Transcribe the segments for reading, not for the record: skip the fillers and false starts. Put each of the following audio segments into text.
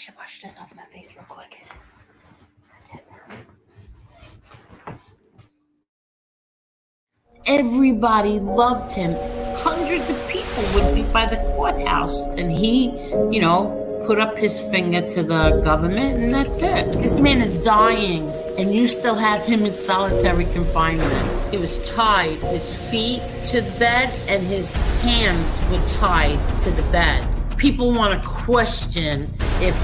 should wash this off my face real quick. Everybody loved him. Hundreds of people would be by the courthouse, and he, put up his finger to the government, and that's it. This man is dying, and you still have him in solitary confinement. He was tied, his feet to the bed, and his hands were tied to the bed. People want to question if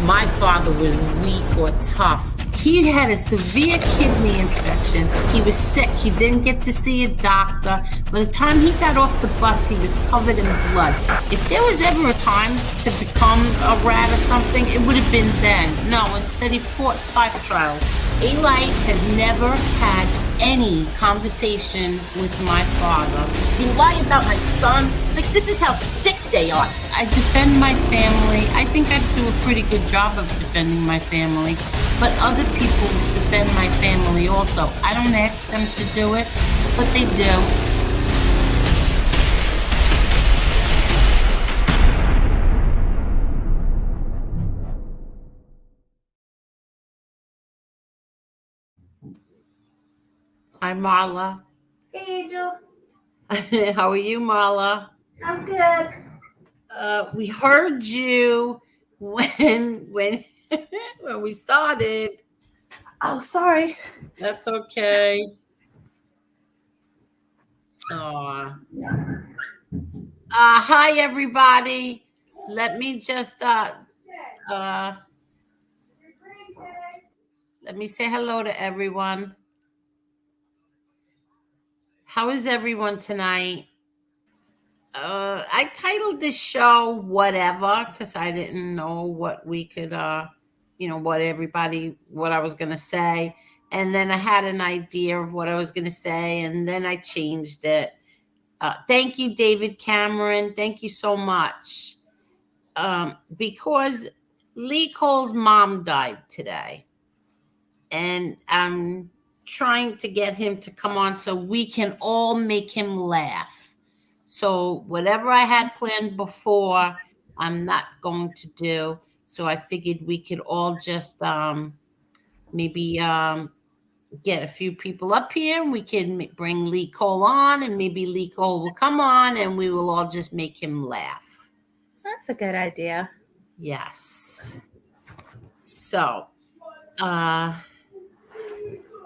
my father was weak or tough. He had a severe kidney infection. He was sick. He didn't get to see a doctor. By the time he got off the bus, he was covered in blood. If there was ever a time to become a rat or something, it would have been then. No, instead he fought 5 trials. Eli has never had any conversation with my father. You lie about my son? Like, this is how sick they are. I defend my family. I think I do a pretty good job of defending my family. But other people defend my family also. I don't ask them to do it, but they do. Hi, Marla. Hey, Angel. How are you, Marla? I'm good. We heard you when when we started. Oh, sorry. That's okay. Hi, everybody. Let me just let me say hello to everyone. How is everyone tonight? I titled this show whatever because I didn't know what we could what I was gonna say. And then I had an idea of what I was gonna say, and then I changed it. Thank you, David Cameron. Thank you so much. Because Lee Cole's mom died today, and I'm trying to get him to come on so we can all make him laugh. So whatever I had planned before, I'm not going to do. So I figured we could all just maybe get a few people up here, and we can bring Lee Cole on, and maybe Lee Cole will come on, and we will all just make him laugh. That's a good idea. Yes. So,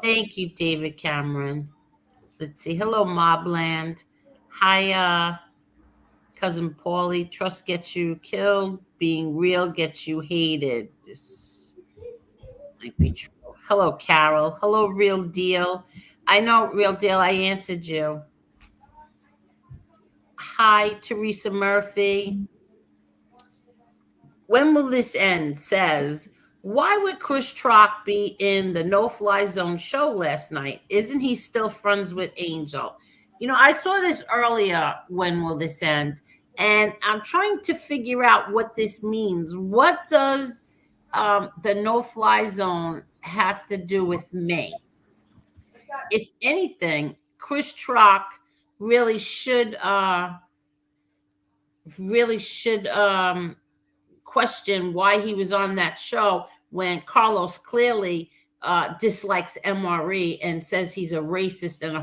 thank you, David Cameron. Let's see. Hello, Mobland. Hi, cousin Paulie. Trust gets you killed. Being real gets you hated. This might be true. Hello, Carol. Hello, Real Deal. I know, Real Deal. I answered you. Hi, Teresa Murphy. When will this end? Says, why would Chris Trock be in the No Fly Zone show last night? Isn't he still friends with Angel? I saw this earlier. When will this end? And I'm trying to figure out what this means. What does the No Fly Zone have to do with me? If anything, Chris Trock really should question why he was on that show when Carlos clearly dislikes MRE and says he's a racist and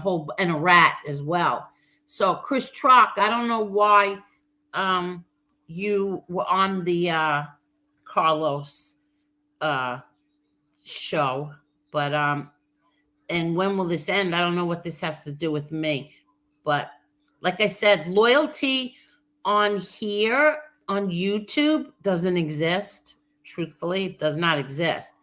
a rat as well. So Chris Trock, I don't know why you were on the Carlos show, but and when will this end? I don't know what this has to do with me, but like I said, loyalty on here on YouTube doesn't exist. Truthfully, it does not exist.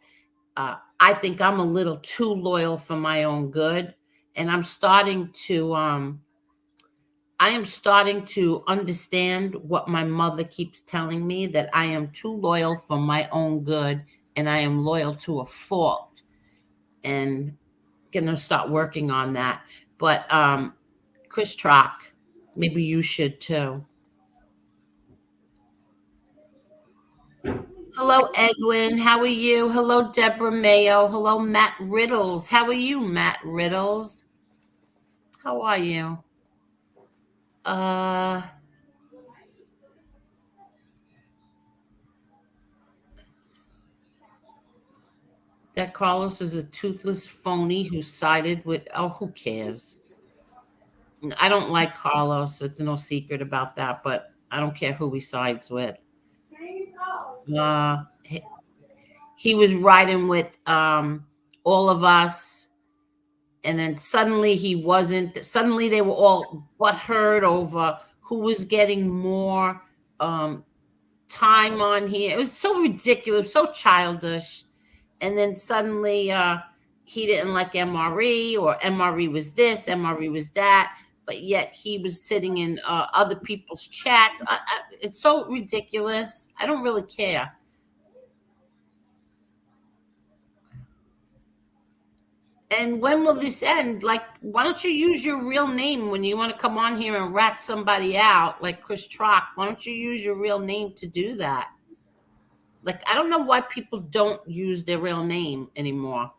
I think I'm a little too loyal for my own good, and I am starting to understand what my mother keeps telling me, that I am too loyal for my own good, and I am loyal to a fault, and gonna start working on that. But Chris Trock, maybe you should too. Hello, Edwin. How are you? Hello, Deborah Mayo. Hello, Matt Riddles. How are you, Matt Riddles? How are you? that Carlos is a toothless phony who sided with, oh, who cares? I don't like Carlos. It's no secret about that, but I don't care who he sides with. He was riding with all of us, and then suddenly he wasn't. Suddenly they were all butthurt over who was getting more um, time on here. It was so ridiculous, so childish. And then suddenly he didn't like MRE, or MRE was this, MRE was that, but yet he was sitting in other people's chats. It's so ridiculous. I don't really care. And when will this end? Like, why don't you use your real name when you want to come on here and rat somebody out, like Chris Trock? Why don't you use your real name to do that? Like, I don't know why people don't use their real name anymore.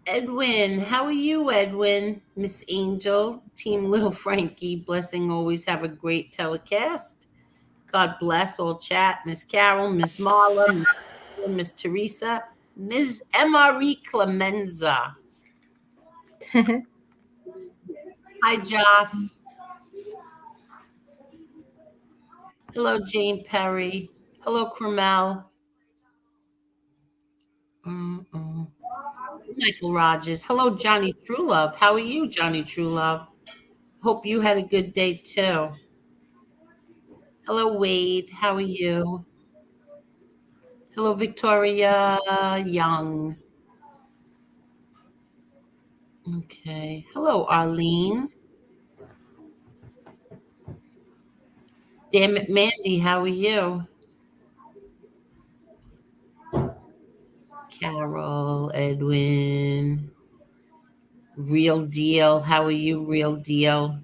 Edwin, how are you, Edwin? Miss Angel, Team Little Frankie, blessing always have a great telecast. God bless all chat. Miss Carol, Miss Marla, Miss Teresa, Ms. MRE Clemenza. Hi, Joff. Hello, Jane Perry. Hello, Cromel. Michael Rogers. Hello, Johnny Truelove. How are you, Johnny Truelove? Hope you had a good day too. Hello, Wade. How are you? Hello, Victoria Young. Okay. Hello, Arlene. Damn it, Mandy. How are you? Carol, Edwin. Real deal. How are you, real deal?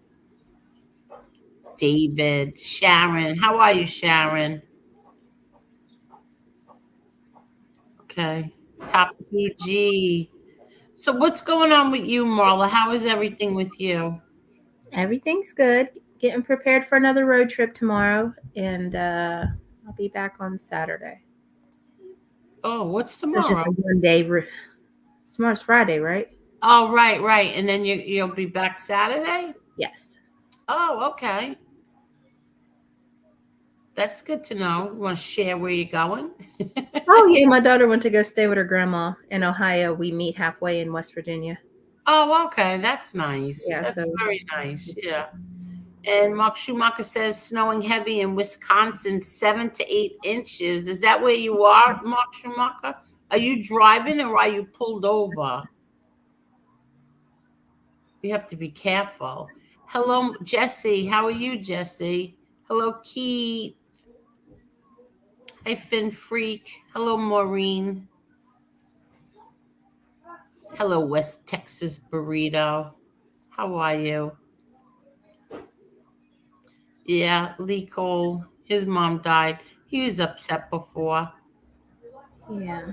David, Sharon. How are you, Sharon? Okay. Top 2G. So what's going on with you, Marla? How is everything with you? Everything's good. Getting prepared for another road trip tomorrow, and I'll be back on Saturday. Oh, what's It's just tomorrow? a 1 day. Tomorrow's Friday, right? Oh, right, right. And then you'll be back Saturday? Yes. Oh, okay. That's good to know. You want to share where you're going? Oh yeah, my daughter went to go stay with her grandma in Ohio. We meet halfway in West Virginia. Oh, okay. That's nice. Yeah, That's so very nice. Yeah. And Mark Schumacher says snowing heavy in Wisconsin, 7 to 8 inches. Is that where you are, Mark Schumacher? Are you driving or are you pulled over? You have to be careful. Hello, Jessy. How are you, Jessy? Hello, Keith. Hi, Finn Freak. Hello, Maureen. Hello, West Texas Burrito. How are you? Yeah, Lee Cole. His mom died. He was upset before. yeah.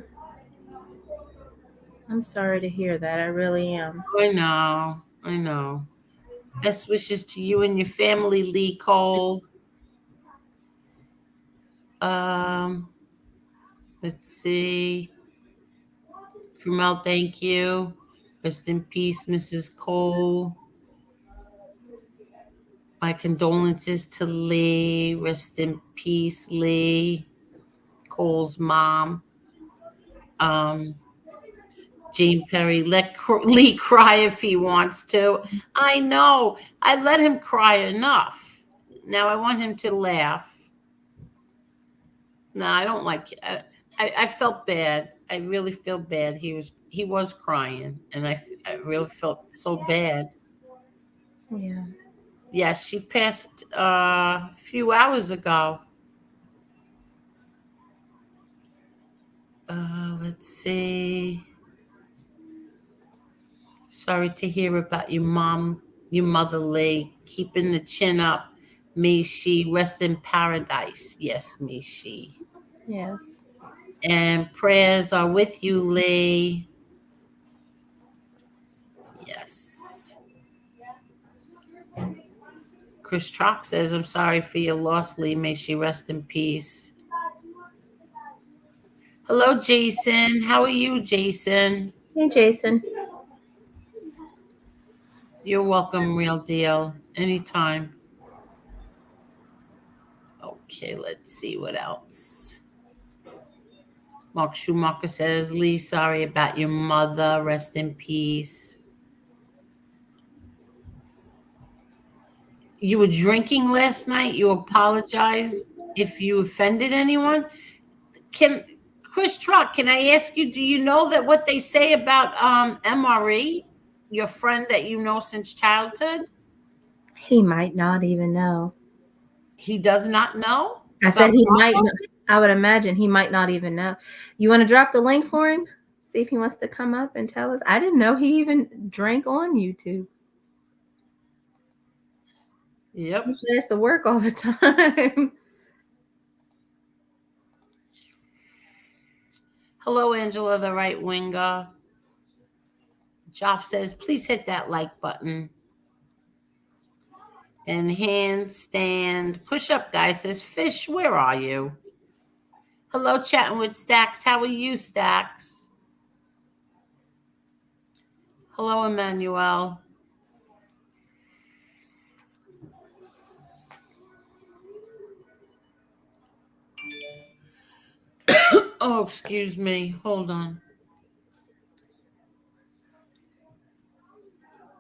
I'm sorry to hear that. I really am. I know. I know. Best wishes to you and your family, Lee Cole. Um, let's see. Fremel, thank you. Rest in peace, Mrs. Cole. My condolences to Lee. Rest in peace, Lee. Cole's mom. Um, Jane Perry, let Lee cry if he wants to. I know. I let him cry enough. Now I want him to laugh. No, I don't like. I felt bad. I really feel bad. He was crying, and I really felt so bad. Yeah. Yes, she passed a few hours ago. Let's see. Sorry to hear about your mom, your mother, Lee. Keeping the chin up. May she rest in paradise. Yes, may she. Yes. And prayers are with you, Lee. Yes. Chris Trock says, I'm sorry for your loss, Lee. May she rest in peace. Hello, Jason. How are you, Jason? Hey, Jason. You're welcome, real deal. Anytime. Okay, let's see what else. Mark Schumacher says, Lee, sorry about your mother. Rest in peace. You were drinking last night. You apologize if you offended anyone. Can Chris Truck, can I ask you, do you know that what they say about MRE, your friend that you know since childhood? He might not even know. He does not know I said about he might Marla? not. I would imagine he might not even know. You want to drop the link for him? See if he wants to come up and tell us. I didn't know he even drank on YouTube. Yep. Usually has to work all the time. Hello, Angela, the right winger. Joff says, please hit that like button. And handstand. Push up guy says, Fish, where are you? Hello, chatting with Stacks. How are you, Stacks? Hello, Emmanuel. Oh, excuse me. Hold on.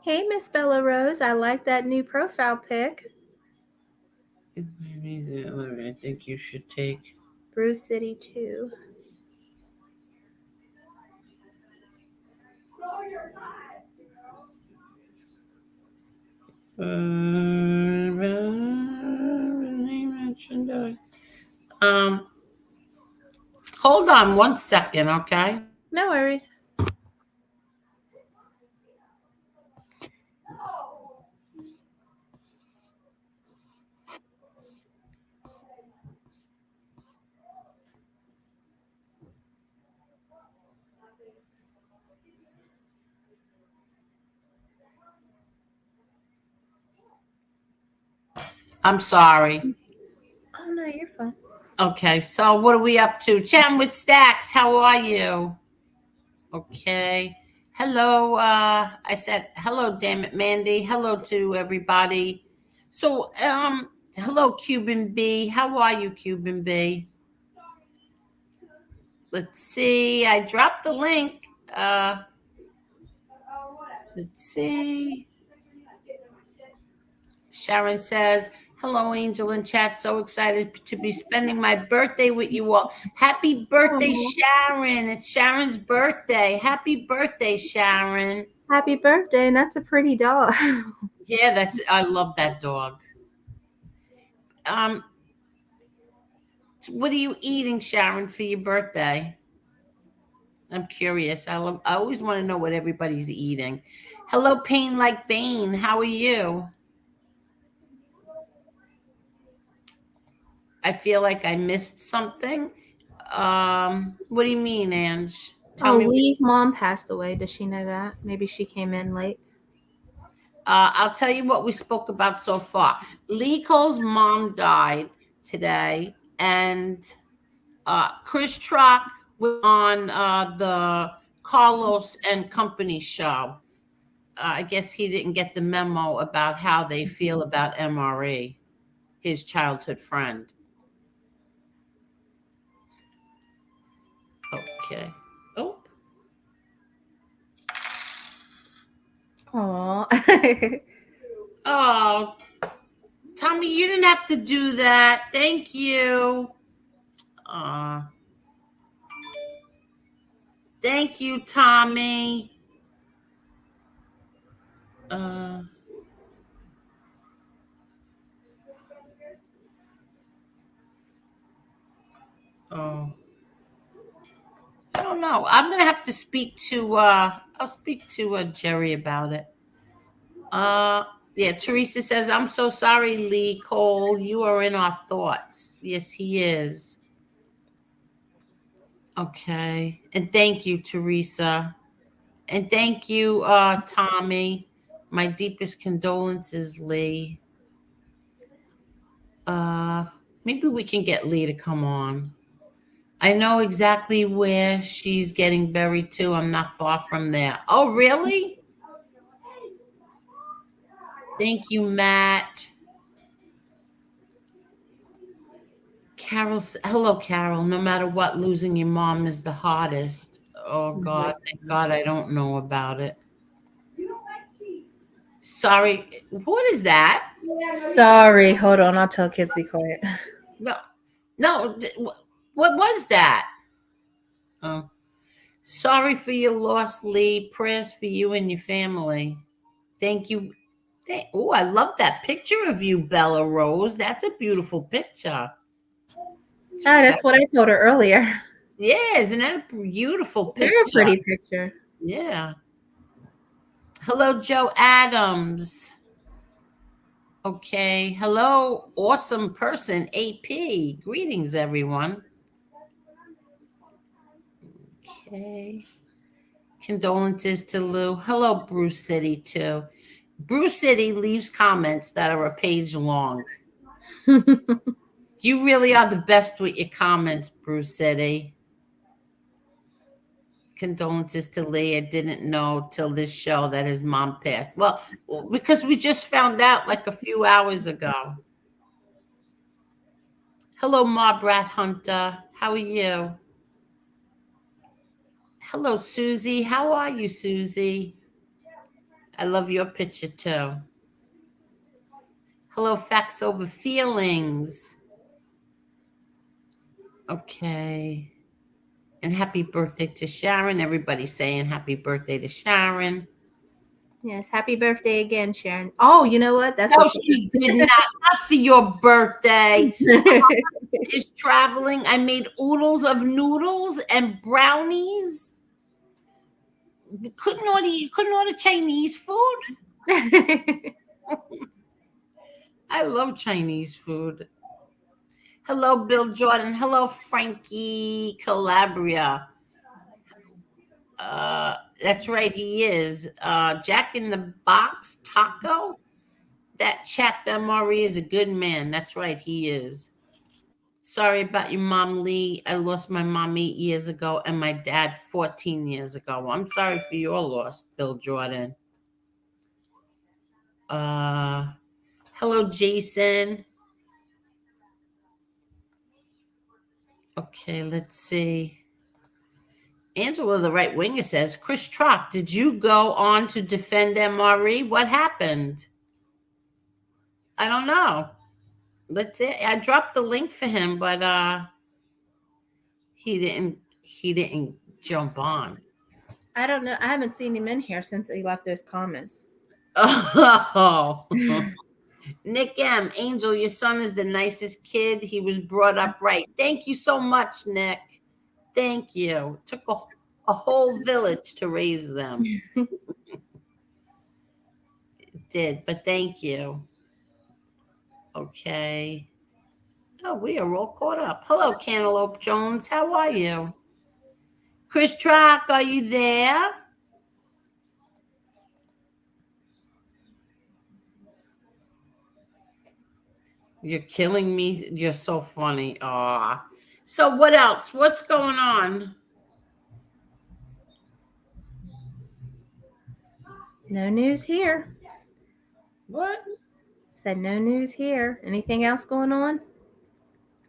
Hey, Miss Bella Rose. I like that new profile pic. I think you should take. Bruce City 2. Um, hold on 1 second, okay? No worries. I'm sorry. Oh, no, you're fine. Okay, so what are we up to? Chatting with Stacks, how are you? Okay. Hello, I said hello, damn it, Mandy. Hello to everybody. So, hello, Cuban B. How are you, Cuban B? Let's see. I dropped the link. Let's see. Sharon says, hello, Angel and chat. So excited to be spending my birthday with you all. Happy birthday, Aw. Sharon. It's Sharon's birthday. Happy birthday, Sharon. Happy birthday, and that's a pretty dog. Yeah, I love that dog. Um, what are you eating, Sharon, for your birthday? I'm curious. I always want to know what everybody's eating. Hello, Pain Like Bane. How are you? I feel like I missed something. What do you mean, Ange? Tell Oh, me. Lee's mom passed away. Does she know that? Maybe she came in late. I'll tell you what we spoke about so far. Lee Cole's mom died today, and Chris Trock was on the Carlos and Company show. I guess he didn't get the memo about how they feel about MRE, his childhood friend. Okay. Oh, Aw. oh, Tommy, you didn't have to do that. Thank you. Uh, thank you, Tommy. Uh, oh, I don't know. I'm gonna have to speak to. I'll speak to Jerry about it. Uh, yeah. Teresa says, "I'm so sorry, Lee Cole. You are in our thoughts." Yes, he is. Okay, and thank you, Teresa. And thank you, Tommy. My deepest condolences, Lee. Uh, maybe we can get Lee to come on. I know exactly where she's getting buried too. I'm not far from there. Oh, really? Thank you, Matt. Hello, Carol. No matter what, losing your mom is the hardest. Oh, God. Thank God I don't know about it. Sorry. What is that? Sorry, hold on. I'll tell kids be quiet. No, no. What was that? Oh, sorry for your loss, Lee. Prayers for you and your family. Thank you. Oh, I love that picture of you, Bella Rose. That's a beautiful picture. Ah, that's what I told her earlier. Yeah, isn't that a beautiful Very picture? pretty picture. Yeah. Hello, Joe Adams. Okay. Hello, awesome person, AP. Greetings, everyone. Okay. Condolences to Lou. Hello, Bruce City, too. Bruce City leaves comments that are a page long. You really are the best with your comments, Bruce City. Condolences to Lee. I didn't know till this show that his mom passed. Well, because we just found out like a few hours ago. Hello, Marbrat Hunter. How are you? Hello, Susie. How are you, Susie? I love your picture too. Hello, Facts Over Feelings. Okay. And happy birthday to Sharon. Everybody's saying happy birthday to Sharon. Yes, happy birthday again, Sharon. Oh, you know what? That's No, what she did not. Not for your birthday. Is traveling. I made oodles of noodles and brownies. You couldn't order Chinese food. I love Chinese food. Hello, Bill Jordan. Hello, Frankie Calabria. That's right, he is. Jack in the Box Taco. That chap MRE is a good man. That's right, he is. Sorry about your mom, Lee. I lost my mom 8 years ago and my dad 14 years ago. I'm sorry for your loss, Bill Jordan. Uh, hello, Jason. Okay, let's see. Angela, the right winger, says, Chris Trock, did you go on to defend MRE? What happened? I don't know. Let's see. I dropped the link for him, but he didn't jump on. I don't know. I haven't seen him in here since he left those comments. Oh. Nick M. Angel, your son is the nicest kid. He was brought up right. Thank you so much, Nick. Thank you. It took a whole village to raise them. It did, but thank you. Okay. Oh, we are all caught up. Hello, Cantaloupe Jones. How are you? Chris Trock, are you there? You're killing me. You're so funny. Aw. So what else? What's going on? No news here. What? Said no news here. Anything else going on?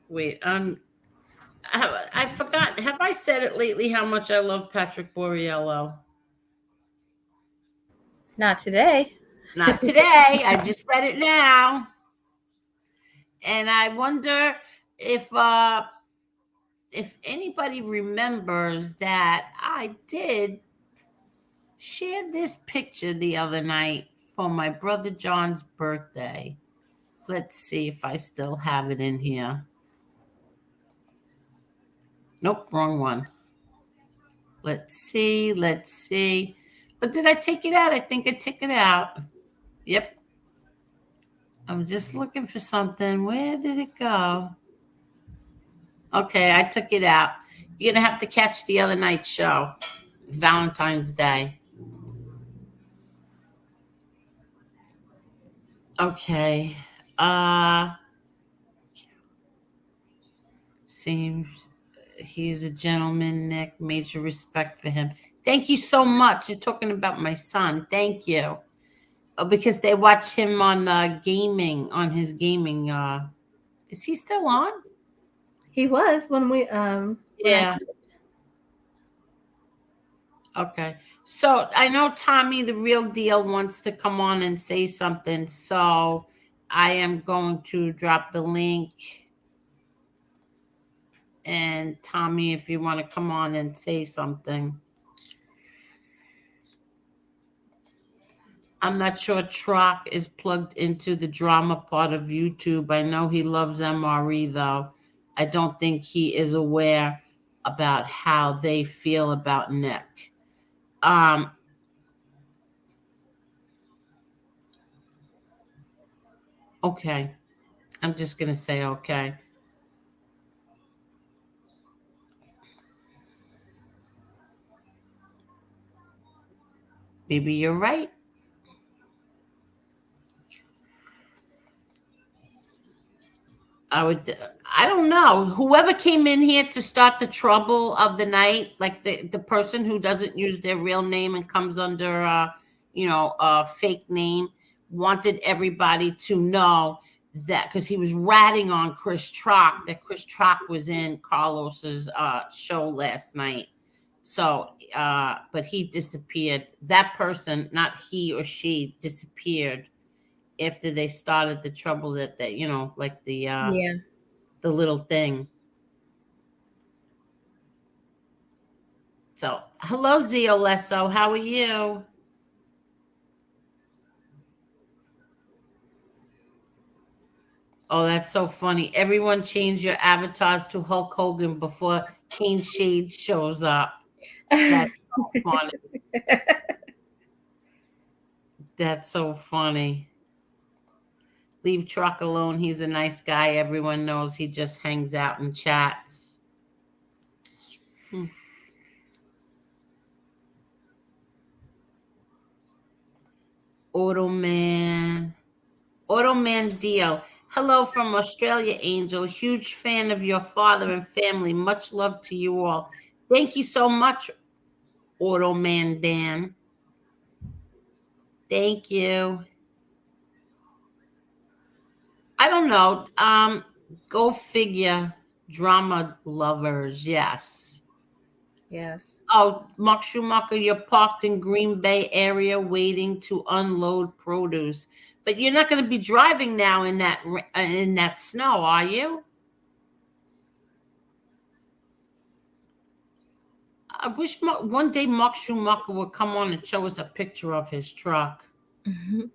Wait, I forgot. Have I said it lately how much I love Patrick Borriello? Not today. Not today. I just said it now. And I wonder if anybody remembers that I did share this picture the other night for my brother John's birthday. Let's see if I still have it in here. Nope, wrong one. Let's see. Let's see. But did I take it out? I think I took it out. Yep. I'm just looking for something. Where did it go? Okay, I took it out. You're going to have to catch the other night show, Valentine's Day. Okay. Uh seems He's a gentleman, Nick. Major respect for him. Thank you so much. You're talking about my son. Thank you. Because they watch him on gaming, on his gaming. Is he still on? He was when I Yeah. Okay. So I know Tommy, the real deal, wants to come on and say something. So I am going to drop the link. And Tommy, if you want to come on and say something. I'm not sure Trock is plugged into the drama part of YouTube. I know he loves MRE though. I don't think he is aware about how they feel about Nick. Um, okay. I'm just gonna say okay. Maybe you're right. I would. I don't know. Whoever came in here to start the trouble of the night, like the person who doesn't use their real name and comes under, a fake name, wanted everybody to know that because he was ratting on Chris Trock, that Chris Trock was in Carlos's show last night. So, but he disappeared. That person, not he or she, disappeared after they started the trouble that like yeah. the little thing. So, hello, Zio Lesso. How are you? Oh, that's so funny. Everyone change your avatars to Hulk Hogan before Kane Shade shows up. That's so funny. That's so funny. Leave Truck alone. He's a nice guy. Everyone knows he just hangs out and chats. Hmm. Automan. Automan Deal. Hello from Australia, Angel. Huge fan of your father and family. Much love to you all. Thank you so much, Automan Dan. Thank you. I don't know. Go figure. Drama lovers, yes. Yes. Oh, Mark Schumacher, you're parked in Green Bay area waiting to unload produce, but you're not going to be driving now in that snow, are you? I wish one day Mark Schumacher would come on and show us a picture of his truck. Mhm.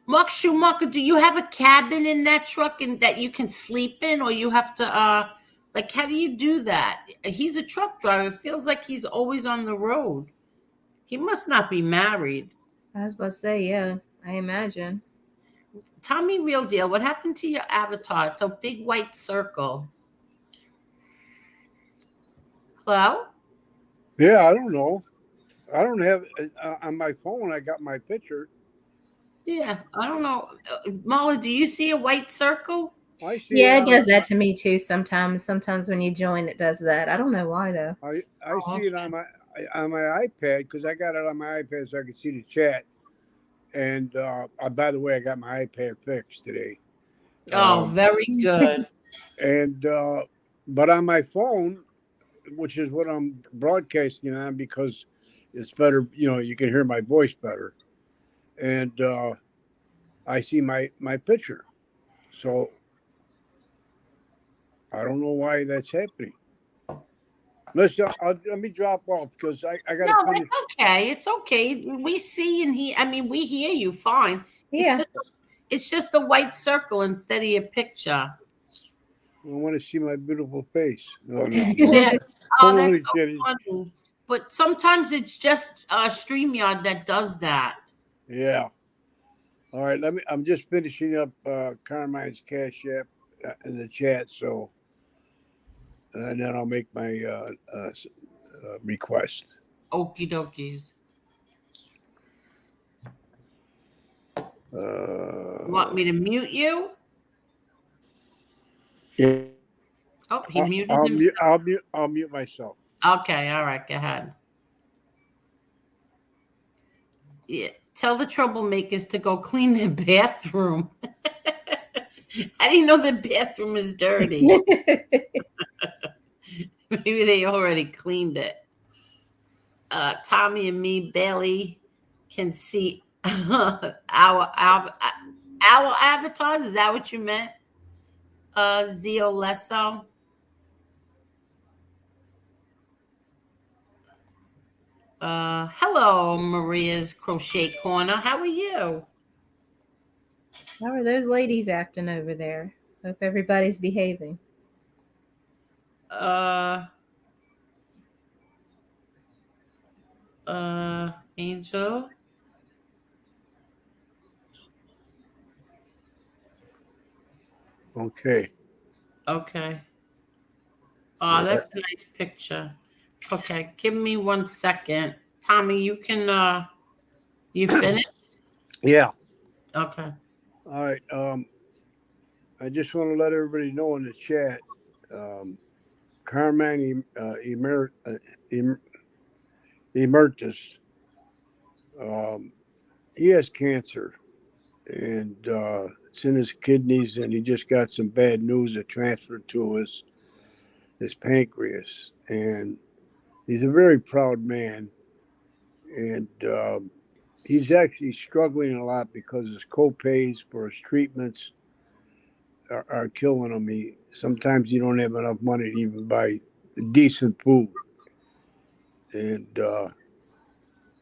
Mark Schumacher, do you have a cabin in that truck and that you can sleep in, or you have to like how do you do that? He's a truck driver. It feels like he's always on the road. He must not be married. I was about to say, yeah, I imagine. Tommy Real Deal, what happened to your avatar? It's a big white circle. Hello? Yeah, I don't know. I don't have on my phone. I got my picture. Yeah, I don't know. Marla, do you see a white circle? I see it Yeah, it on does that to me too sometimes. Sometimes when you join, it does that. I don't know why though. I Oh, see it on my iPad because I got it on my iPad so I can see the chat. And by the way, I got my iPad fixed today. oh, Um, very good. and but on my phone, which is what I'm broadcasting on because it's better. You can hear my voice better. And I see my picture. So I don't know why that's happening. Listen, let me drop off because I got No, to that's finish. okay. It's okay. We see and I mean, we hear you fine. It's Yeah. just it's just the white circle instead of your picture. I want to see my beautiful face. No, no, Yeah. Oh, I'm that's only so kidding. funny. But sometimes it's just StreamYard that does that. Yeah. All right. I'm just finishing up Carmine's Cash App in the chat. So, and then I'll make my request. Okie dokies. You want Uh, me to mute you? yeah. Oh, he muted I'll himself. I'll mute myself. Okay, all right, go ahead. Yeah, tell the troublemakers to go clean their bathroom. I didn't know the bathroom is dirty. Maybe they already cleaned it. Tommy and me barely can see our avatars. Is that what you meant? Zio Lesso. Hello, Maria's Crochet Corner. How are you? How are those ladies acting over there? Hope everybody's behaving. Uh, Angel. Okay. Okay. Oh, Yeah. that's a nice picture. Okay, give me 1 second. Tommy, you can you finished? Yeah. Okay. All right. I just want to let everybody know in the chat. Carmine Emeritus. He has cancer, and it's in his kidneys, and he just got some bad news that transferred to his pancreas, and he's a very proud man, and he's actually struggling a lot because his co-pays for his treatments are killing him. Sometimes you don't have enough money to even buy decent food, and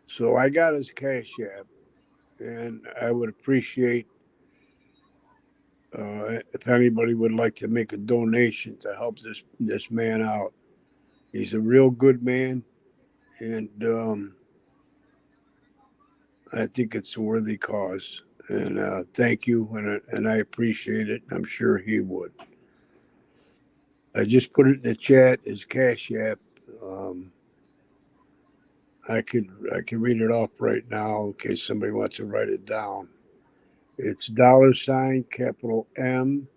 so I got his Cash App, and I would appreciate if anybody would like to make a donation to help this man out. He's a real good man, and I think it's a worthy cause. And thank you, and I appreciate it. I'm sure he would. I just put it in the chat. His Cash App. I could read it off right now in case somebody wants to write it down. It's $ capital MELTMAN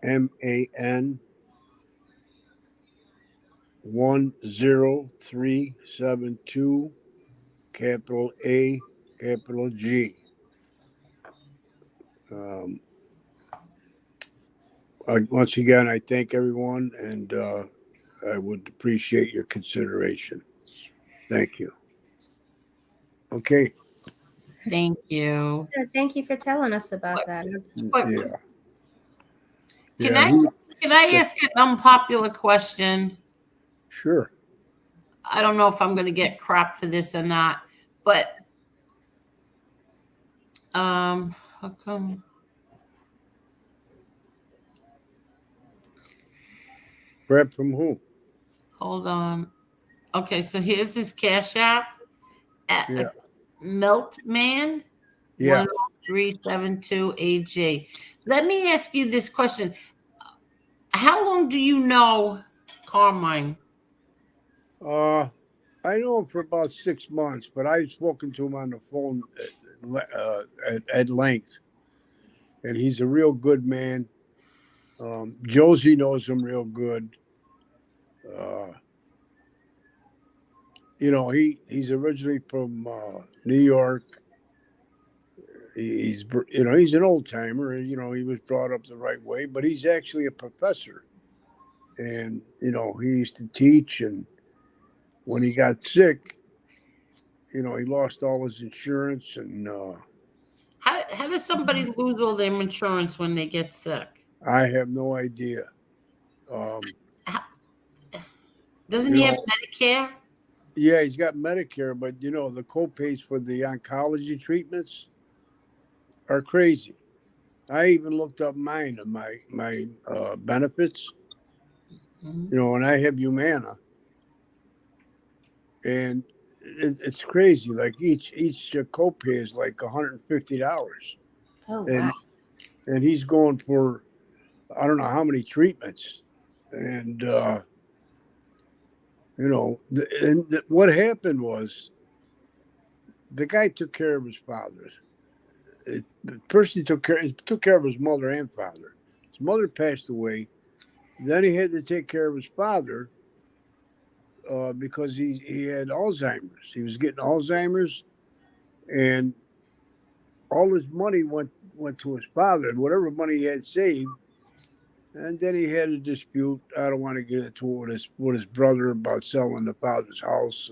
10372 capital A capital G. Once again, I thank everyone, and I would appreciate your consideration. Thank you. Okay. Thank you. Thank you for telling us about that. But Yeah. can Yeah. I ask an unpopular question? Sure. I don't know if I'm going to get crap for this or not, but how come? Brett from who? Hold on. Okay, so here's his Cash App at Yeah. Meltman Yeah. 1372 AG. Let me ask you this question. How long do you know Carmine? I know him for about 6 months, but I've spoken to him on the phone at length, and he's a real good man. Josie knows him real good. He's originally from New York. He's he's an old timer, and he was brought up the right way. But he's actually a professor, and he used to teach. And when he got sick, he lost all his insurance, and How does somebody lose all their insurance when they get sick? I have no idea. How- Doesn't You he have know, Medicare? yeah, he's got Medicare, but the co-pays for the oncology treatments are crazy. I even looked up mine and my benefits. Mhm. And I have Humana, and it's crazy. Like each copay is like $150, Oh wow. and he's going for I don't know how many treatments, and what happened was the guy took care of his father, the person he took care of his mother and father. His mother passed away. Then he had to take care of his father because he had Alzheimer's. He was getting Alzheimer's, and all his money went to his father, and whatever money he had saved. And then he had a dispute. I don't want to get into it with his brother about selling the father's house,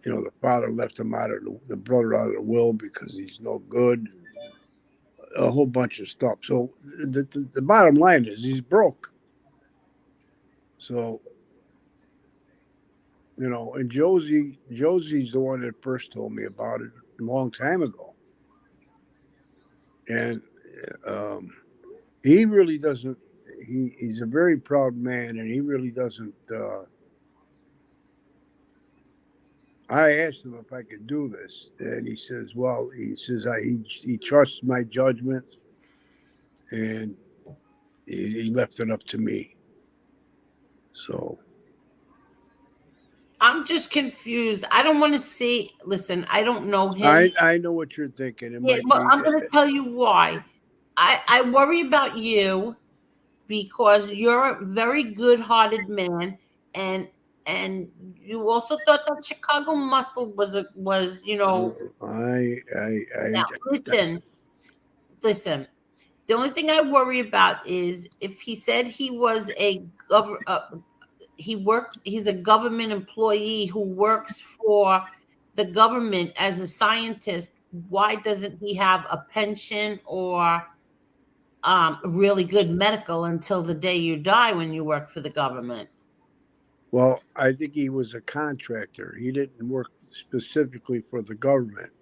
and the father left him out of the brother out of the will because he's no good. A whole bunch of stuff. So the bottom line is he's broke. So and Josie's the one that first told me about it a long time ago, and he really doesn't. He's a very proud man, and he really doesn't. I asked him if I could do this, and he says, "Well, he trusts my judgment, and he left it up to me." So I'm just confused. I don't want to see. Listen, I don't know him. I know what you're thinking. It Yeah, might well, be. I'm going to tell you why. I worry about you because you're a very good-hearted man, and you also thought that Chicago Muscle was I Now listen. The only thing I worry about is if he said he was he's a government employee who works for the government as a scientist. Why doesn't he have a pension or really good medical until the day you die when you work for the government? Well, I think he was a contractor. He didn't work specifically for the government.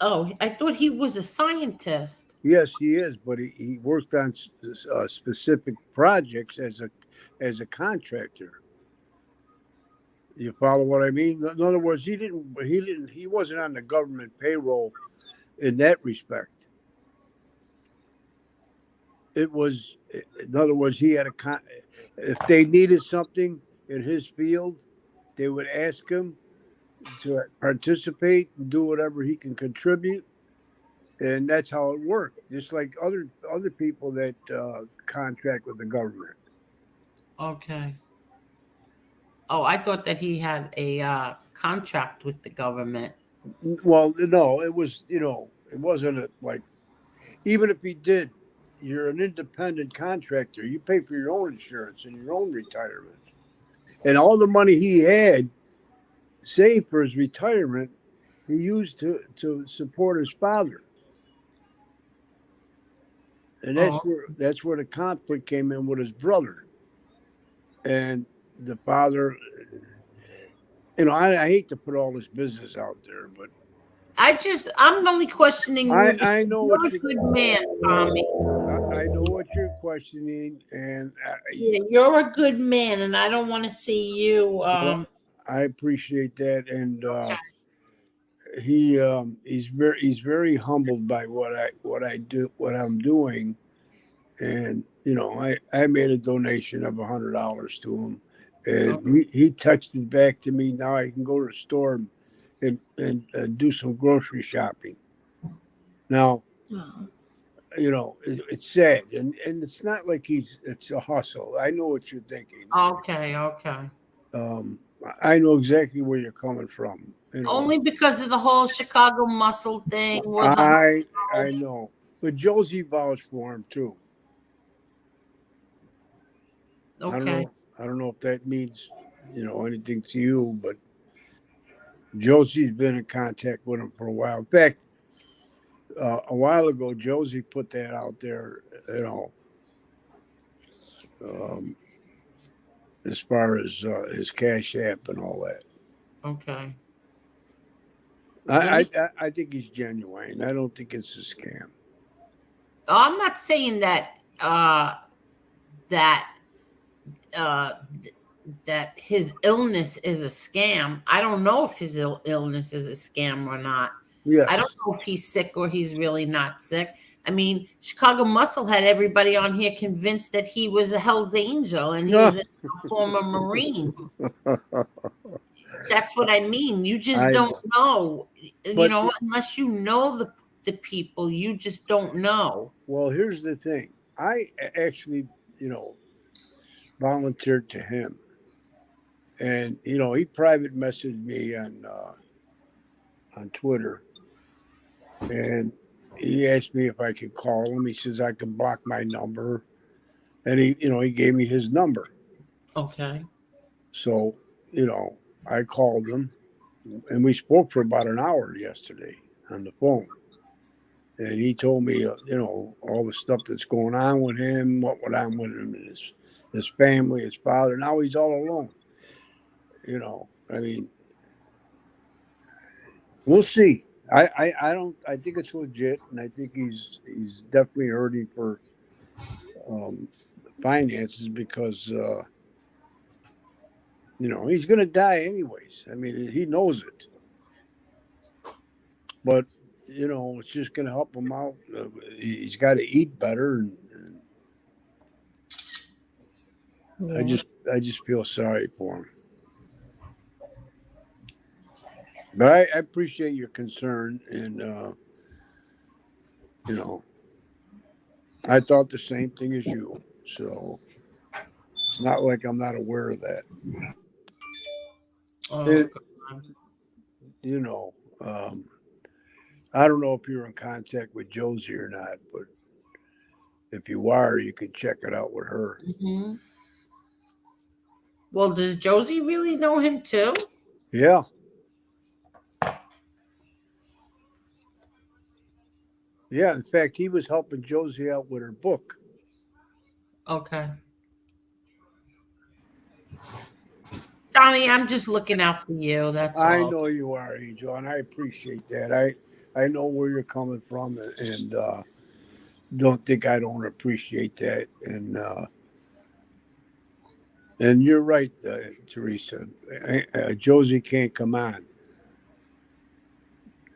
Oh, I thought he was a scientist. Yes, he is, but he worked on specific projects as a contractor. You follow what I mean? In other words, he wasn't on the government payroll in that respect. It was, in other words, he had if they needed something in his field, they would ask him to participate and do whatever he can contribute, and that's how it worked. Just like other people that contract with the government. Okay. Oh, I thought that he had a contract with the government. Well, no, it was it wasn't like even if he did, you're an independent contractor. You pay for your own insurance and your own retirement, and all the money he had saved for his retirement, he used to support his father. And that's where the conflict came in with his brother. And the father, I hate to put all this business out there, but I'm only questioning you. I know You're what a good man, Tommy. I know what you're questioning, and Yeah, you're a good man, and I don't want to see you. I appreciate that, and Okay. he's very humbled by what I'm doing, and I made a donation of $100 to him, and he texted back to me. Now I can go to the store and do some grocery shopping. Now, it's sad, and it's not like it's a hustle. I know what you're thinking. Okay. I know exactly where you're coming from. Only because of the whole Chicago Muscle thing. I know, but Josie vouched for him too. Okay. I don't know if that means anything to you, but Josie's been in contact with him for a while. In fact, a while ago, Josie put that out there. As far as his Cash App and all that. Okay. I think he's genuine. I don't think it's a scam. I'm not saying that that that his illness is a scam. I don't know if his illness is a scam or not. Yes. I don't know if he's sick or he's really not sick. I mean, Chicago Muscle had everybody on here convinced that he was a Hell's Angel and he was a former Marine. That's what I mean. You just don't know, unless you know the people. You just don't know. Well, here's the thing. I actually, volunteered to him, and he private messaged me on Twitter, and he asked me if I could call him. He says I could block my number, and he gave me his number. Okay. So, I called him, and we spoke for about an hour yesterday on the phone. And he told me, all the stuff that's going on with him, what went on with him, and his family, his father. Now he's all alone. I mean, we'll see. I don't. I think it's legit, and I think he's definitely hurting for finances because he's going to die anyways. I mean, he knows it, but it's just going to help him out. He's got to eat better, and Yeah. I just feel sorry for him. But I appreciate your concern, and I thought the same thing as you. So it's not like I'm not aware of that. Oh, It, God. I don't know if you're in contact with Josie or not, but if you are, you can check it out with her. Mm-hmm. Well, does Josie really know him too? Yeah. Yeah. In fact, he was helping Josie out with her book. Okay. Johnny, I'm just looking out for you. That's I all. know you are, Angel, and I appreciate that. I know where you're coming from, and don't think I don't appreciate that. And you're right, Teresa. Josie can't come on.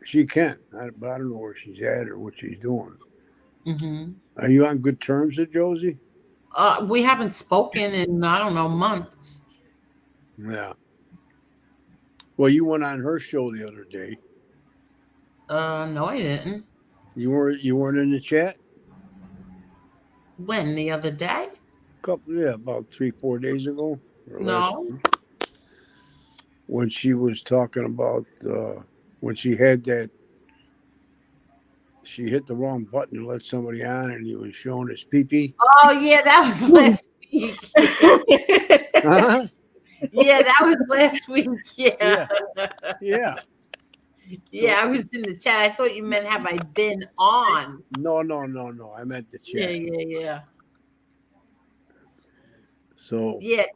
She can, but I don't know where she's at or what she's doing. Mm-hmm. Are you on good terms with Josie? We haven't spoken in, I don't know, months. Yeah. Well, you went on her show the other day. No, I didn't. You weren't in the chat? When? The other day? About 3-4 days ago or last No. week, when she was talking about when she had that. She hit the wrong button to let somebody on, and he was showing his pee-pee. Oh, yeah, that was last week. Uh-huh. Yeah, that was last week. Yeah. Yeah. Yeah. Yeah, I was in the chat. I thought you meant have I been on? No. I meant the Yeah, chat. yeah. So Yeah.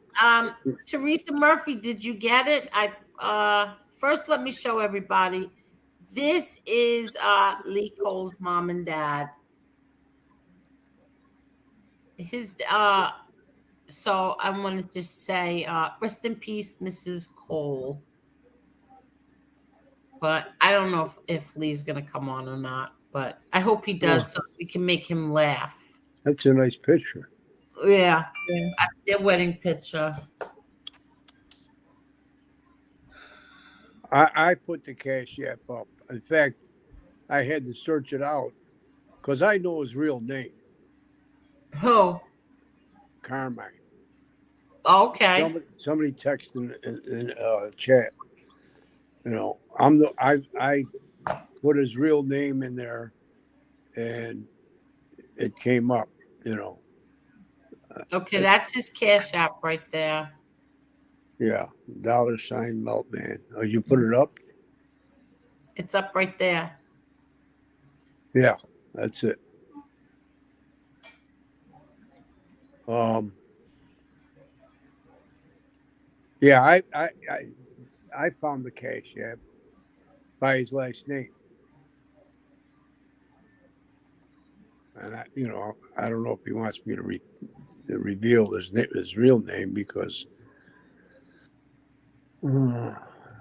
Teresa Murphy, did you get it? First let me show everybody. This is Lee Cole's mom and dad. His so I want to just say rest in peace, Mrs. Cole. But I don't know if Lee's gonna come on or not. But I hope he does so we can make him laugh. that's a nice picture. Yeah. Yeah. Their wedding picture. I put the Cash App up. In fact, I had to search it out because I know his real name, Who? Carmine. Okay. Somebody texted in chat. I put his real name in there, and it came up. Okay, that's his Cash App right there. Yeah, $ Meltman. Oh, you put it up? It's up right there. Yeah, that's it. Yeah, I found the Cash App by his last name, and I don't know if he wants me to reveal his real name because.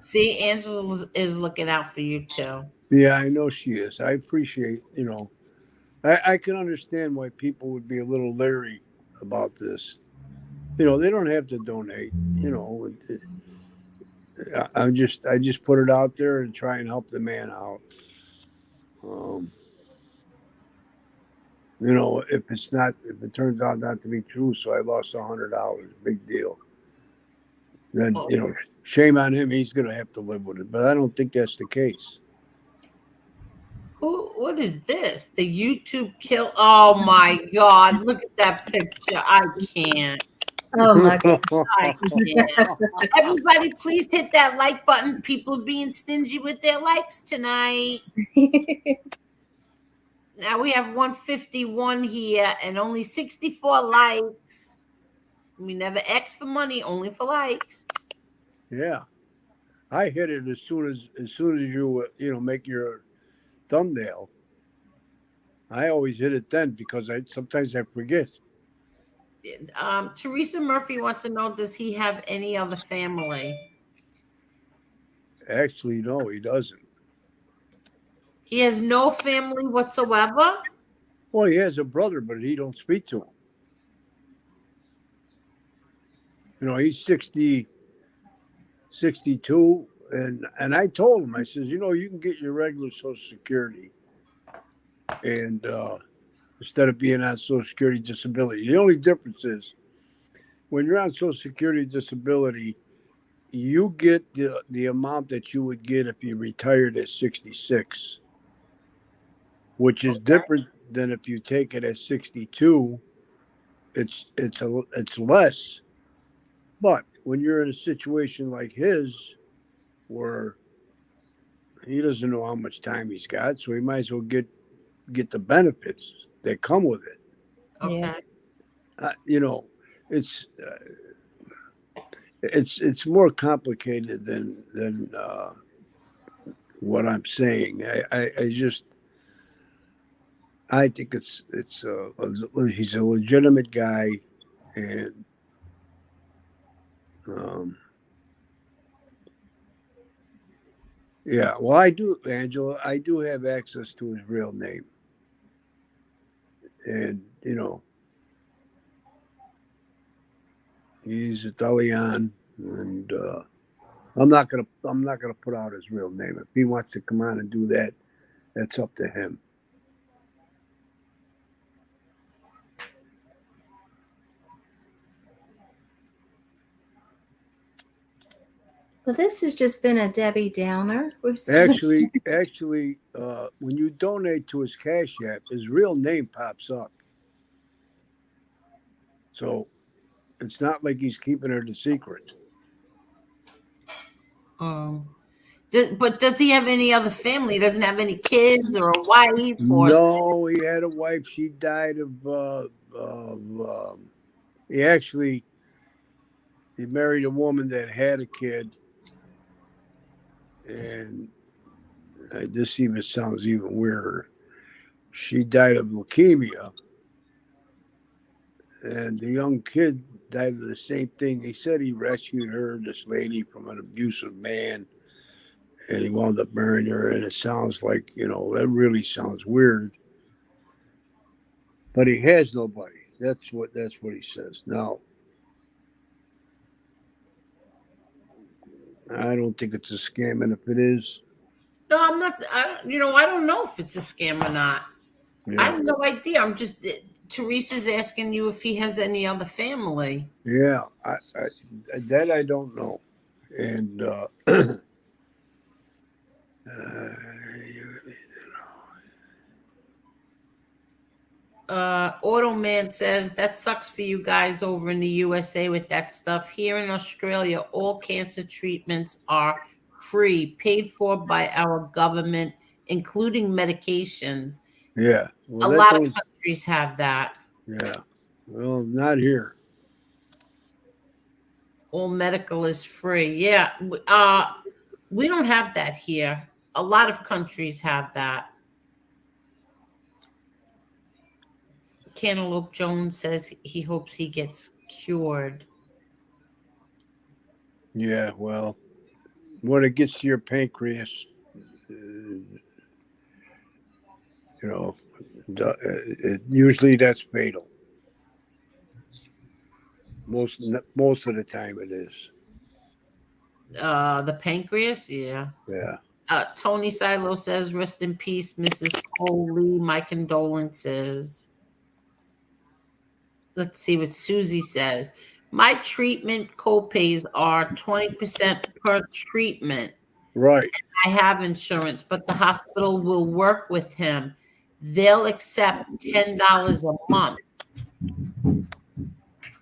See, Angela is looking out for you too. Yeah, I know she is. I appreciate, I can understand why people would be a little leery about this. They don't have to donate. I just put it out there and try and help the man out. You know, if it turns out not to be true, so I lost $100, big deal. Then Oh, shame on him. He's going to have to live with it. But I don't think that's the case. what is this? The YouTube kill. Oh my God. Look at that picture. I can't. Oh my god. I can't. Everybody, please hit that like button. People are being stingy with their likes tonight. Now we have 151 here and only 64 likes. We never ask for money, only for likes. Yeah, I hit it as soon as you make your thumbnail. I always hit it then because I sometimes I forget. Teresa Murphy wants to know, does he have any other family? Actually, no, he doesn't. He has no family whatsoever. Well, he has a brother, but he don't speak to him. He's 60, 62, and I told him, I says, you can get your regular Social Security, and instead of being on Social Security disability. The only difference is when you're on Social Security disability, you get the amount that you would get if you retired at 66, which is different than if you take it at 62. It's less. But when you're in a situation like his, where he doesn't know how much time he's got, so he might as well get the benefits that come with it. Okay. You know, it's it's more complicated than what I'm saying. I just I think he's a legitimate guy, and um, yeah. Well, I do, Angela. I do have access to his real name, and he's Italian, and I'm not gonna put out his real name. If he wants to come on and do that, that's up to him. Well, this has just been a Debbie Downer. Actually, when you donate to his Cash App, his real name pops up. So it's not like he's keeping it a secret. Um, but does he have any other family? He doesn't have any kids or a wife or. No, he had a wife. She died he married a woman that had a kid, and this even sounds even weirder. She died of leukemia, and the young kid died of the same thing. He said he rescued her, this lady, from an abusive man, and he wound up marrying her. And it sounds like, that really sounds weird. But he has nobody. That's what he says. Now, I don't think it's a scam, and if it is, No, I'm not. I don't know if it's a scam or not. I yeah, have no idea. I'm just. Teresa's asking you if he has any other family. yeah, that I don't know, and Automan says that sucks for you guys over in the USA with that stuff. Here in Australia, all cancer treatments are free, paid for by our government, including medications. yeah. A Well, that's lot of always, countries have that. yeah. Well, not here. All medical is free. Yeah. We don't have that here. A lot of countries have that. Cantaloupe Jones says he hopes he gets cured. Yeah. Well, when it gets to your pancreas, you know, usually that's fatal. Most of the time, it is. The pancreas, yeah. Yeah. Tony Silo says, "Rest in peace, Mrs. Coley. My condolences." let's see what Susie says. My treatment copays are 20% per treatment. Right. I have insurance, but the hospital will work with him. They'll accept $10 a month.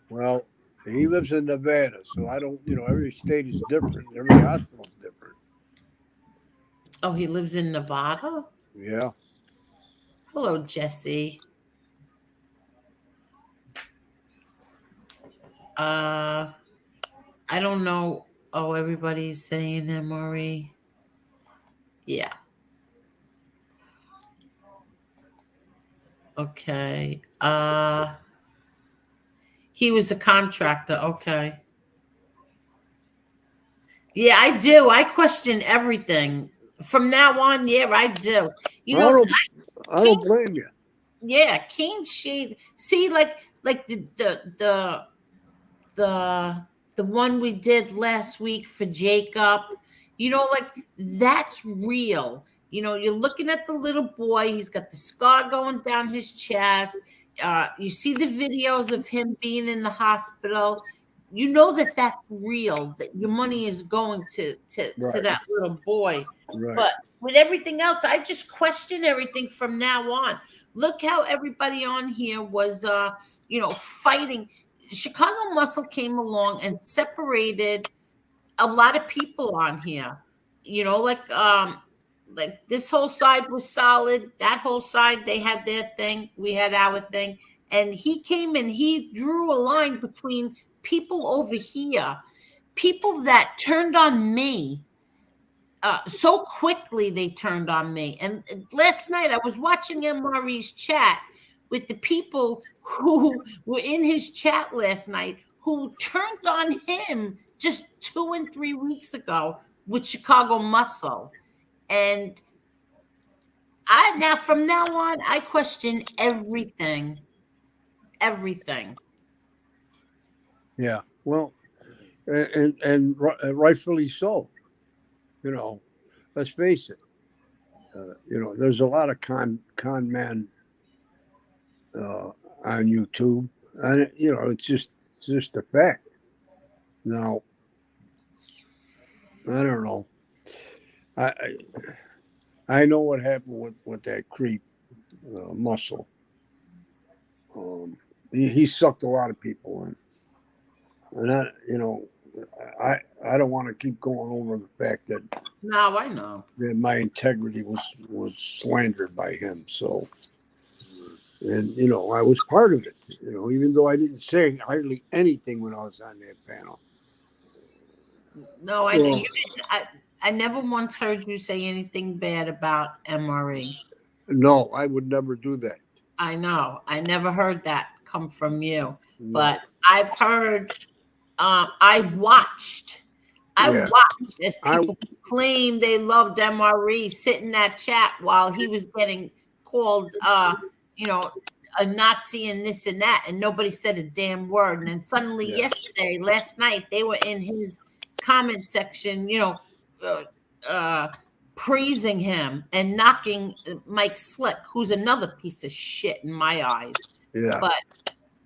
Well, he lives in Nevada, so I don't. Every state is different. Every hospital's different. Oh, he lives in Nevada? Yeah. Hello, Jessy. I don't know. Oh, everybody's saying MRE. Yeah. Okay. He was a contractor. Okay. Yeah, I do. I question everything. From now on, yeah, I do. You I know, don't. I King, don't blame you. yeah, King Shade. See, like the the one we did last week for Jacob, like that's real. You're looking at the little boy, he's got the scar going down his chest. You see the videos of him being in the hospital. You know that that's real, that your money is going to Right. that little boy. Right. But with everything else, I just question everything from now on. Look how everybody on here was fighting. Chicago Muscle came along and separated a lot of people on here. Like this whole side was solid, that whole side they had their thing, we had our thing, and he came and he drew a line between people over here, people that turned on me so quickly. They turned on me. And last night I was watching MRE's chat with the people who were in his chat last night who turned on him just 2 and 3 weeks ago with Chicago Muscle. And from now on, I question everything. Everything. Yeah. Well, and rightfully so. Let's face it. There's a lot of con men on YouTube, and it's just a fact. Now, I don't know. I I know what happened with that creep Muscle. He sucked a lot of people in, and I don't want to keep going over the fact that Now I know. my integrity was slandered by him. So, and I was part of it. Even though I didn't say hardly anything when I was on that panel. No, Well, I never once heard you say anything bad about MRE. no, I would never do that. I know. I never heard that come from you, No. but I've heard. I watched. I Yeah. watched as people claim they loved MRE sit in that chat while he was getting called, a Nazi and this and that, and nobody said a damn word. And then suddenly, last night, they were in his comment section, uh, uh, praising him and knocking Mike Slick, who's another piece of shit in my eyes. Yeah. But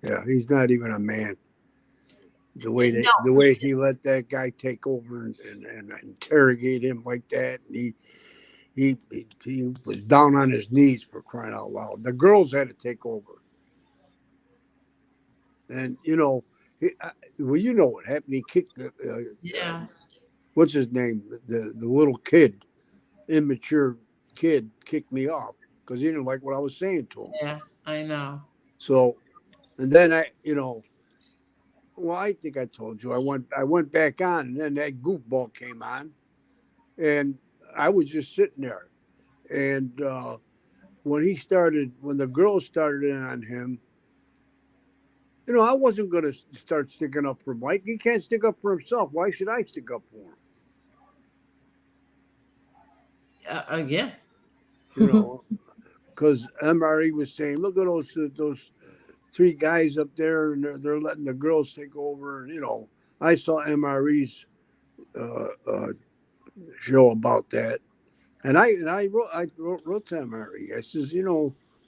yeah, he's not even a man. The way he let that guy take over and interrogate him like that, and he was down on his knees, for crying out loud. The girls had to take over, and what happened. He kicked what's his name, the little kid, immature kid, kicked me off because he didn't like what I was saying to him. Yeah, I know. So, and then well, I think I told you I went back on, and then that goofball came on, and I was just sitting there, and when the girls started in on him, I wasn't going to start sticking up for Mike. He can't stick up for himself. Why should I stick up for him? Yeah. Because MRE was saying, look at those three guys up there, and they're letting the girls take over. And I saw MRE's show about that, and I wrote to MRE. I says,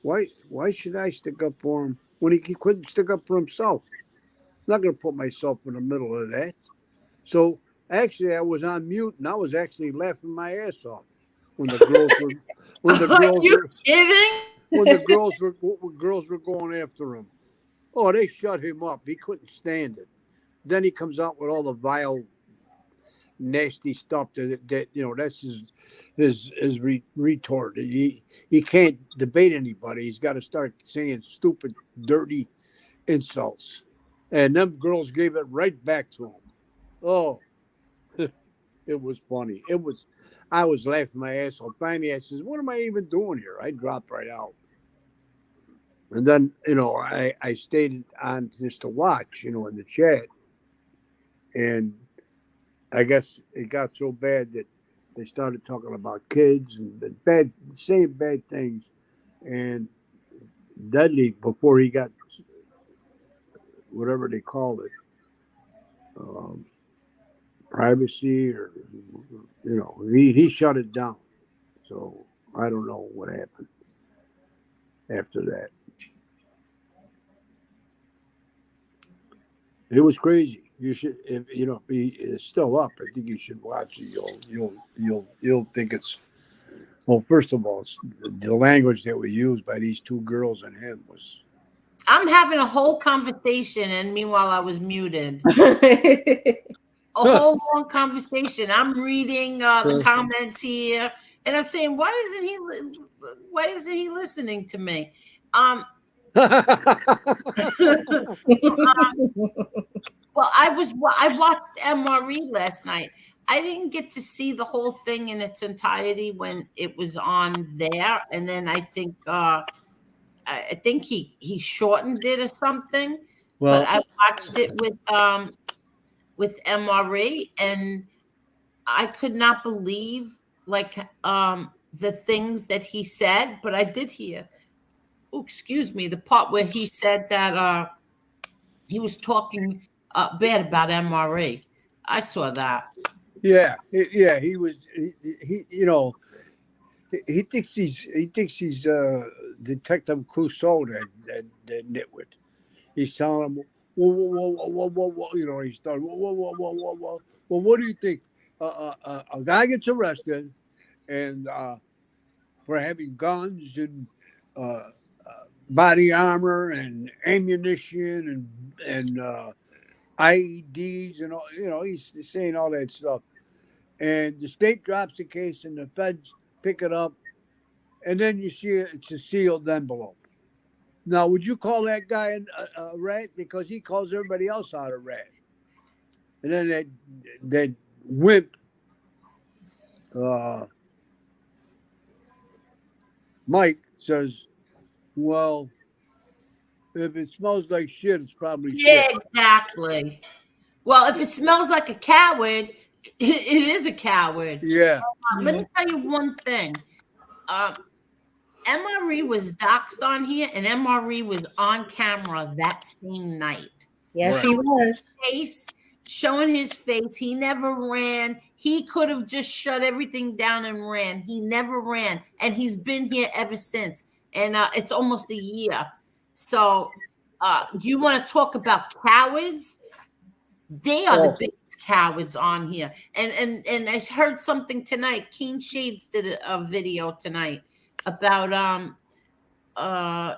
why should I stick up for him? when he couldn't stick up for himself. I'm not going to put myself in the middle of that. So actually, I was on mute and I was actually laughing my ass off when the girls were when the Are girls you were kidding? when the girls were going after him. Oh, they shut him up. He couldn't stand it. Then he comes out with all the vile, nasty stuff that that's his retort. He can't debate anybody. He's got to start saying stupid, dirty insults, and them girls gave it right back to him. Oh, it was funny. It was. I was laughing my ass off. Finally, I says, "What am I even doing here?" I dropped right out. And then, I stayed on just to watch, in the chat. And I guess it got so bad that they started talking about kids and saying bad things. And Dudley, before he got whatever they called it, um, privacy or, he shut it down. So I don't know what happened after that. It was crazy. You should, if he is still up, I think you should watch it. You'll think it's well. First of all, the language that was used by these two girls and him was. I'm having a whole conversation, and meanwhile, I was muted. A whole long conversation. I'm reading the comments here, and I'm saying, why isn't he listening to me? Well, I watched MRE last night. I didn't get to see the whole thing in its entirety when it was on there, and then I think he shortened it or something. But Well, I watched it with MRE, and I could not believe the things that he said. But I did hear, oh, excuse me, the part where he said that he was talking bad about MRE. I saw that. yeah, he was. He thinks he's Detective Clouseau, that nitwit. He's telling him, whoa. He started, whoa. Well, what do you think? A guy gets arrested and for having guns and uh, body armor and ammunition and IEDs and all. He's saying all that stuff. And the state drops the case and the feds pick it up, and then you see it's a sealed envelope. Now, would you call that guy a rat? Because he calls everybody else out a rat. And then that wimp, uh, Mike, says, well, if it smells like shit, it's probably Yeah, shit. exactly. Well, if it smells like a coward, it is a coward. Yeah. Let me tell you one thing. MRE was doxxed on here, and MRE was on camera that same night. Yes, Right. he was. Showing his face. He never ran. He could have just shut everything down and ran. He never ran, and he's been here ever since. And it's almost a year. So, you want to talk about cowards? They are the biggest cowards on here. And I heard something tonight. Keen Shades did a video tonight about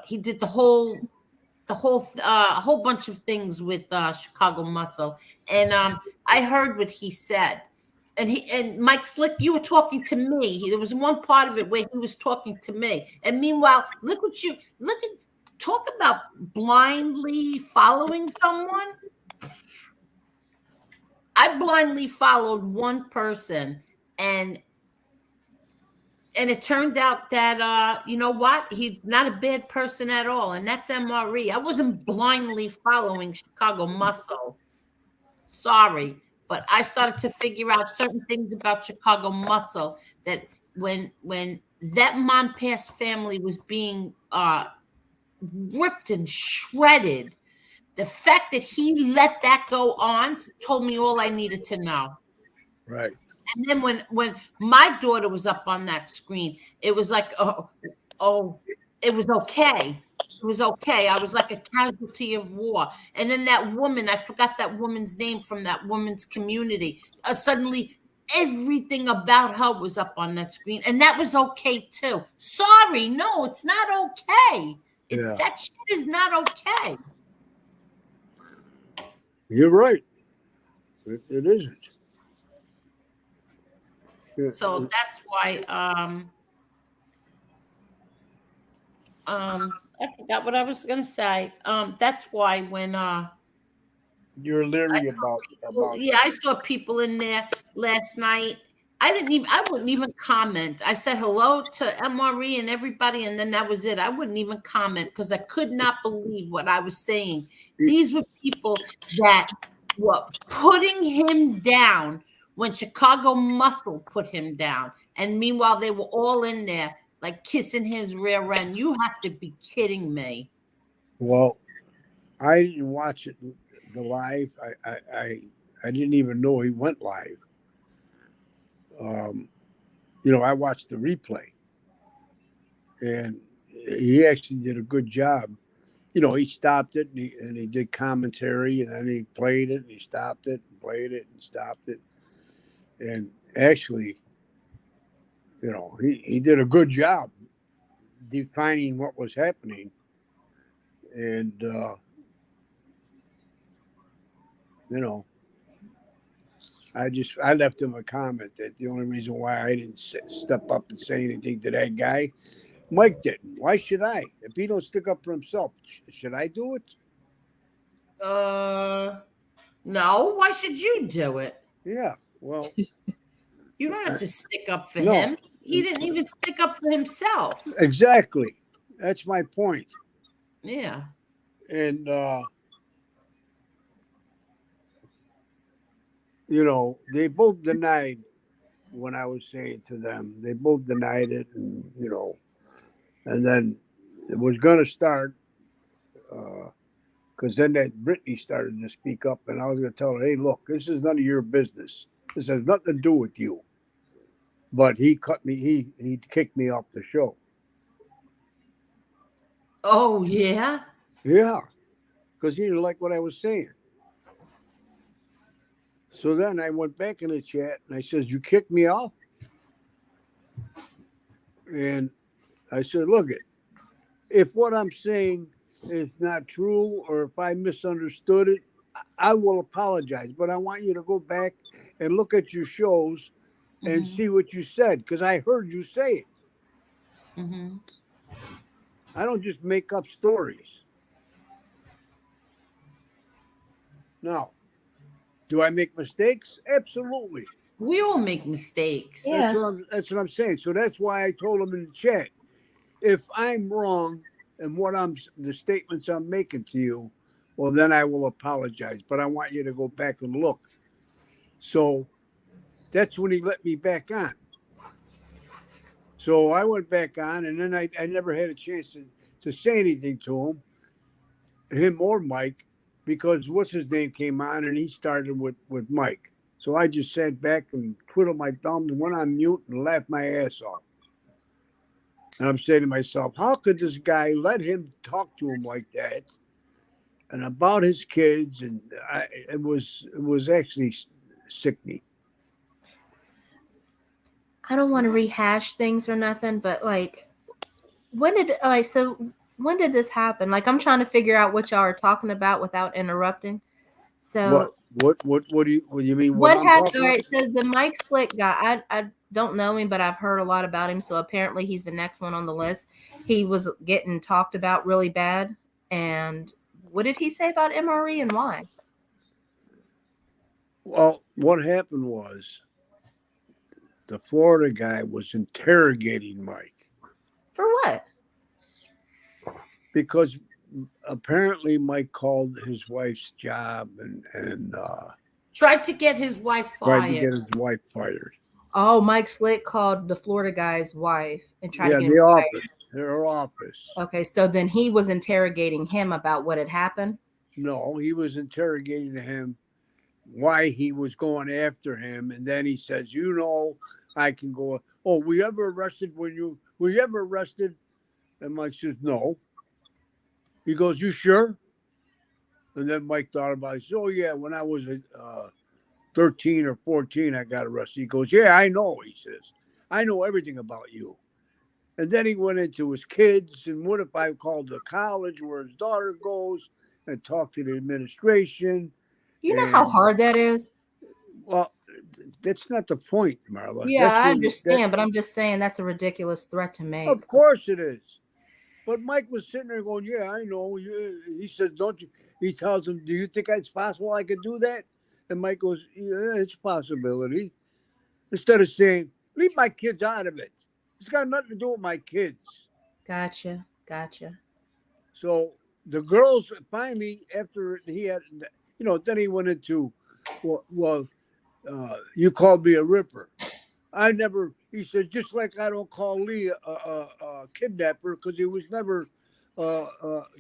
he did the whole a whole bunch of things with Chicago Muscle, and I heard what he said. And Mike Slick, you were talking to me. There was one part of it where he was talking to me, and meanwhile, talk about blindly following someone. I blindly followed one person, and it turned out that you know what? He's not a bad person at all, and that's MRE. I wasn't blindly following Chicago Muscle. Sorry, but I started to figure out certain things about Chicago Muscle that when that Monpass family was being ripped and shredded, the fact that he let that go on told me all I needed to know. Right. And then when my daughter was up on that screen, it was like, oh, it was okay. It was okay. I was like a casualty of war. And then that woman, I forgot that woman's name from that woman's community. Suddenly, everything about her was up on that screen, and that was okay too. Sorry, no, it's not okay. It's Yeah. that shit is not okay. You're right. It isn't. So that's why I forgot what I was gonna say. That's why when you're leery well, about yeah, I saw people in there last night. I wouldn't even comment. I said hello to MRE and everybody, and then that was it. I wouldn't even comment because I could not believe what I was saying. These were people that were putting him down when Chicago Muscle put him down. And meanwhile, they were all in there like kissing his rear end. You have to be kidding me. Well, I didn't watch it the live. I didn't even know he went live. I watched the replay, and he actually did a good job. He stopped it and he did commentary, and then he played it and he stopped it and played it and stopped it. And actually, he did a good job defining what was happening. And, I left him a comment that the only reason why I didn't step up and say anything to that guy, Mike didn't. Why should I? If he don't stick up for himself, should I do it? No. Why should you do it? Yeah. Well, You don't have to stick up for no. him. He didn't even stick up for himself. Exactly. That's my point. Yeah. And, they both denied what I was saying to them. They both denied it, and then it was going to start because then that Brittany started to speak up, and I was going to tell her, "Hey, look, this is none of your business. This has nothing to do with you." But he cut me. He kicked me off the show. Oh yeah. Yeah, because he didn't like what I was saying. So then I went back in the chat and I said, "You kicked me off?" And I said, "Look, if what I'm saying is not true or if I misunderstood it, I will apologize. But I want you to go back and look at your shows and see what you said, because I heard you say it. I don't just make up stories." Now, do I make mistakes? Absolutely. We all make mistakes. Yeah. That's what I'm saying. So that's why I told him in the chat, if I'm wrong and the statements I'm making to you, well, then I will apologize. But I want you to go back and look. So that's when he let me back on. So I went back on, and then I never had a chance to say anything to him or Mike, because what's his name came on and he started with Mike. So I just sat back and twiddled my thumbs and went on mute and laughed my ass off. And I'm saying to myself, how could this guy let him talk to him like that and about his kids? And it was actually sickening. I don't want to rehash things or nothing, but like, when did this happen? Like, I'm trying to figure out what y'all are talking about without interrupting. So what do you mean? what I'm happened? talking All right, so the Mike Slick guy, I don't know him, but I've heard a lot about him. So apparently he's the next one on the list. He was getting talked about really bad. And what did he say about MRE and why? Well, what happened was the Florida guy was interrogating Mike. For what? Because apparently Mike called his wife's job and Tried to get his wife tried to fired. get his wife fired. Oh, Mike Slick called the Florida guy's wife and tried to get him fired. fired. Her office. Okay, so then he was interrogating him about what had happened? No, he was interrogating him why he was going after him, and then he says, I can go. Oh, were you ever arrested? And Mike says, no. He goes, "You sure?" And then Mike thought about it. He said, "Oh yeah, when I was 13 or 14, I got arrested." He goes, "Yeah, I know." He says, "I know everything about you." And then he went into his kids and what if I called the college where his daughter goes and talked to the administration. You know how And hard that is? well, that's not the point, Marla. Yeah, That's I where that. understand, but I'm just saying that's a ridiculous threat to make. Of course it is. But Mike was sitting there going, "Yeah, I know." He says, "Don't you?" He tells him, "Do you think it's possible I could do that?" And Mike goes, "Yeah, it's a possibility." Instead of saying, "Leave my kids out of it. It's got nothing to do with my kids." Gotcha. Gotcha. So the girls finally, after he had, then he went into, you called me a ripper. I never. He said, just like I don't call Lee a kidnapper because he was never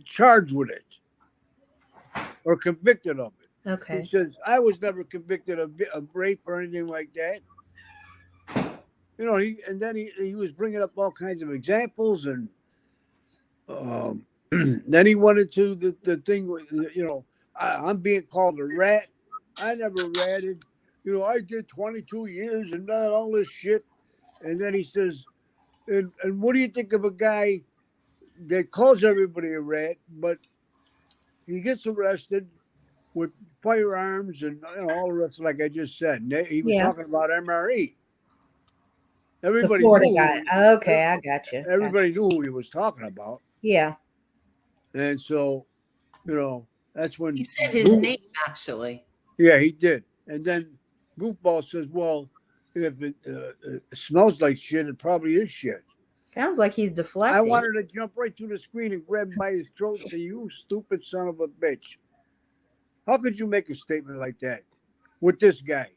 charged with it or convicted of it. He Okay. says I was never convicted of rape or anything like that. And then he was bringing up all kinds of examples and. Then he went into the thing with, I'm being called a rat. I never ratted. I did 22 years and not all this shit. And then he says, and what do you think of a guy that calls everybody a rat, but he gets arrested with firearms and all the rest, like I just said. And he was Yeah. talking about MRE. The Everybody Florida knew. guy. Okay, I gotcha. Everybody knew who he was talking about. Yeah. And so, that's when He said his name, actually. Yeah, he did. And then Goofball says, "Well, if it smells like shit, it probably is shit." Sounds like he's deflecting. I wanted to jump right through the screen and grab him by his throat and say, "You stupid son of a bitch. How could you make a statement like that with this guy?"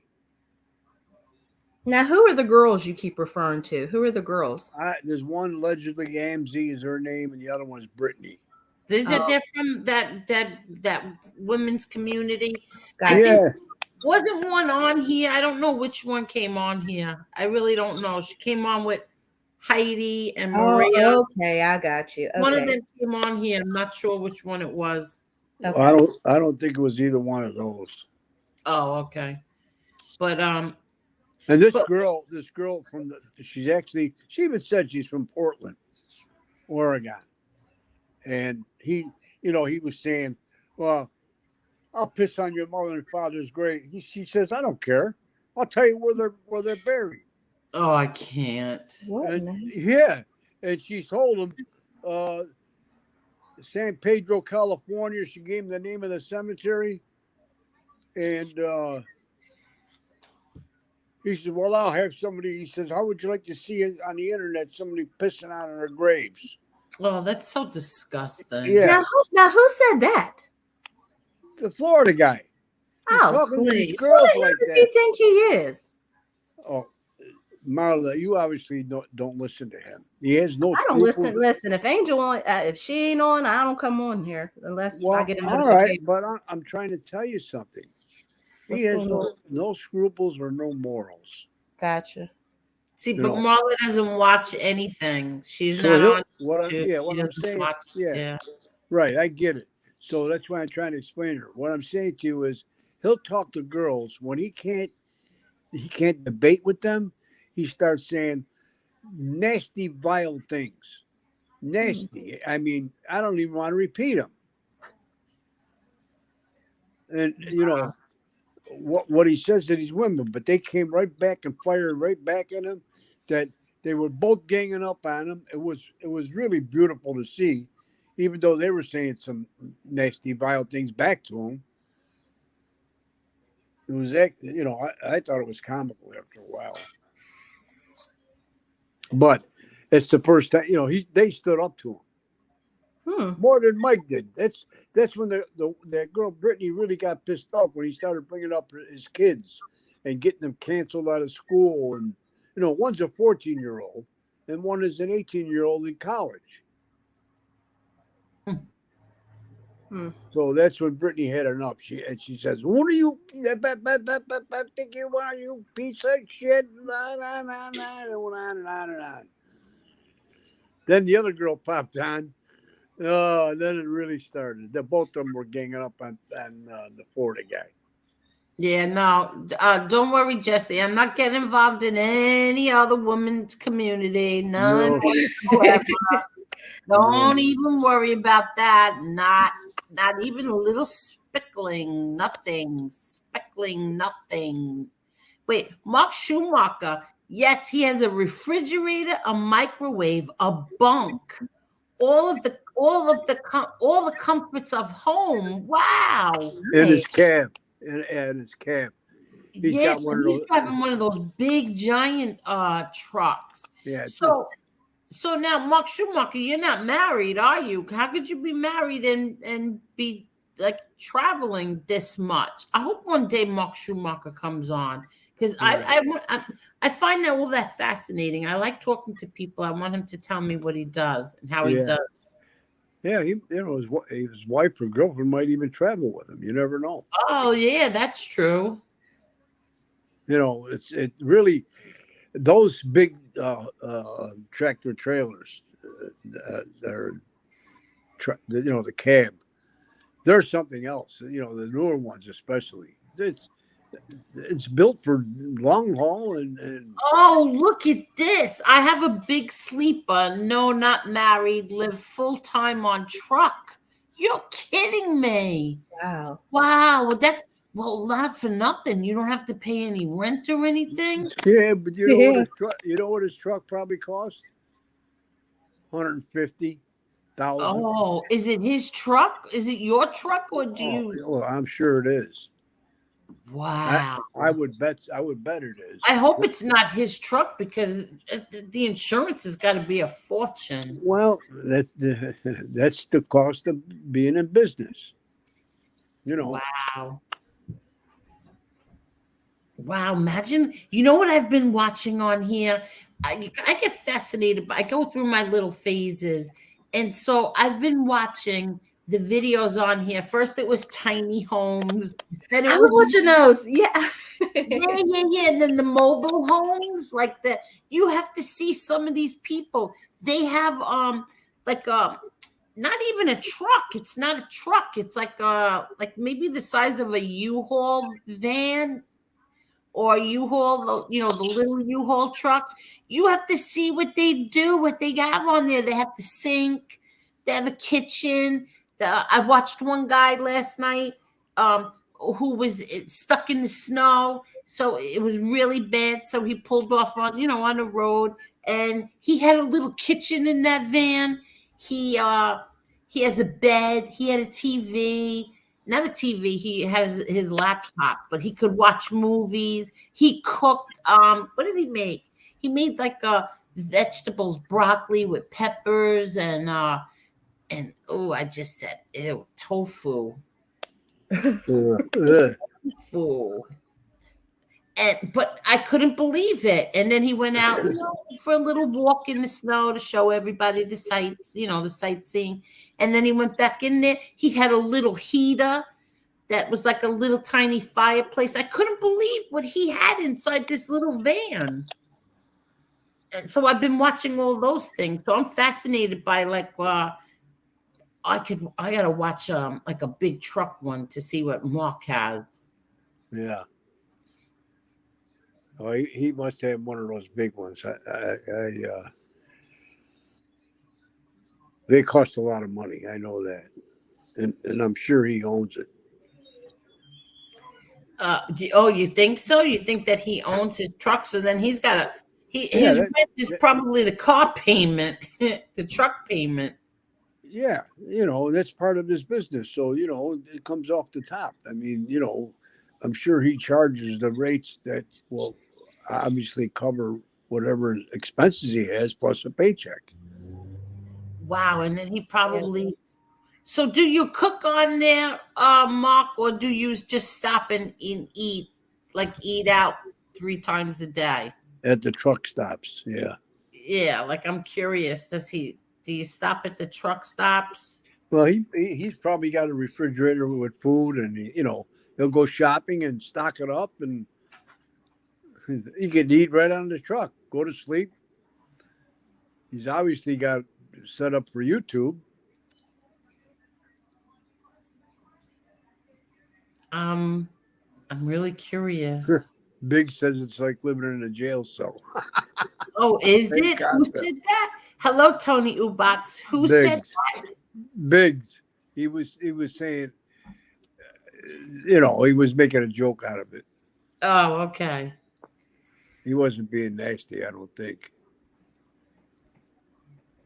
Now, who are the girls you keep referring to? Who are the girls? There's one allegedly Amzie is her name, and the other one's Brittany. They're from that women's community. Gotcha. I think Yeah. wasn't one on here. I don't know which one came on here. I really don't know. She came on with Heidi and Maria. Oh, okay, I got you. Okay. One of them came on here. I'm not sure which one it was. Okay. I don't think it was either one of those. Oh, okay. But And this girl from she even said she's from Portland, Oregon. And he was saying, "Well, I'll piss on your mother and father's grave." She says, "I don't care. I'll tell you where they're buried." oh, I can't. What? Yeah, and she told him, San Pedro, California. She gave him the name of the cemetery, and he said, "Well, I'll have somebody." He says, "How would you like to see it on the internet? Somebody pissing on their graves?" Oh, that's so disgusting. Yeah. Now who said that? The Florida guy. He's Oh, talking to please. these girls who like does that. he think he is? Oh, Marla, you obviously don't listen to him. He has no. I don't scruples. listen. If Angel on, if she ain't on, I don't come on here unless I get a all notification. right, but I'm trying to tell you something. He has no scruples or no morals. Gotcha. See, but Marla doesn't watch anything. She's So not on. what I'm She saying, doesn't watch- yeah, right, I get it. So that's why I'm trying to explain to her. What I'm saying to you is, he'll talk to girls when he can't debate with them. He starts saying nasty, vile things. Nasty. I mean, I don't even want to repeat them. And what he says to these women, but they came right back and fired right back at him. That they were both ganging up on him. It was really beautiful to see, even though they were saying some nasty, vile things back to him. It was, I thought it was comical after a while. But it's the first time, they stood up to him. More than Mike did. That's when that girl Brittany really got pissed off when he started bringing up his kids and getting them canceled out of school. And one's a 14-year-old and one is an 18-year-old in college. So that's when Brittany had enough. She says, "What do you think you are, you piece of shit?" And went on and on and on. Then the other girl popped on. Then it really started. Both of them were ganging up on the Florida guy. Yeah, no, don't worry, Jesse. I'm not getting involved in any other women's community. None No, whatsoever. no. Don't even worry about that. Not even a little speckling, nothing. Speckling, nothing. Wait, Mark Schumacher. Yes, he has a refrigerator, a microwave, a bunk, all the comforts of home. Wow. In Hey. his cab. In his cab. He's Yes, got one and of he's those. driving one of those big giant trucks. Yeah. So now Mark Schumacher, you're not married, are you? How could you be married and be like traveling this much? I hope one day Mark Schumacher comes on because Yeah. I find that all that fascinating. I like talking to people. I want him to tell me what he does and how he Yeah. does. Yeah. His wife or girlfriend might even travel with him. You never know. Oh yeah, that's true. It really those big tractor trailers. They're the cab. There's something else. The newer ones especially. It's built for long haul and Oh, look at this. I have a big sleeper. No, not married. Live full time on truck. You're kidding me. Wow. Wow. Well, not for nothing. You don't have to pay any rent or anything. yeah, but Yeah. you know what his truck probably cost? 150,000. Oh, is it his truck? Is it your truck or do Oh, you? well, I'm sure it is. I Wow. I would bet it is. I hope it's not his truck because the insurance has got to be a fortune. Well, that's the cost of being in business. You know. Wow. Wow, imagine, you know what I've been watching on here? I get fascinated, I go through my little phases. And so I've been watching the videos on here. First it was tiny homes, then it I was was watching those. Yeah. yeah. And then the mobile homes, like you have to see some of these people. They have like not even a truck. It's not a truck. It's like maybe the size of a U-Haul van or U-Haul, the little U-Haul trucks. You have to see what they do, what they have on there. They have the sink, they have a kitchen. I watched one guy last night who was stuck in the snow. So it was really bad. So he pulled off on the road and he had a little kitchen in that van. He has a bed, he had a TV, not a TV. He has his laptop, but he could watch movies. He cooked. What did he make? He made like vegetables, broccoli with peppers and oh, I just said ew, tofu. Ugh. Tofu. But I couldn't believe it. And then he went out, for a little walk in the snow to show everybody the sights, the sightseeing. And then he went back in there. He had a little heater that was like a little tiny fireplace. I couldn't believe what he had inside this little van. And so I've been watching all those things. So I'm fascinated by like I gotta watch like a big truck one to see what Mark has. Yeah. Oh, he must have one of those big ones. They cost a lot of money. I know that, and I'm sure he owns it. You think so? You think that he owns his truck? So then he's got Yeah, his rent is probably the car payment, the truck payment. yeah. That's part of his business. So it comes off the top. I mean, I'm sure he charges the rates that will obviously cover whatever expenses he has plus a paycheck. Wow, and then he probably. So do you cook on there, Mark, or do you just stop and eat, like eat out 3 times a day? At the truck stops. Yeah. Yeah, like I'm curious. Do you stop at the truck stops? Well, he's probably got a refrigerator with food, and he'll go shopping and stock it up, and he can eat right on the truck. Go to sleep. He's obviously got set up for YouTube. I'm really curious. Big says it's like living in a jail cell. Oh, is Same it? Who concept. said that? Hello, Tony Ubats. Who said Biggs. that? Biggs. He was saying, he was making a joke out of it. Oh, okay. He wasn't being nasty, I don't think.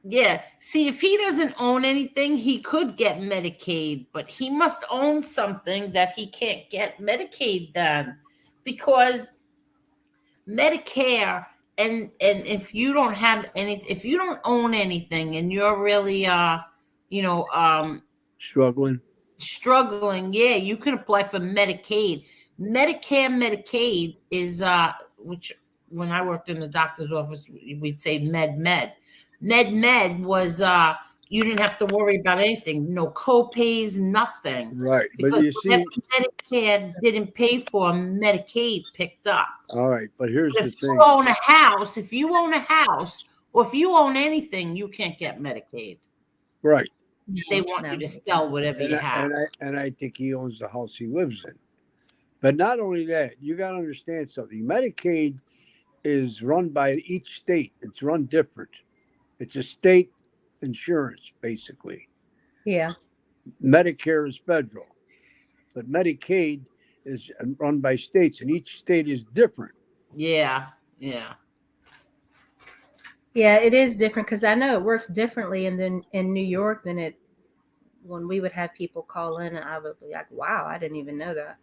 Yeah. See, if he doesn't own anything, he could get Medicaid, but he must own something that he can't get Medicaid then, because Medicare, and if you don't have any, if you don't own anything and you're really you know Struggling. struggling, yeah, you can apply for Medicaid. Medicaid is which, when I worked in the doctor's office, we'd say med was you didn't have to worry about anything, no co-pays, nothing, Right. But because you whatever see, Medicare didn't pay for, Medicaid picked up. all right, but here's But the if you thing. own a house, if you own a house, or if you own anything, you can't get Medicaid. Right. They want No. you to sell whatever And you I, have. and I think he owns the house he lives in. But not only that, you got to understand something. Medicaid is run by each state. It's run different. It's a state insurance, basically. Yeah. Medicare is federal, but Medicaid is run by states, and each state is different. Yeah, yeah. Yeah, it is different because I know it works differently in New York than it when we would have people call in, and I would be like, "Wow, I didn't even know that."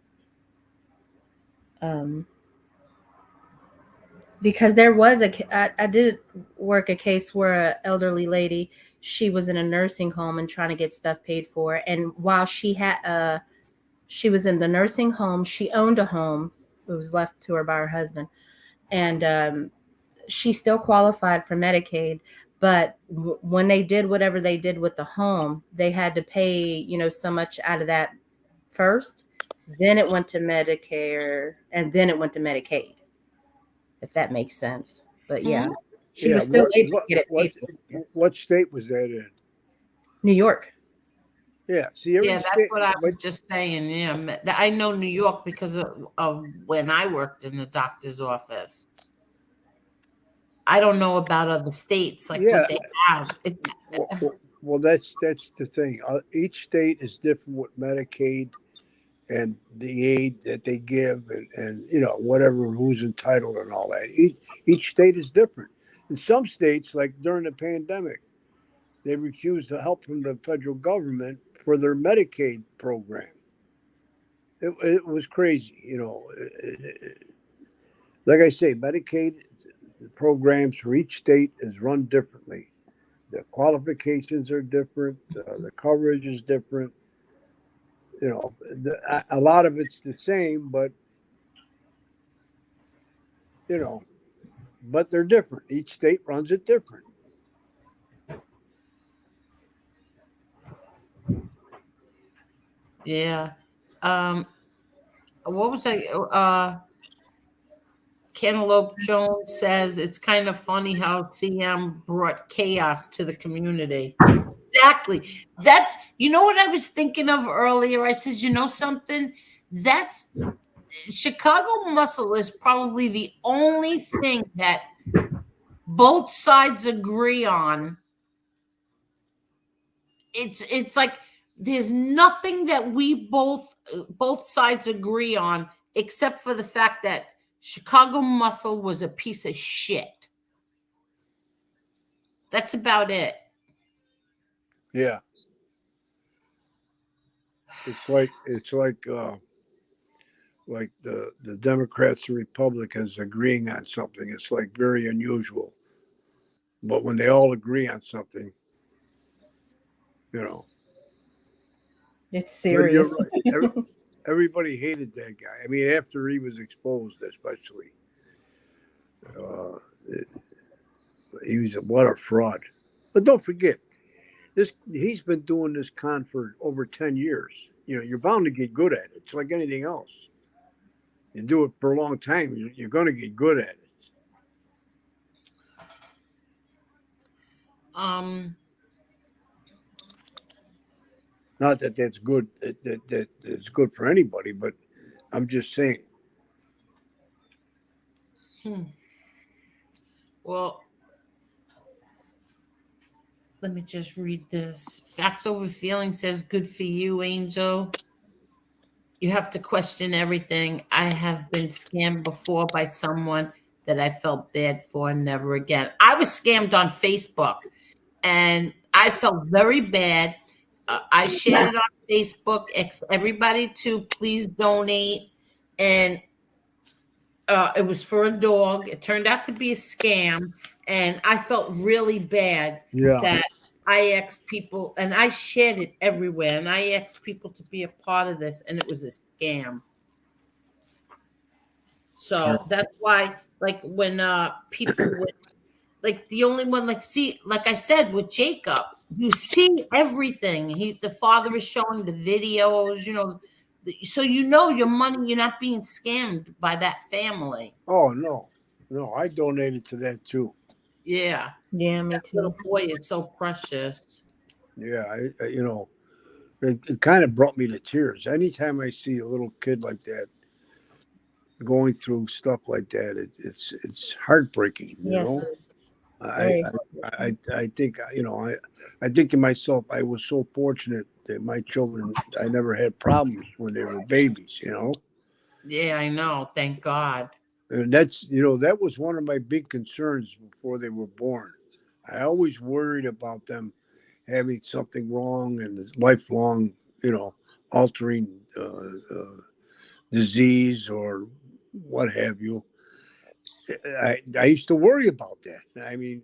Because there was I did work a case where an elderly lady, she was in a nursing home and trying to get stuff paid for, and while she was in the nursing home, she owned a home. It was left to her by her husband, and she still qualified for Medicaid. But when they did whatever they did with the home, they had to pay, so much out of that first. Then it went to Medicare, and then it went to Medicaid, if that makes sense. But yeah, Mhm. she Yeah. was still What able to what get it what paid for. what state was that in? New York. Yeah. See, every Yeah, that's state, what I but was just saying. Yeah, I know New York because of when I worked in the doctor's office. I don't know about other states, like yeah. what they have. Well, that's the thing. Each state is different with Medicaid and the aid that they give, and whatever who's entitled and all that. Each state is different. In some states, like during the pandemic, they refused the help from the federal government for their Medicaid program. It was crazy, Like I say, Medicaid programs for each state is run differently. The qualifications are different. The coverage is different. A lot of it's the same, but you know, but they're different. Each state runs it different. Yeah. Um, what was I? Cantaloupe Jones says it's kind of funny how CM brought chaos to the community. Exactly. That's, what I was thinking of earlier. I says, something? That's Chicago Muscle is probably the only thing that both sides agree on. It's like there's nothing that we both sides agree on except for the fact that Chicago Muscle was a piece of shit. That's about it. Yeah, it's like the Democrats and Republicans agreeing on something. It's like very unusual. But when they all agree on something, you know. It's But you're serious. right. Everybody hated that guy. I mean, after he was exposed, especially, uh, he was what a fraud. But don't forget, he's been doing this con for over 10 years. You're bound to get good at it. It's like anything else. You do it for a long time, you're going to get good at it. Um Not that that's good. That it's good for anybody, but I'm just saying. Hmm. Well, let me just read this. Facts over feelings says, "Good for you, Angel. You have to question everything. I have been scammed before by someone that I felt bad for. Never again." I was scammed on Facebook and I felt very bad. I shared it on Facebook. Everybody to please donate. And it was for a dog. It turned out to be a scam. And I felt really bad Yeah. that I asked people, and I shared it everywhere. And I asked people to be a part of this, and it was a scam. So that's why, like, when people would, like, the only one, like, see, like I said with Jacob, you see everything. The father is showing the videos, so you know your money, you're not being scammed by that family. Oh no, no, I donated to that too. Yeah, Yeah, me that little too. boy is so precious. Yeah, it kind of brought me to tears. Anytime I see a little kid like that going through stuff like that, it's heartbreaking. Yes, it is. I Very I think I think to myself, I was so fortunate that my children, I never had problems when they were babies. Yeah, I know. Thank God. And that was one of my big concerns before they were born. I always worried about them having something wrong and lifelong, altering disease or what have you. I used to worry about that. I mean,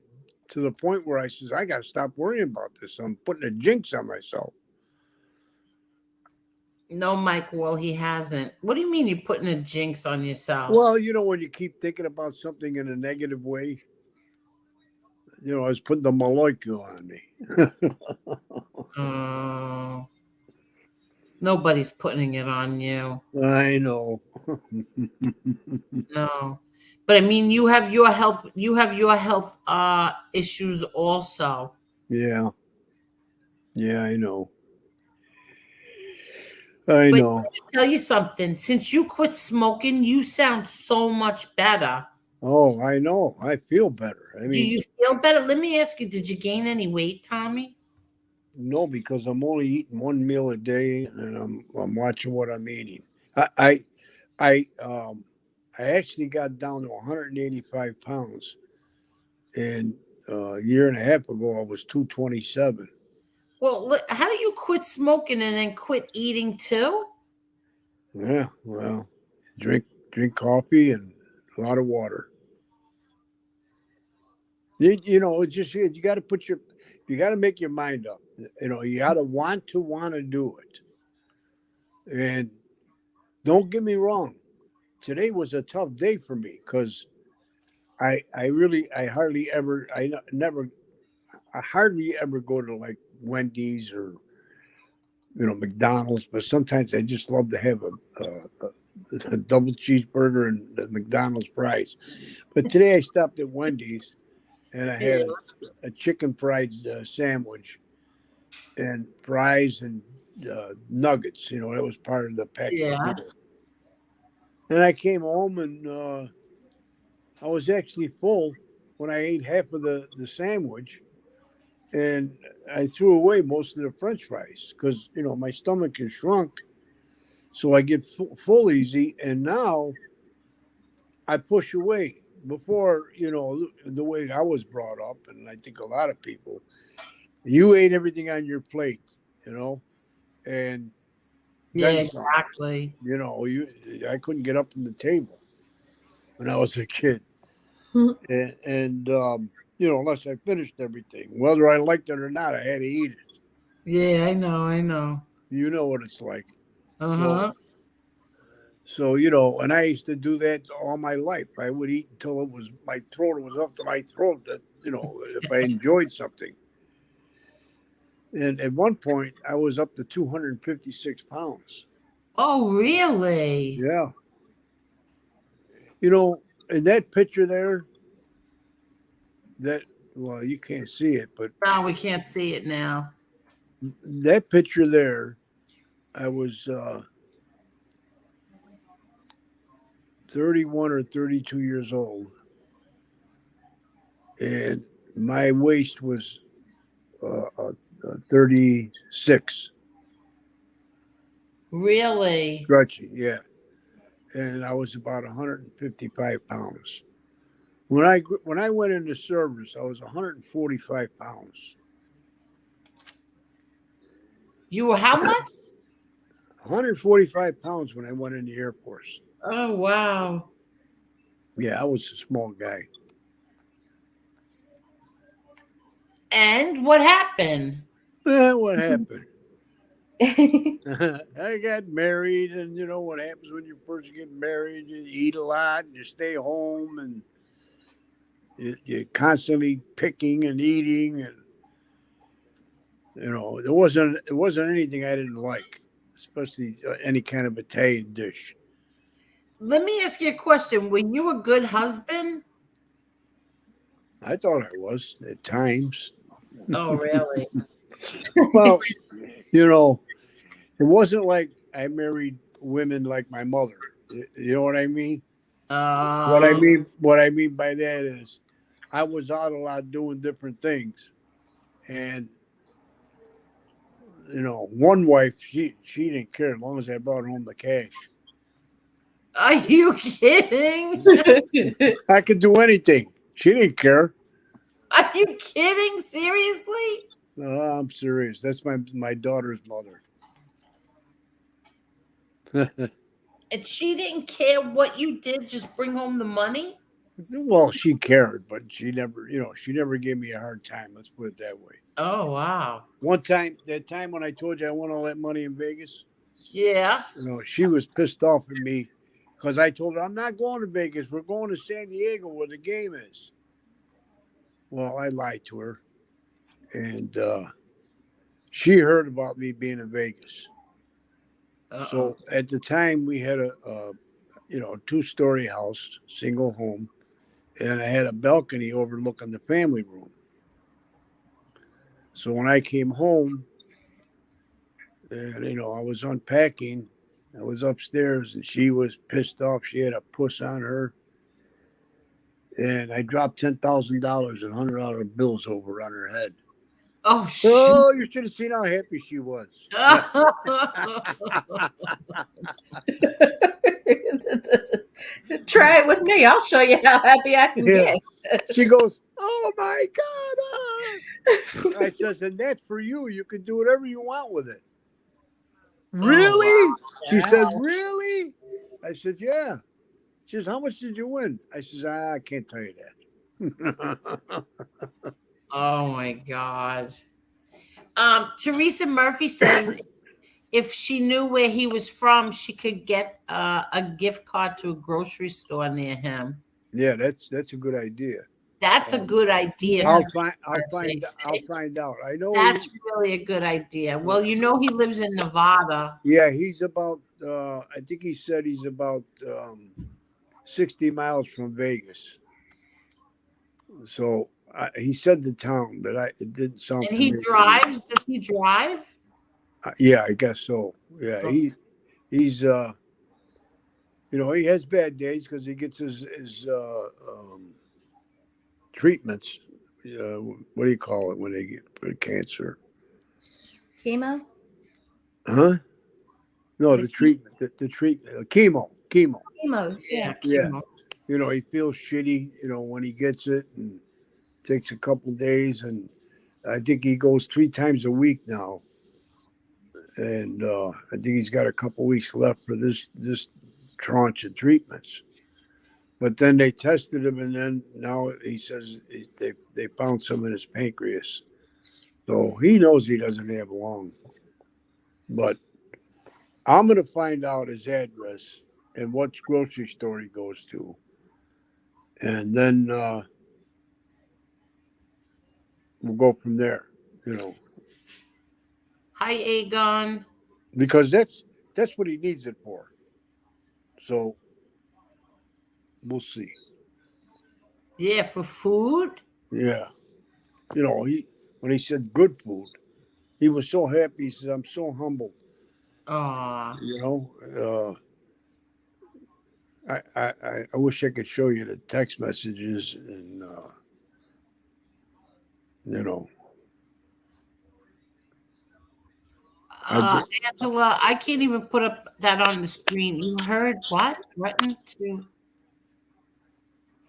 to the point where I says, I got to stop worrying about this. I'm putting a jinx on myself. No, Mike. Well, he hasn't. What do you mean you're putting a jinx on yourself? Well, when you keep thinking about something in a negative way, I was putting the molecule on me. Oh, nobody's putting it on you. I know. No. But I mean, you have your health issues also. Yeah. Yeah, I know. I But know. let me tell you something. Since you quit smoking, you sound so much better. Oh, I know. I feel better. I Do mean, you feel better? Let me ask you, did you gain any weight, Tommy? no, because I'm only eating one meal a day, and I'm watching what I'm eating. I I I actually got down to 185 pounds, and a year and a half ago I was 227. Well, how do you quit smoking and then quit eating too? Yeah, well, drink coffee and a lot of water. It's just you got to you got to make your mind up. You got to want to do it. And don't get me wrong, today was a tough day for me because I hardly ever I hardly ever go to like Wendy's or McDonald's, but sometimes I just love to have a double cheeseburger and the McDonald's fries. But today I stopped at Wendy's and I Yeah, had a chicken fried sandwich and fries and nuggets. That was part of the package yeah, deal. And I came home and I was actually full when I ate half of the sandwich, and I threw away most of the French fries because my stomach is shrunk, so I get full easy. And now I push away. Before, the way I was brought up, and I think a lot of people, you ate everything on your plate, and then yeah, some. exactly. I couldn't get up from the table when I was a kid, and unless I finished everything, whether I liked it or not, I had to eat it. Yeah, I know, I know. You know what it's like. So, Uh-huh. and I used to do that all my life. I would eat until my throat was up to my throat. That if I enjoyed something. And at one point, I was up to 256 pounds. Oh, really? Yeah, in that picture there, that well, you can't see it, but No, we can't see it now. that picture there, I was 31 or 32 years old, and my waist was 36. Really? Stretchy, yeah. And I was about 155 pounds. When I went into service, I was 145 pounds. You were how much? 145 pounds when I went in the Air Force. Oh, wow. Yeah, I was a small guy. And what happened? What happened? I got married, and you know what happens when you first get married? You eat a lot, and you stay home, and you're constantly picking and eating, and it wasn't anything I didn't like, especially any kind of Italian dish. Let me ask you a question. Were you a good husband? I thought I was at times. Oh, really? Well, you know, it wasn't like I married women like my mother. You know what I mean? What I Uh, mean, what I mean by that is, I was out a lot doing different things, and one wife, she didn't care as long as I brought home the cash. are you kidding? I could do anything. She didn't care. Are you kidding? Seriously? No, I'm serious. That's my daughter's mother. And she didn't care what you did, just bring home the money? Well, she cared, but she never gave me a hard time. Let's put it that way. Oh, wow. One time, that time when I told you I won all that money in Vegas, Yeah. she was pissed off at me because I told her I'm not going to Vegas. We're going to San Diego where the game is. Well, I lied to her, and she heard about me being in Vegas. Uh-oh. So at the time, we had a 2-story house, single home, and I had a balcony overlooking the family room. So when I came home, and I was unpacking, I was upstairs, and she was pissed off. She had a puss on her, and I dropped $10,000 in $100 bills over on her head. Oh, shoot. Oh, you should have seen how happy she was. Try it with me. I'll show you how happy I can Yeah. get. She goes, "Oh my God!" I says, "And that's for you. You can do whatever you want with it." Really? wow. She Yeah. says, "Really?" I said, "Yeah." She says, "How much did you win?" I says, "I can't tell you that." Oh, my God. Teresa Murphy says if she knew where he was from, she could get a gift card to a grocery store near him. Yeah, that's a good idea. That's a good idea. I'll Teresa, find out. I know. that's really a good idea. Well, he lives in Nevada. Yeah, he's about. I think he said he's about 60 miles from Vegas. So he said the town, but it didn't sound And he familiar. drives. Does he drive? Yeah, I guess so. Yeah, Oh. he's he has bad days because he gets his treatments. What do you call it when they get for cancer? Chemo? Huh? No, The the treatment. The treatment. Chemo. Chemo. Chemo. Yeah. Yeah. chemo. He feels shitty. When he gets it, and takes a couple days, and I think he goes 3 times a week now. And I think he's got a couple weeks left for this tranche of treatments. But then they tested him, and then now he says they found some in his pancreas. So he knows he doesn't have long. But I'm going to find out his address and what grocery store he goes to. And then we'll go from there, Hi, Aegon. because that's what he needs it for. So we'll see. Yeah, for food. Yeah. When he said good food, He was so happy. He says, "I'm so humbled." Aw. You know, I wish I could show you the text messages and you know, I did. Angela, I can't even put up that on the screen. You heard what? Threatened to.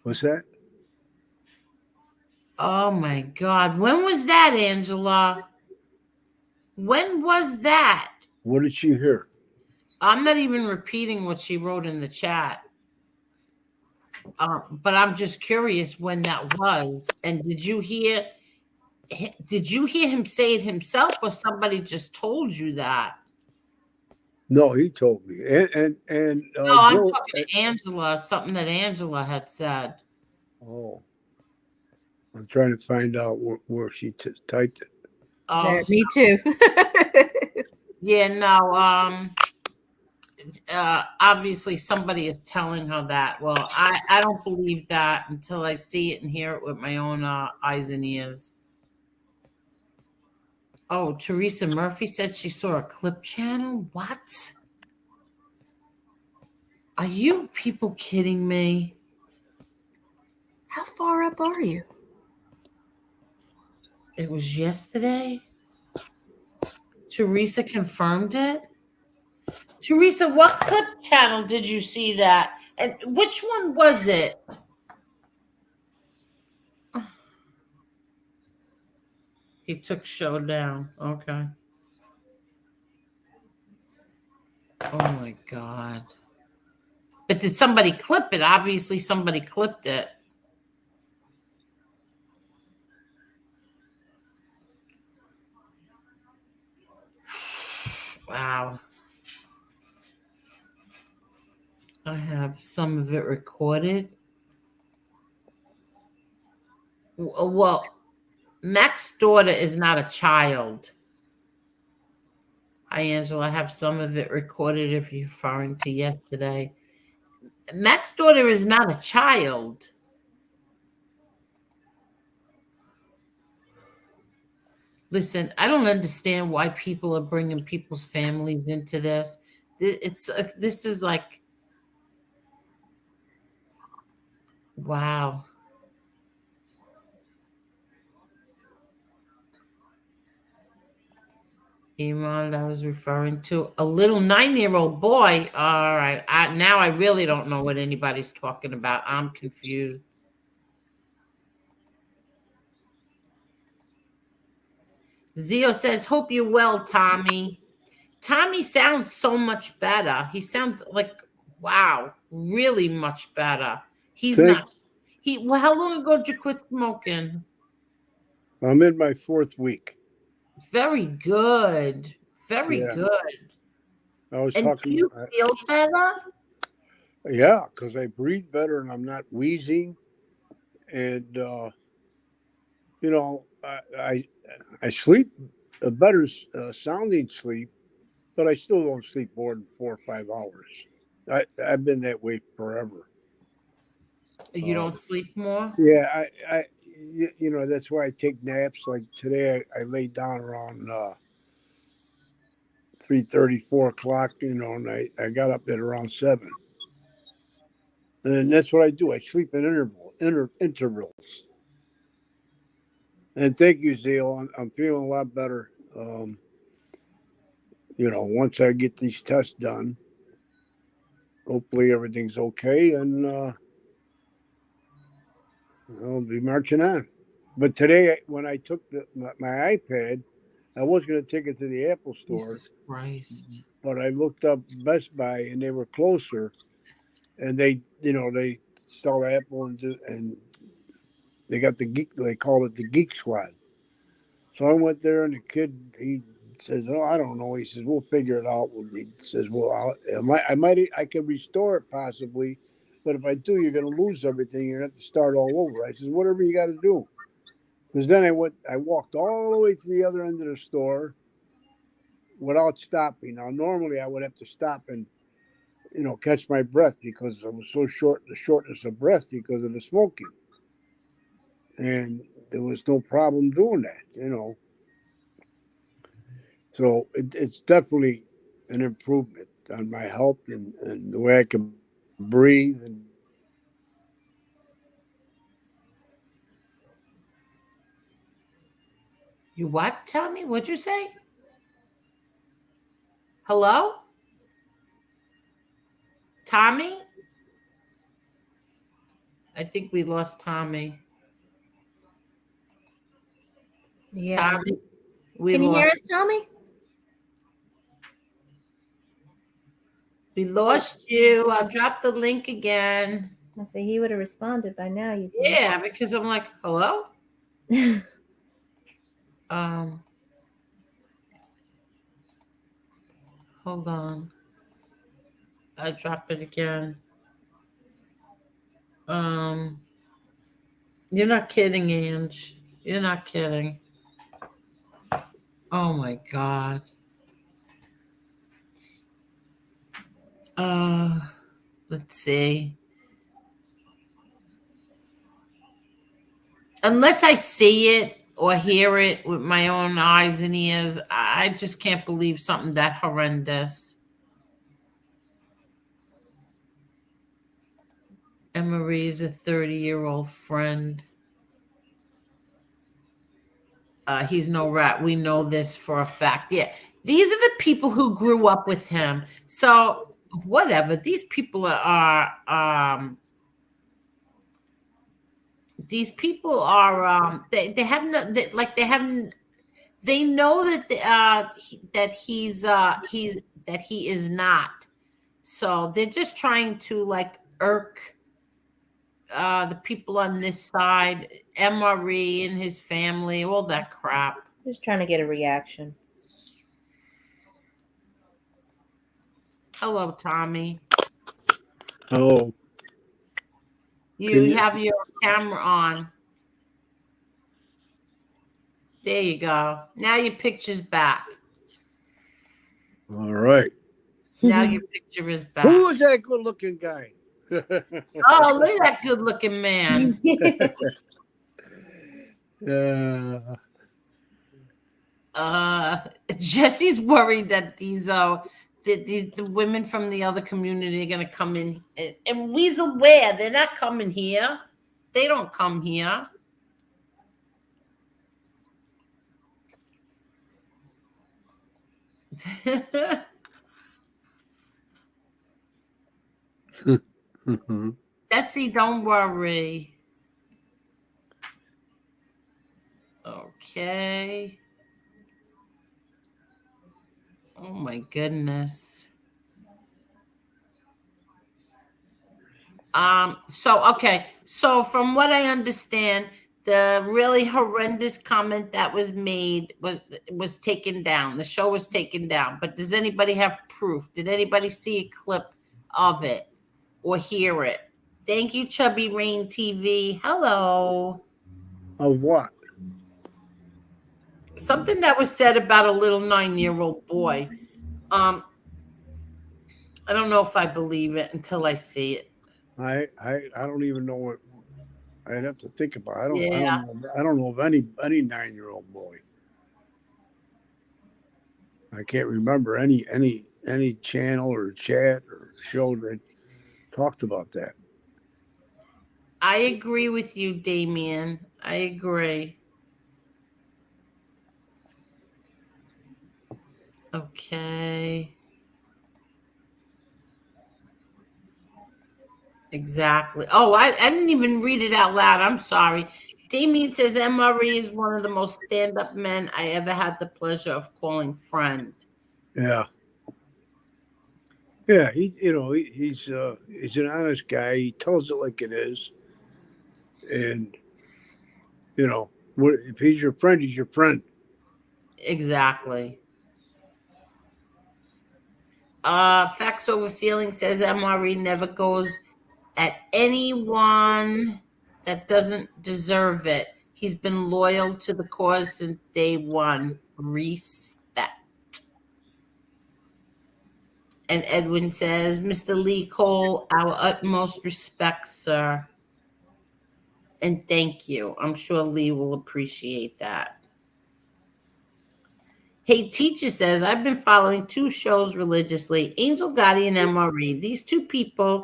What's that? Oh my God. When was that, Angela? When was that? What did she hear? I'm not even repeating what she wrote in the chat. But I'm just curious when that was. And did you hear him say it himself or somebody just told you that? No, he told me. And No, I'm Joe. talking to Angela, something that Angela had said. Oh, I'm trying to find out where she typed it. Oh, There, me too. yeah, no, obviously somebody is telling her that. Well, I don't believe that until I see it and hear it with my own eyes and ears. Oh, Teresa Murphy said she saw a clip channel. What? Are you people kidding me? How far up are you? It was yesterday. Teresa confirmed it. Teresa, what clip channel did you see that? And which one was it? He took show down. Okay. Oh my God. But did somebody clip it? Obviously, somebody clipped it. Wow. I have some of it recorded. Well, Mac's daughter is not a child. Hi, Angela. I have some of it recorded if you're referring to yesterday. Mac's daughter is not a child. Listen, I don't understand why people are bringing people's families into this. This is like, wow. Iman, I was referring to a little 9-year-old boy. All right, now I really don't know what anybody's talking about. I'm confused. Zio says, "Hope you're well, Tommy." Tommy sounds so much better. He sounds like, wow, really much better. He's Thank. not. Well, how long ago did you quit smoking? I'm in my 4th week. Very good. Very Yeah, good. I was And do talking. you feel better? Yeah, because I breathe better and I'm not wheezing, and you know, I sleep a better sounding sleep, but I still don't sleep more than 4 or 5 hours. I've been that way forever. You don't sleep more? Yeah, you know, that's why I take naps. Like today, I laid down around 3:30, 4 o'clock. You know, and I got up at around 7, and that's what I do. I sleep in intervals. And thank you, Zeal. I'm feeling a lot better. You know, once I get these tests done, hopefully everything's okay, and I'll be marching on. But today, when I took my iPad, I was going to take it to the Apple store, Jesus Christ. but I looked up Best Buy and they were closer, and they sell Apple and they got the geek. They call it the Geek Squad. So I went there, and the kid he says, "Oh, I don't know." He says, "We'll figure it out." He says, "Well, I can restore it possibly, but if I do, you're going to lose everything. You're going to have to start all over." I says, "Whatever you got to do." Because then I walked all the way to the other end of the store without stopping. Now, normally I would have to stop and, catch my breath because I was so the shortness of breath because of the smoking. And there was no problem doing that. So it's definitely an improvement on my health and the way I can breathe and You what? Tell me. What'd you say? Hello? Tommy? I think we lost Tommy. Yeah. Tommy, we Can you hear lost. us, Tommy? We lost you. I'll drop the link again. I say he would have responded by now, you think. Yeah, because I'm like, hello? Um, hold on. I drop it again. Um, you're not kidding, Ange. You're not kidding. Oh my God. Uh, let's see. Unless I see it or hear it with my own eyes and ears, I just can't believe something that horrendous. Emery is a 30-year-old friend. He's no rat. We know this for a fact. Yeah. These are the people who grew up with him. So whatever. These people they have no like they haven't they know that that he is not. So they're just trying to like irk the people on this side, MRE and his family, all that crap. Just trying to get a reaction. Hello, Tommy. oh, You have your camera on. There you go. Now your picture's back. all right. Now your picture is back. Who is that good-looking guy? Oh, look at that good-looking man. Jesse's worried that these the women from the other community are gonna come in and weasel where they're not coming here. They don't come here. Jessy, don't worry. Okay. Oh my goodness. So from what I understand, the really horrendous comment that was made was taken down. The show was taken down. But does anybody have proof? Did anybody see a clip of it or hear it? Thank you, Chubby Rain TV. Hello. Of what? Something that was said about a little 9-year-old boy. I don't know if I believe it until I see it. I don't even know what I'd have to think about. Yeah. I don't know of any 9-year-old boy. I can't remember any channel or chat or show that talked about that. I agree with you, Damien. I agree. Okay. Exactly. Oh, I didn't even read it out loud. I'm sorry. Damien says MRE is one of the most stand-up men I ever had the pleasure of calling friend. Yeah. Yeah, he's an honest guy. He tells it like it is, and if he's your friend, he's your friend. Exactly. Facts Over Feeling says MRE never goes at anyone that doesn't deserve it. He's been loyal to the cause since day one. Respect. And Edwin says, Mr. Lee Cole, our utmost respect, sir. And thank you. I'm sure Lee will appreciate that. Hey, Teacher says, I've been following two shows religiously, Angel Gotti and MRE. These two people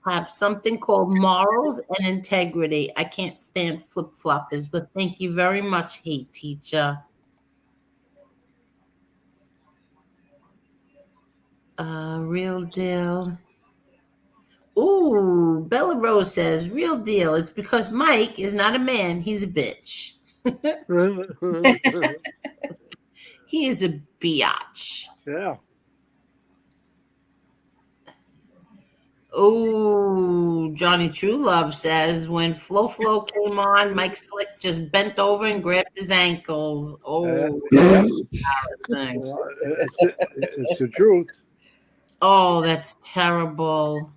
have something called morals and integrity. I can't stand flip-floppers, but thank you very much, Hey, Teacher. Real deal. Ooh, Bella Rose says, real deal. It's because Mike is not a man. He's a bitch. He is a biatch. Yeah. Oh, Johnny True Love says, when Flo Flo came on, Mike Slick just bent over and grabbed his ankles. Oh, embarrassing. Well, it's the truth. Oh, that's terrible.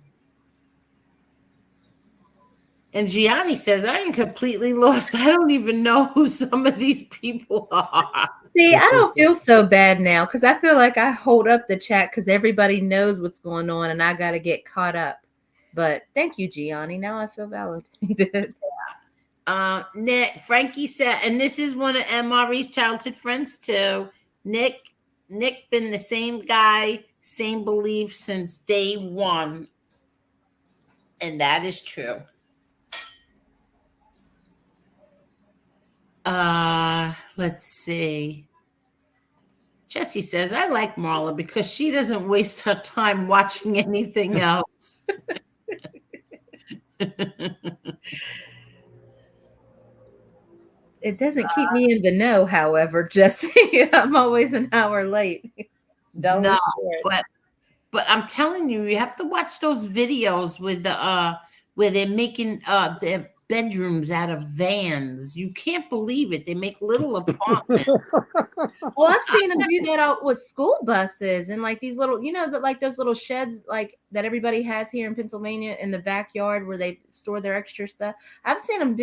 And Gianni says, I am completely lost. I don't even know who some of these people are. See, I don't feel so bad now because I feel like I hold up the chat because everybody knows what's going on and I got to get caught up. But thank you, Gianni. Now I feel validated. Nick, Frankie said, and this is one of MRE's childhood friends too. Nick been the same guy, same belief since day one. And that is true. Let's see. Jessy says, I like Marla because she doesn't waste her time watching anything else. It doesn't keep me in the know, however, Jessy. I'm always an hour late. No, but I'm telling you, you have to watch those videos with the where they're making their bedrooms out of vans. You can't believe it. They make little apartments. Well, I've seen them do that out with school buses and like these little, like those little sheds like that everybody has here in Pennsylvania in the backyard where they store their extra stuff. I've seen them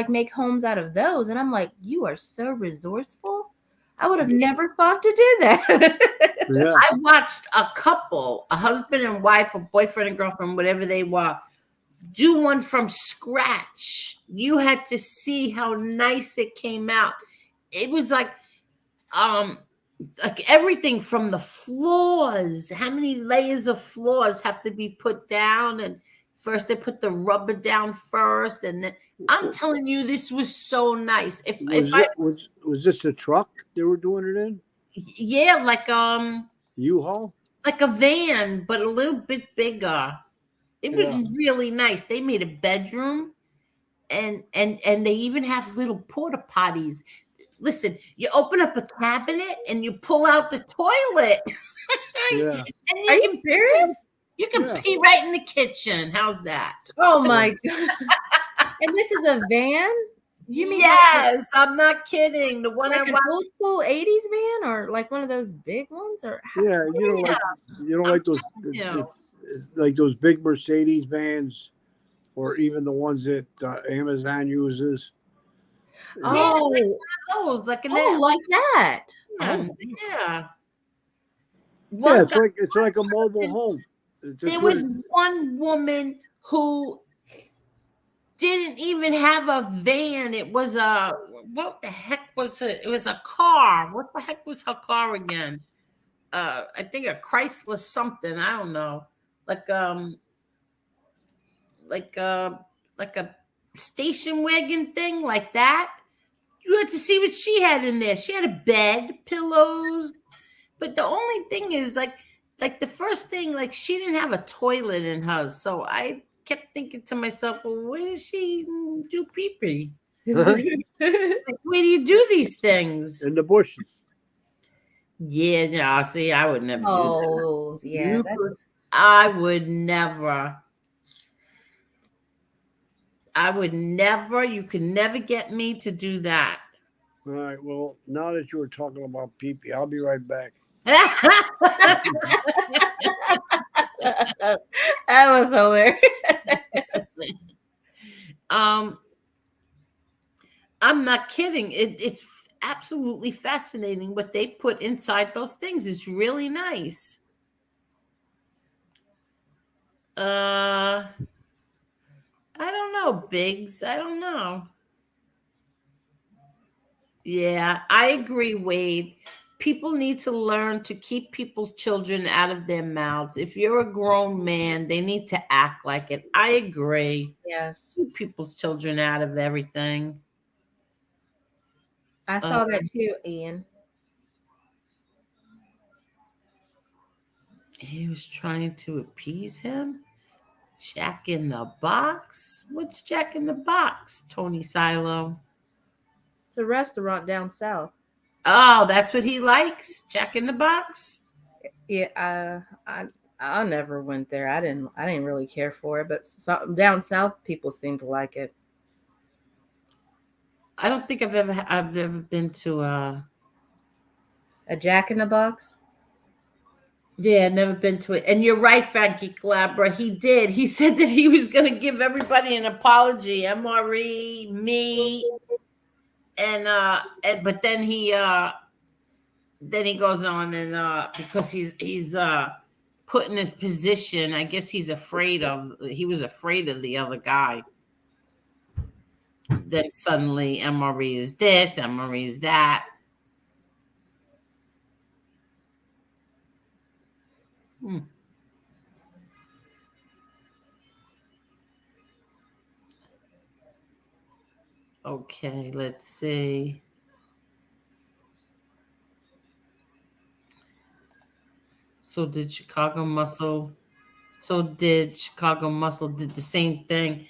make homes out of those. And I'm like, you are so resourceful. I would have never thought to do that. Yeah. I watched a couple, a husband and wife, or boyfriend and girlfriend, whatever they were, do one from scratch. You had to see how nice it came out. It was like everything from the floors. How many layers of floors have to be put down? And first they put the rubber down first, and then I'm telling you, this was so nice. Was this a truck they were doing it in? Yeah, like U-Haul? like a van, but a little bit bigger. It was really nice. They made a bedroom, and they even have little porta potties. Listen, you open up a cabinet and you pull out the toilet. Yeah. Are you serious? You can pee right in the kitchen. How's that? Oh my God. And this is a van? You mean yes, I'm not kidding. The one like I an old school 80s van or like one of those big ones? Or yeah, you don't like those like those big Mercedes vans, or even the ones that Amazon uses. Oh, yeah, like those, like that. Yeah. Yeah, it's like a mobile home. There was one woman who didn't even have a van. It was what the heck was it? It was a car. What the heck was her car again? I think a Chrysler something. I don't know. Like like a station wagon thing like that. You had to see what she had in there. She had a bed, pillows, but the only thing is like the first thing, like she didn't have a toilet in hers. So I kept thinking to myself, well, where does she do pee-pee? Like, where do you do these things? In the bushes. Yeah, no, see, I would never do that. Oh, yeah. I would never. I would never. You could never get me to do that. All right. Well, now that you were talking about pee-pee, I'll be right back. That was hilarious. I'm not kidding. It's absolutely fascinating what they put inside those things. It's really nice. I don't know, Biggs. I don't know. Yeah, I agree, Wade. people need to learn to keep people's children out of their mouths. If you're a grown man, they need to act like it. I agree. Yes. Keep people's children out of everything. I saw that too, Ian. He was trying to appease him. Jack in the Box? What's Jack in the Box, Tony Silo? It's a restaurant down south. Oh, that's what he likes? Jack in the Box? Yeah, I never went there. I didn't really care for it, but down south people seem to like it. I don't think I've ever been to A Jack in the Box? Yeah, never been to it. And you're right, Frankie Calabra. He did. He said that he was going to give everybody an apology. MRE, me, and but then he goes on and because he's put in his position. I guess he was afraid of the other guy. Then suddenly MRE is this, MRE is that. Okay, let's see. So did Chicago Muscle did the same thing.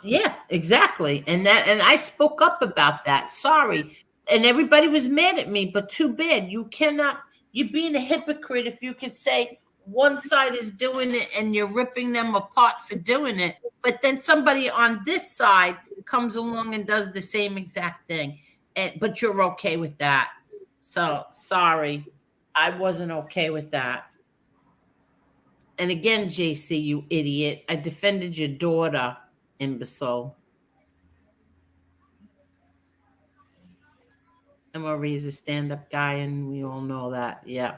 Yeah, exactly. And I spoke up about that. Sorry. And everybody was mad at me, but too bad. You're being a hypocrite if you could say one side is doing it and you're ripping them apart for doing it, but then somebody on this side comes along and does the same exact thing. But you're okay with that. So sorry. I wasn't okay with that. And again, JC, you idiot, I defended your daughter, imbecile. MRE is a stand-up guy, and we all know that. Yeah.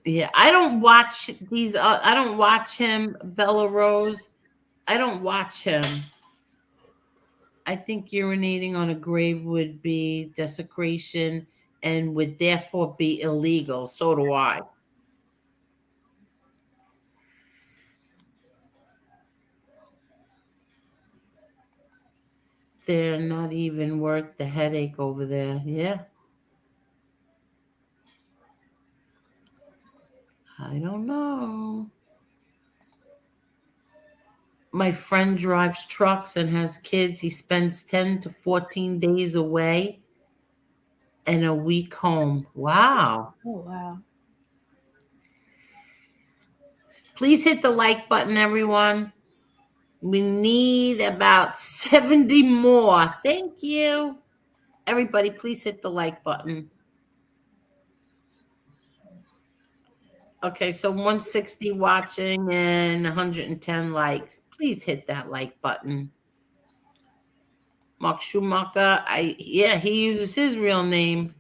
Yeah, I don't watch these. I don't watch him, Bella Rose. I don't watch him. I think urinating on a grave would be desecration and would therefore be illegal. So do I. They're not even worth the headache over there. Yeah. I don't know. My friend drives trucks and has kids. He spends 10 to 14 days away and a week home. Wow. Oh wow. Please hit the like button, everyone. We need about 70 more. Thank you. Everybody, please hit the like button. Okay, so 160 watching and 110 likes. Please hit that like button. Mark Schumacher, he uses his real name.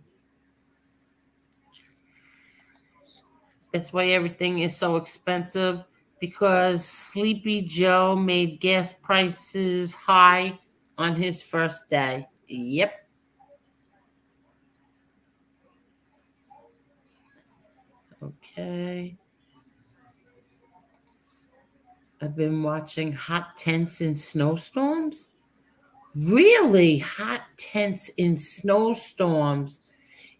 That's why everything is so expensive, because Sleepy Joe made gas prices high on his first day. Yep. Okay. I've been watching hot tents in snowstorms. Really? Hot tents in snowstorms.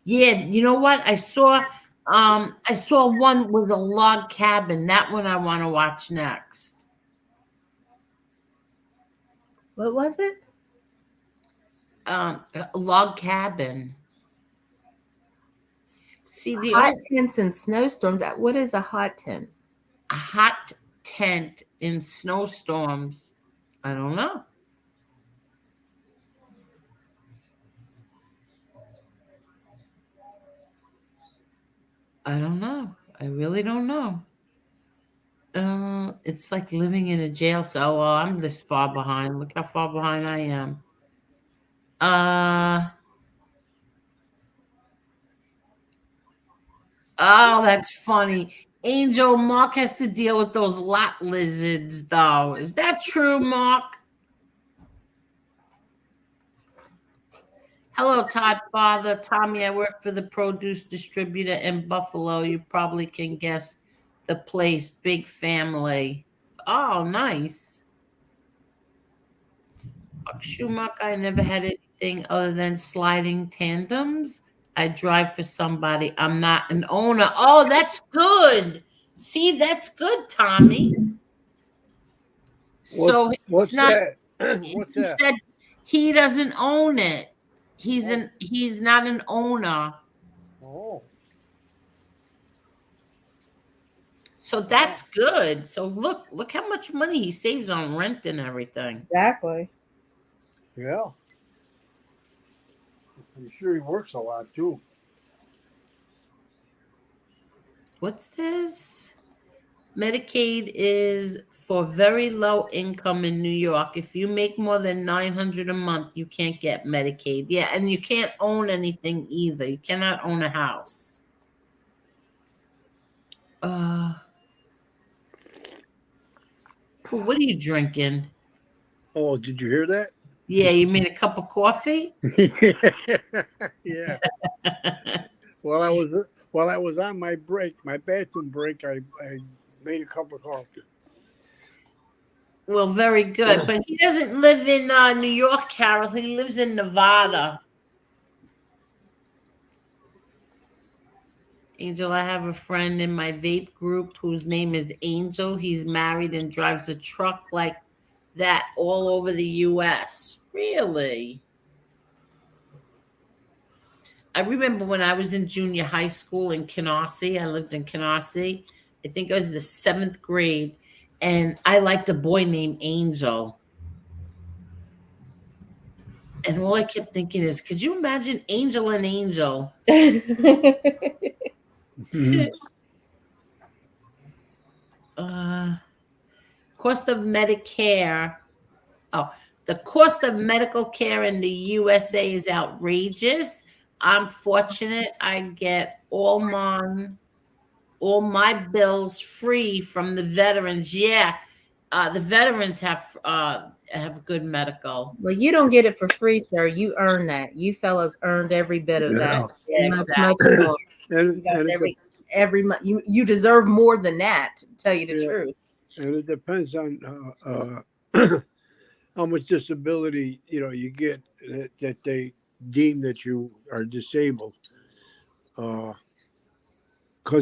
Yeah, you know what? I saw one with a log cabin. That one I want to watch next. What was it? A log cabin. See the Hot tents and snowstorms. What is a hot tent? a hot tent in snowstorms. I don't know. I don't know. I really don't know. It's like living in a jail cell. Well, I'm this far behind. Look how far behind I am. Oh, that's funny. Angel, Mark has to deal with those lot lizards, though. Is that true, Mark? Hello, Todd Father. Tommy, I work for the produce distributor in Buffalo. You probably can guess the place. Big family. Oh, nice. Schumacher, I never had anything other than sliding tandems. I drive for somebody. I'm not an owner. Oh, that's good. See, that's good, Tommy. So it's What's not, that? What's he that? said he doesn't own it. Oh, He's not an owner. oh, So wow. that's good. So look how much money he saves on rent and everything. Exactly. Yeah. I'm sure he works a lot too. What's this? Medicaid is for very low income in New York. If you make more than 900 a month, you can't get Medicaid. Yeah, and you can't own anything either. You cannot own a house. Uh, what are you drinking? Oh, did you hear that? Yeah, you made a cup of coffee? Yeah. While I was on my break, my bathroom break, I made a cup of coffee. Well, very good. But he doesn't live in New York, Carol. He lives in Nevada. Angel, I have a friend in my vape group whose name is Angel. He's married and drives a truck like that all over the US. Really? I remember when I was in junior high school in Canarsie. I lived in Canarsie. I think I was the 7th grade. And I liked a boy named Angel. And all I kept thinking is, could you imagine Angel and Angel? Mhm. Cost of Medicare. Oh, the cost of medical care in the USA is outrageous. I'm fortunate I get all my bills free from the veterans. Yeah, the veterans have good medical. Well, you don't get it for free, sir. You earn that. You fellas earned every bit of that. Yeah. Yeah, Much exactly. more. and You got and it, every month. You deserve more than that, to tell you the yeah, truth. and it depends on how much disability you get that they deem that you are disabled. Because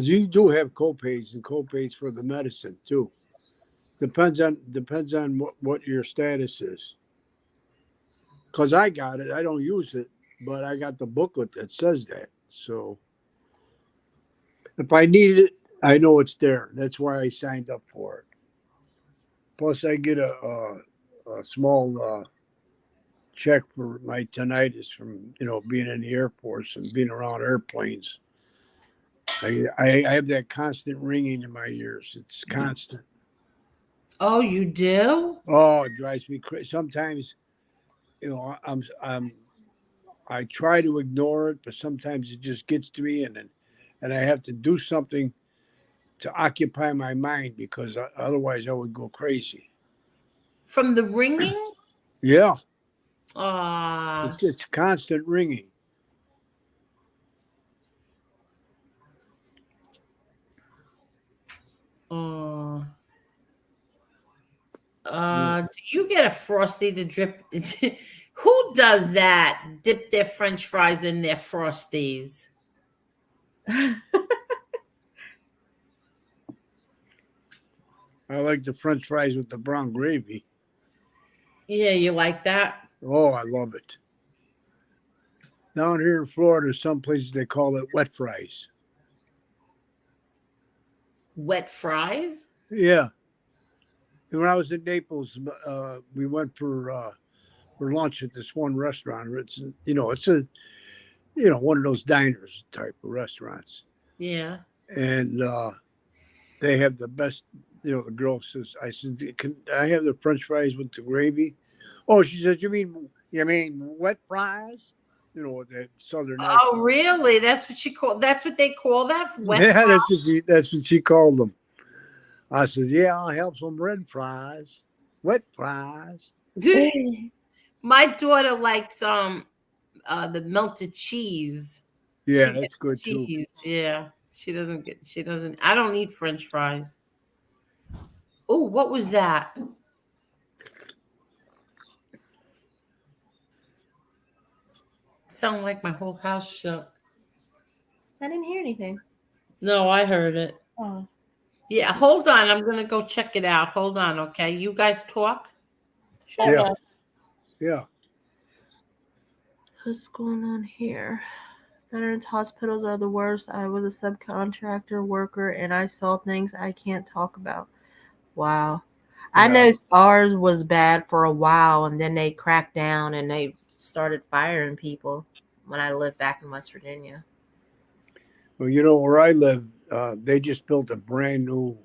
you do have copays and copays for the medicine too. Depends on what your status is. Because I got it, I don't use it, but I got the booklet that says that. So if I need it, I know it's there. That's why I signed up for it. Plus, I get a small check for my tinnitus from being in the Air Force and being around airplanes. I have that constant ringing in my ears. It's constant. Oh, you do? Oh, it drives me crazy. Sometimes, I try to ignore it, but sometimes it just gets to me, and I have to do something to occupy my mind because otherwise I would go crazy. From the ringing? Yeah, Ah, it's constant ringing. uh, Yeah. do you get a frosty to drip? Who does that? Dip their French fries in their frosties. I like the French fries with the brown gravy. Yeah, you like that? Oh, I love it. Down here in Florida, some places they call it wet fries. Wet fries? Yeah. And when I was in Naples, we went for lunch at this one restaurant. It's a one of those diners type of restaurants, Yeah. and they have the best. The girl says, "I said, can I have the French fries with the gravy?" Oh, she says, "You mean wet fries?" With that Southern Oh, accent. really? That's what they call that? Wet Yeah, that's what she called them. I said, "Yeah, I'll have some red fries, wet fries." fries? My daughter likes the melted cheese. Yeah, She that's gets good too. cheese. Yeah. She doesn't I don't eat French fries. Oh, what was that? Sound like my whole house shook. I didn't hear anything. No, I heard it. Oh. Yeah, hold on. I'm gonna go check it out. Hold on, okay? You guys talk. Hold Yeah, on. yeah. What's going on here? Veterans hospitals are the worst. I was a subcontractor worker and I saw things I can't talk about. Wow. I Yeah. know SARS was bad for a while and then they cracked down and they started firing people when I lived back in West Virginia. Well, you know where I live, they just built a brand new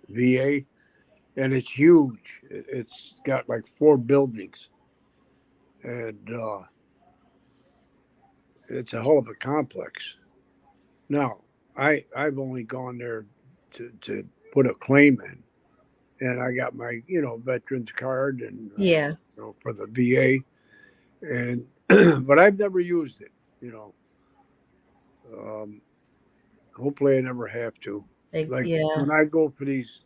VA, and it's huge. It's got like 4 buildings, and it's a hell of a complex. Now, I've only gone there to put a claim in, and I got my veterans card and Yeah. for the VA, and but I've never used it. Um, hopefully, I never have to. Like Yeah. when I go for these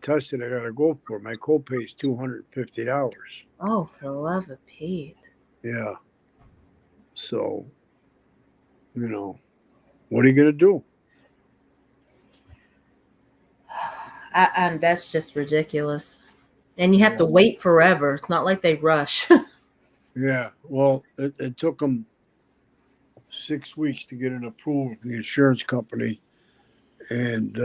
tests that I gotta go for, my copay is $250. Oh, for the love of Pete. Yeah. So, what are you gonna do? And that's just ridiculous. And you have Yeah. to wait forever. It's not like they rush. Yeah. Well, it took them 6 weeks to get it approved from the insurance company, and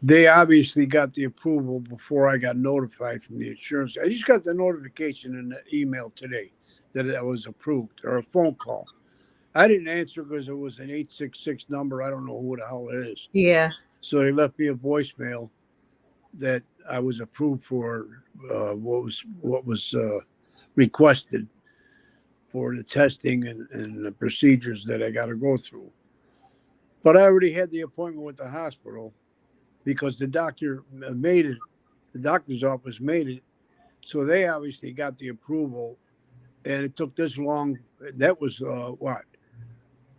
they obviously got the approval before I got notified from the insurance. I just got the notification in the email today that it was approved, or a phone call. I didn't answer because it was an 866 number. I don't know who the hell it is. Yeah. So they left me a voicemail that I was approved for what was requested for the testing and the procedures that I got to go through. But I already had the appointment with the hospital because the doctor made it. The doctor's office made it. So they obviously got the approval, and it took this long. That was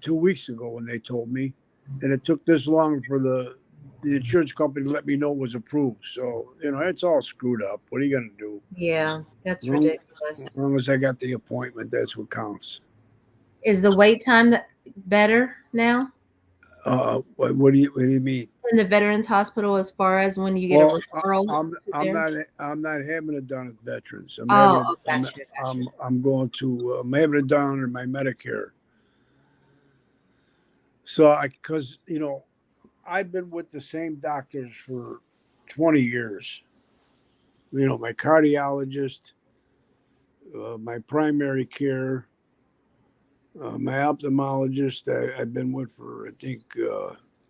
2 weeks ago when they told me, and it took this long for the insurance company to let me know it was approved. So it's all screwed up. What are you gonna do? Yeah. That's As long ridiculous. as I got the appointment, that's what counts. Is the wait time better now What do you mean? in the Veterans Hospital as far as when you get Well, a referral? I'm not having it done at Veterans. Oh, gotcha. I'm going to I'm having it done under my Medicare. So because I've been with the same doctors for 20 years. My cardiologist, my primary care, my ophthalmologist. I've been with for I think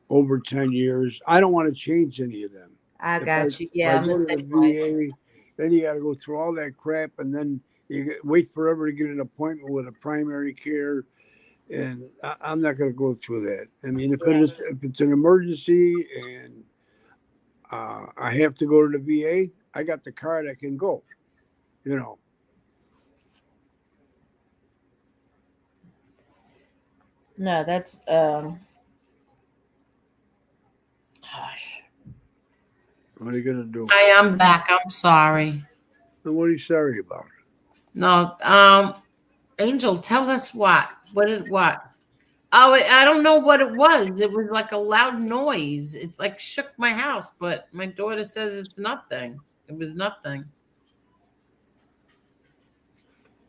over 10 years. I don't want to change any of them. I If got you. if Yeah, I I'm the go to the same way. VA, then you got to go through all that crap, and then wait forever to get an appointment with a primary care. And I'm not going to go through that. I mean, if it's an emergency and I have to go to the VA, I got the card. I can go. No, that's gosh. What are you going to do? I am back. I'm sorry. And what are you sorry about? No, Angel, tell us what? What? Oh, I don't know what it was. It was like a loud noise. It like shook my house, but my daughter says it's nothing. It was nothing.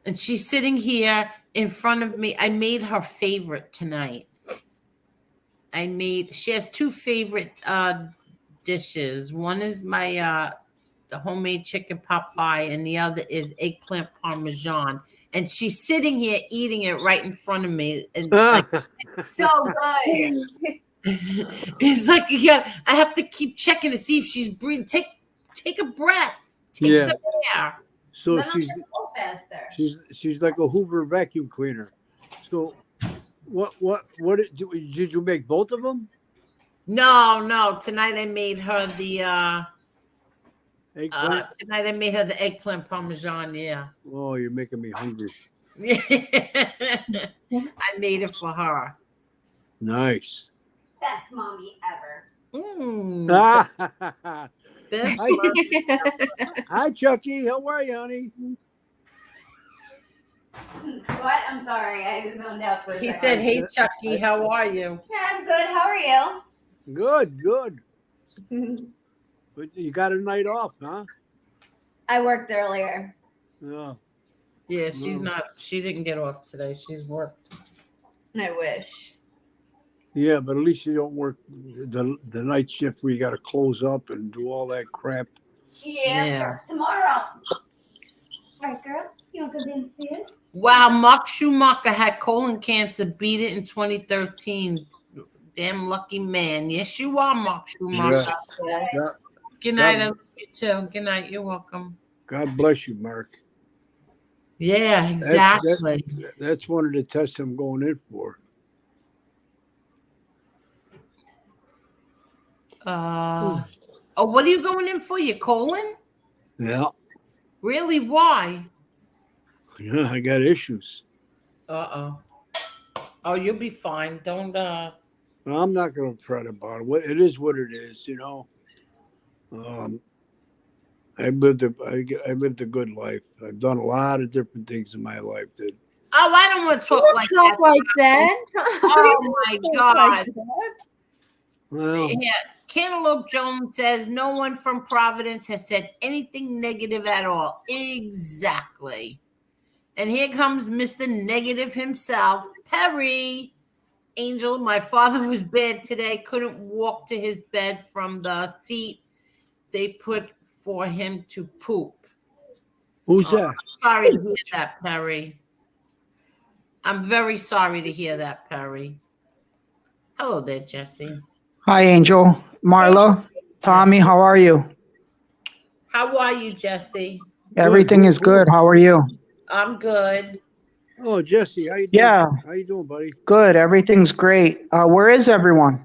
And she's sitting here in front of me. I made her favorite tonight. She has 2 favorite dishes. One is my the homemade chicken pot pie, and the other is eggplant parmesan. And she's sitting here eating it right in front of me, and like So good. it's like I have to keep checking to see if she's breathing. Take a breath. Take Yeah. some air. So Let 'em just go faster. she's like a Hoover vacuum cleaner. So what did you make both of them? No. Tonight I made her the Eggplant? Tonight I made her the eggplant parmesan. Yeah. Oh, you're making me hungry. I made it for her. Nice. Best mommy ever. Best Hi, mom. hi, Chucky. How are you, honey? What? I'm sorry. I was zoned out for a He second. said, "Hey Chucky, how are you?" Yeah, I'm good. How are you? Good, good. But you got a night off, huh? I worked earlier. Yeah. Yeah, she's Wow. not. She didn't get off today. She's worked. I wish. Yeah, but at least you don't work the night shift where you got to close up and do all that crap. Yeah. Tomorrow. Right, girl? You want to go downstairs? Wow, Mark Schumacher had colon cancer. Beat it in 2013. Damn lucky man. Yes, you are, Mark Schumacher. Yeah. God, Good night. I love you too. Good night. You're welcome. God bless you, Mark. Yeah, exactly. That's one of the tests I'm going in for. What are you going in for? Your colon? Yeah. Really? Why? Yeah, I got issues. Oh, you'll be fine. Don't. Well, I'm not going to fret about it. It is what it is, you know. I lived a good life. I've done a lot of different things in my life that. Oh, I don't want to talk like that. Like that. Oh my God. Well, Yeah. Cantaloupe Jones says no one from Providence has said anything negative at all. Exactly. And here comes Mr. Negative himself, Perry. Angel, my father was bad today. Couldn't walk to his bed from the seat they put for him to poop. who's that? Sorry to hear that, Perry. I'm very sorry to hear that, Perry. Hello there, Jesse. Hi, Angel. Marla, Tommy, how are you? How are you, Jesse? Everything is good. How are you? I'm good. Oh, Jesse, how you doing? Yeah. How you doing, buddy? Good. Everything's great. Where is everyone?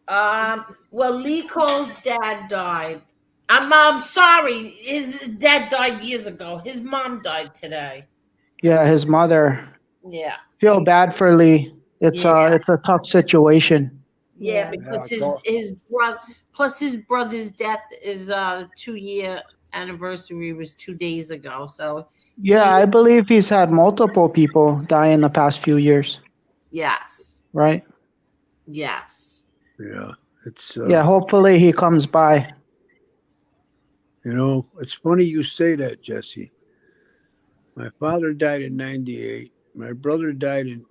Well, Lee Cole's dad died. I'm sorry. His dad died years ago. His mom died today. Yeah, his mother. Yeah. Feel bad for Lee. It's Yeah. it's a tough situation. Yeah, because Yeah, his brother plus his brother's death is 2-year anniversary was 2 days ago. So Yeah, I believe he's had multiple people die in the past few years, yes. right? Yes. Yeah, it's Yeah, hopefully he comes by. you know, it's funny you say that, Jesse. My father died in '98. My brother died in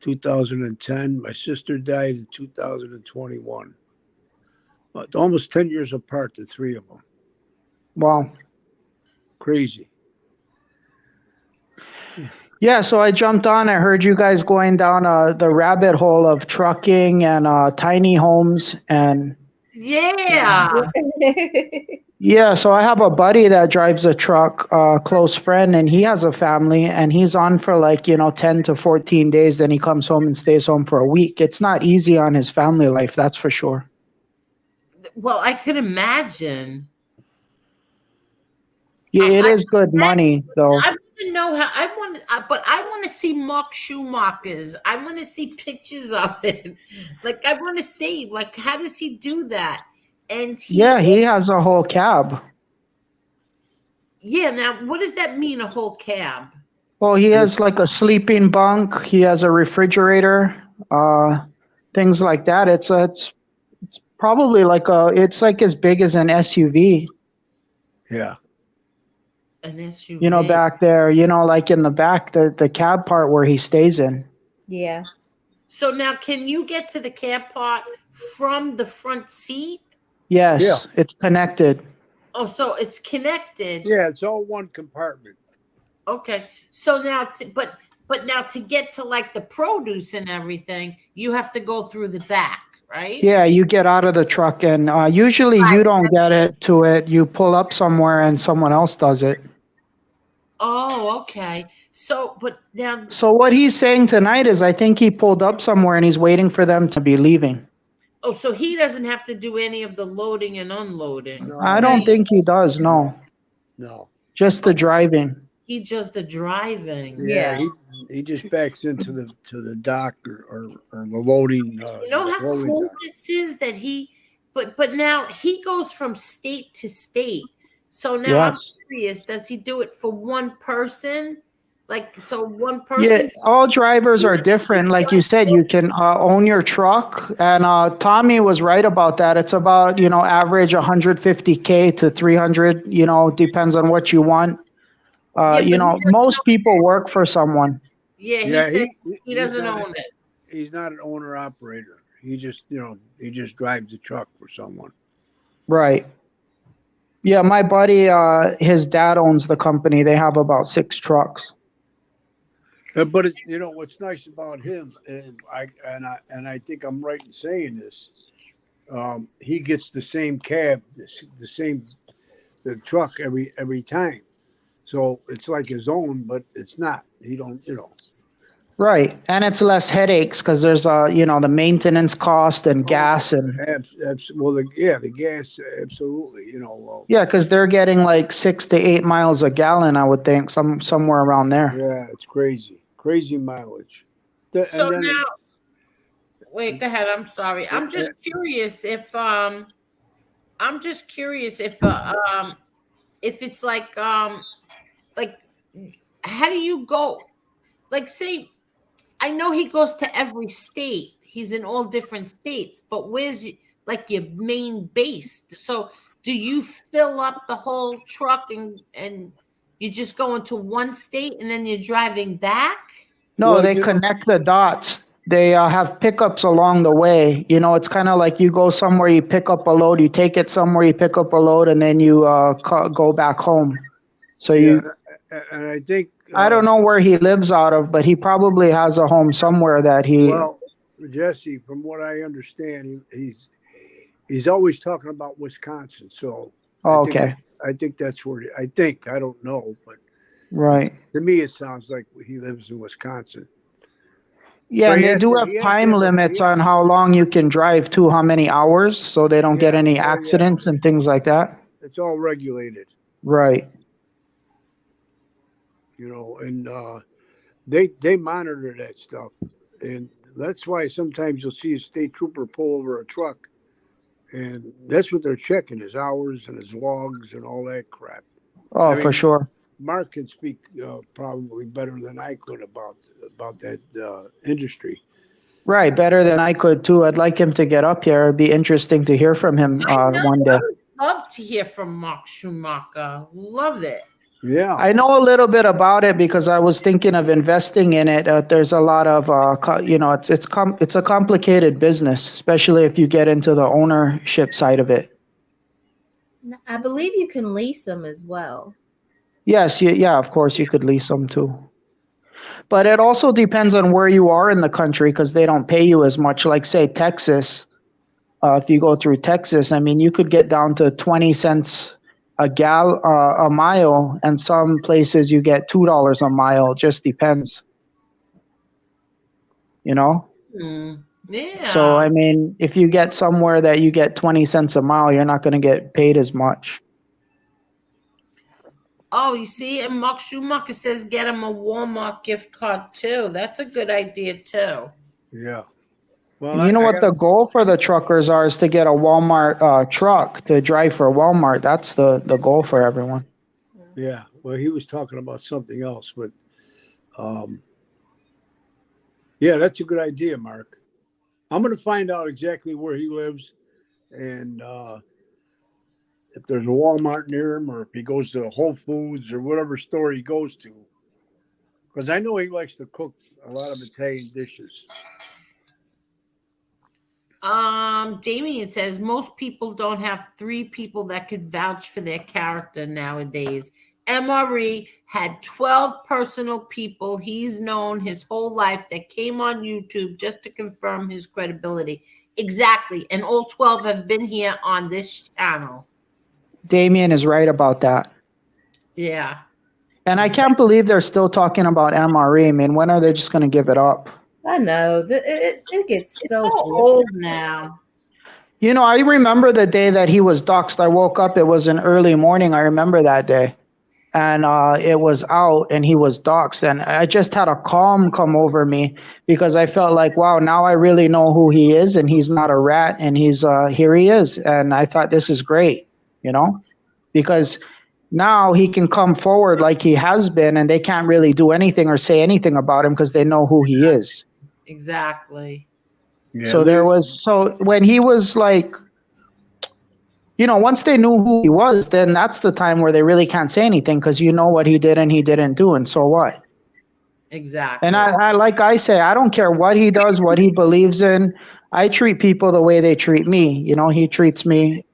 2010. My sister died in 2021. Almost 10 years apart, the three of them. Wow. Crazy. Yeah, so I jumped on. I heard you guys going down the rabbit hole of trucking and tiny homes and Yeah. yeah, so I have a buddy that drives a truck, a close friend, and he has a family, and he's on for 10 to 14 days. Then he comes home and stays home for a week. It's not easy on his family life, that's for sure. Well, I could imagine. Yeah, it is good money, though. I want to know how. But I want to see Mark Schumacher's. I want to see pictures of it. Like I want to see, how does he do that? And He has a whole cab. Yeah. Now, what does that mean? A whole cab? Well, he has a sleeping bunk. He has a refrigerator, things like that. It's probably it's as big as an SUV. Yeah. An SUV. Back there, in the back, the cab part where he stays in. Yeah. So now, can you get to the cab part from the front seat? Yes, Yeah. It's connected. Oh, so it's connected. Yeah, it's all one compartment. Okay. So now, but now to get to the produce and everything, you have to go through the back, right? Yeah, you get out of the truck, and usually you don't get it to it. You pull up somewhere, and someone else does it. Oh, okay. So, but now. So what he's saying tonight is, I think he pulled up somewhere, and he's waiting for them to be leaving. Oh, so he doesn't have to do any of the loading and unloading. No, I don't think he does. No, no. just the driving. He does the driving. Yeah, Yeah. he just backs into the dock or the loading. You know how loading cool dock. this is that but now he goes from state to state. So now I'm Yes. curious, does he do it for one person? Like, so one Yeah, person? all drivers are different. Like you said, you can own your truck, and Tommy was right about that. It's about average 150K to 300. Depends on what you want. Yeah, but Most people work for someone. yeah, he Yeah, said he he's doesn't not own it. he's not an owner operator. He just he just drives the truck for someone. Right. Yeah, my buddy, his dad owns the company. They have about 6 trucks. But what's nice about him, and I think I'm right in saying this. He gets the same cab, the truck every time. So it's like his own, but it's not. He don't. Right. And it's less headaches because there's the maintenance cost and gas and Well, the gas, absolutely. yeah, because they're getting like 6 to 8 miles a gallon, I would think, somewhere around there. Yeah, it's crazy mileage. So now, wait, go ahead. I'm sorry. I'm just curious if it's like how do you go? Like, say, I know he goes to every state. He's in all different states, but where's your main base? So do you fill up the whole truck and you just go into one state and then you're driving back? No, Well, they connect the dots. They have pickups along the way. It's kind of like you go somewhere, you pick up a load, you take it somewhere, you pick up a load, and then you go back home. So and I think I don't know where he lives out of, but he probably has a home somewhere that he. Well, Jesse, from what I understand, he's always talking about Wisconsin. So Okay. I think that's where I don't know, but Right. to me it sounds like he lives in Wisconsin. Yeah, But and they do have time limits on how long you can drive too, how many hours, so they don't get any accidents and things like that. It's all regulated, Right. and they monitor that stuff, and that's why sometimes you'll see a state trooper pull over a truck, and that's what they're checking: his hours and his logs and all that crap. Oh, for sure. Mark can speak probably better than I could about that industry. Right, better than I could too. I'd like him to get up here. It'd be interesting to hear from him one day. I would love to hear from Mark Schumacher. Love it. Yeah, I know a little bit about it because I was thinking of investing in it. There's a lot of, it's a complicated business, especially if you get into the ownership side of it. I believe you can lease them as well. Yes, yeah, of course you could lease them too. But it also depends on where you are in the country because they don't pay you as much. Like say Texas, if you go through Texas, I mean, you could get down to 20 cents a mile, and some places you get $2 a mile. It just depends. Yeah. So I mean, if you get somewhere that you get 20 cents a mile, you're not going to get paid as much. Oh, you see, and Mark Schumacher says get him a Walmart gift card too. That's a good idea too. Yeah. Well, You know what the goal for the truckers are is to get a Walmart truck to drive for Walmart. That's the goal for everyone. Yeah. Well, he was talking about something else, but yeah, that's a good idea, Mark. I'm going to find out exactly where he lives and if there's a Walmart near him or if he goes to Whole Foods or whatever store he goes to. Because I know he likes to cook a lot of Italian dishes. Damien says most people don't have 3 people that could vouch for their character nowadays. MRE had 12 personal people he's known his whole life that came on YouTube just to confirm his credibility. Exactly. And all 12 have been here on this channel. Damien is right about that. Yeah. And I can't believe they're still talking about MRE. I mean, when are they just going to give it up? I know. It gets It's so old now. I remember the day that he was doxxed. I woke up, it was an early morning. I remember that day. And it was out and he was doxxed. And I just had a calm come over me because I felt like, wow, now I really know who he is and he's not a rat and he's here he is. And I thought this is great, because now he can come forward like he has been and they can't really do anything or say anything about him because they know who he is. Exactly. Yeah, So when he was like, once they knew who he was, then that's the time where they really can't say anything because you know what he did and he didn't do, and so what? Exactly. And I like I say, I don't care what he does, what he believes in. I treat people the way they treat me. He treats me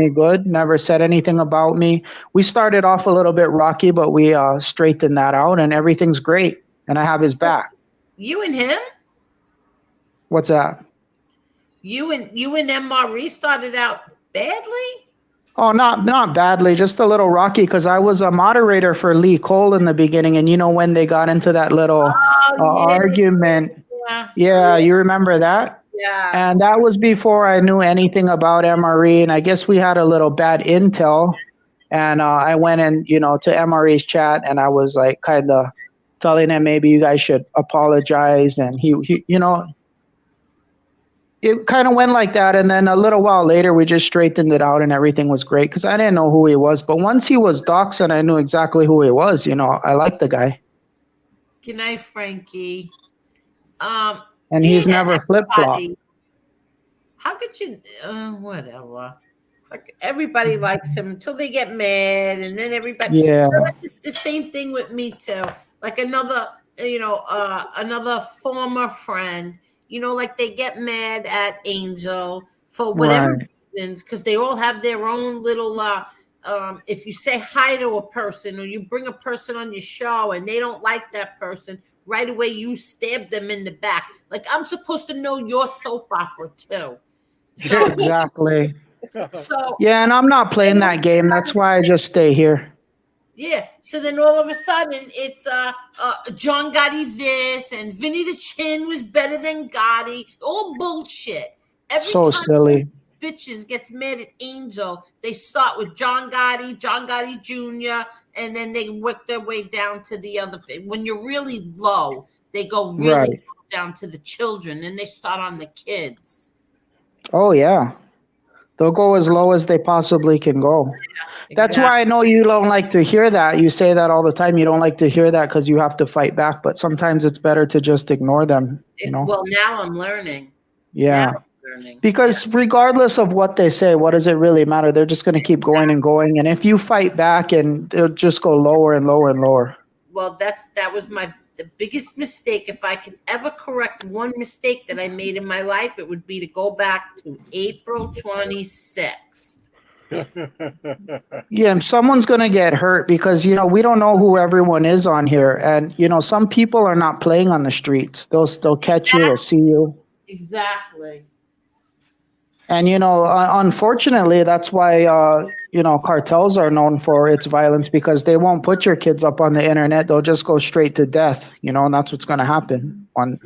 good, never said anything about me. We started off a little bit rocky, but we straightened that out and everything's great. And I have his back. You and him? What's that? You and MRE started out badly? Oh, not badly, just a little rocky because I was a moderator for Lee Cole in the beginning, and when they got into that little argument. Yeah, you remember that? Yeah. And that was before I knew anything about MRE, and I guess we had a little bad intel. And I went in, to MRE's chat, and I was like kind of telling him maybe you guys should apologize, and he it kind of went like that. And then a little while later, we just straightened it out and everything was great because I didn't know who he was. But once he was doxxed and I knew exactly who he was, I liked the guy. Good night, Frankie. And he's never flip-flopped. How could you, whatever. Like everybody likes him until they get mad and then everybody. Yeah. So the same thing with me too. Like another former friend, like they get mad at Angel for whatever reasons because they all have their own little if you say hi to a person or you bring a person on your show and they don't like that person, right away you stab them in the back. Like I'm supposed to know your soap opera too. So, exactly. So yeah, and I'm not playing that game. That's why I just stay here. Yeah. So then all of a sudden it's John Gotti this and Vinny the Chin was better than Gotti. All bullshit. Every so time silly. Bitches gets mad at Angel, they start with John Gotti Jr., and then they work their way down to the other thing. When you're really low, they go really down to the children and they start on the kids. Oh yeah. They'll go as low as they possibly can go. Yeah, that's why I know you don't like to hear that. You say that all the time. You don't like to hear that because you have to fight back. But sometimes it's better to just ignore them. Well, now I'm learning. Yeah. Because regardless of what they say, what does it really matter? They're just going to keep going and going. And if you fight back, and they'll just go lower and lower and lower. Well, that was the biggest mistake. If I could ever correct one mistake that I made in my life, it would be to go back to April 26th. Yeah, someone's going to get hurt because, we don't know who everyone is on here. And, some people are not playing on the streets. They'll catch you, they'll see you. Exactly. And, unfortunately, that's why, cartels are known for its violence because they won't put your kids up on the internet. They'll just go straight to death, and that's what's going to happen Well,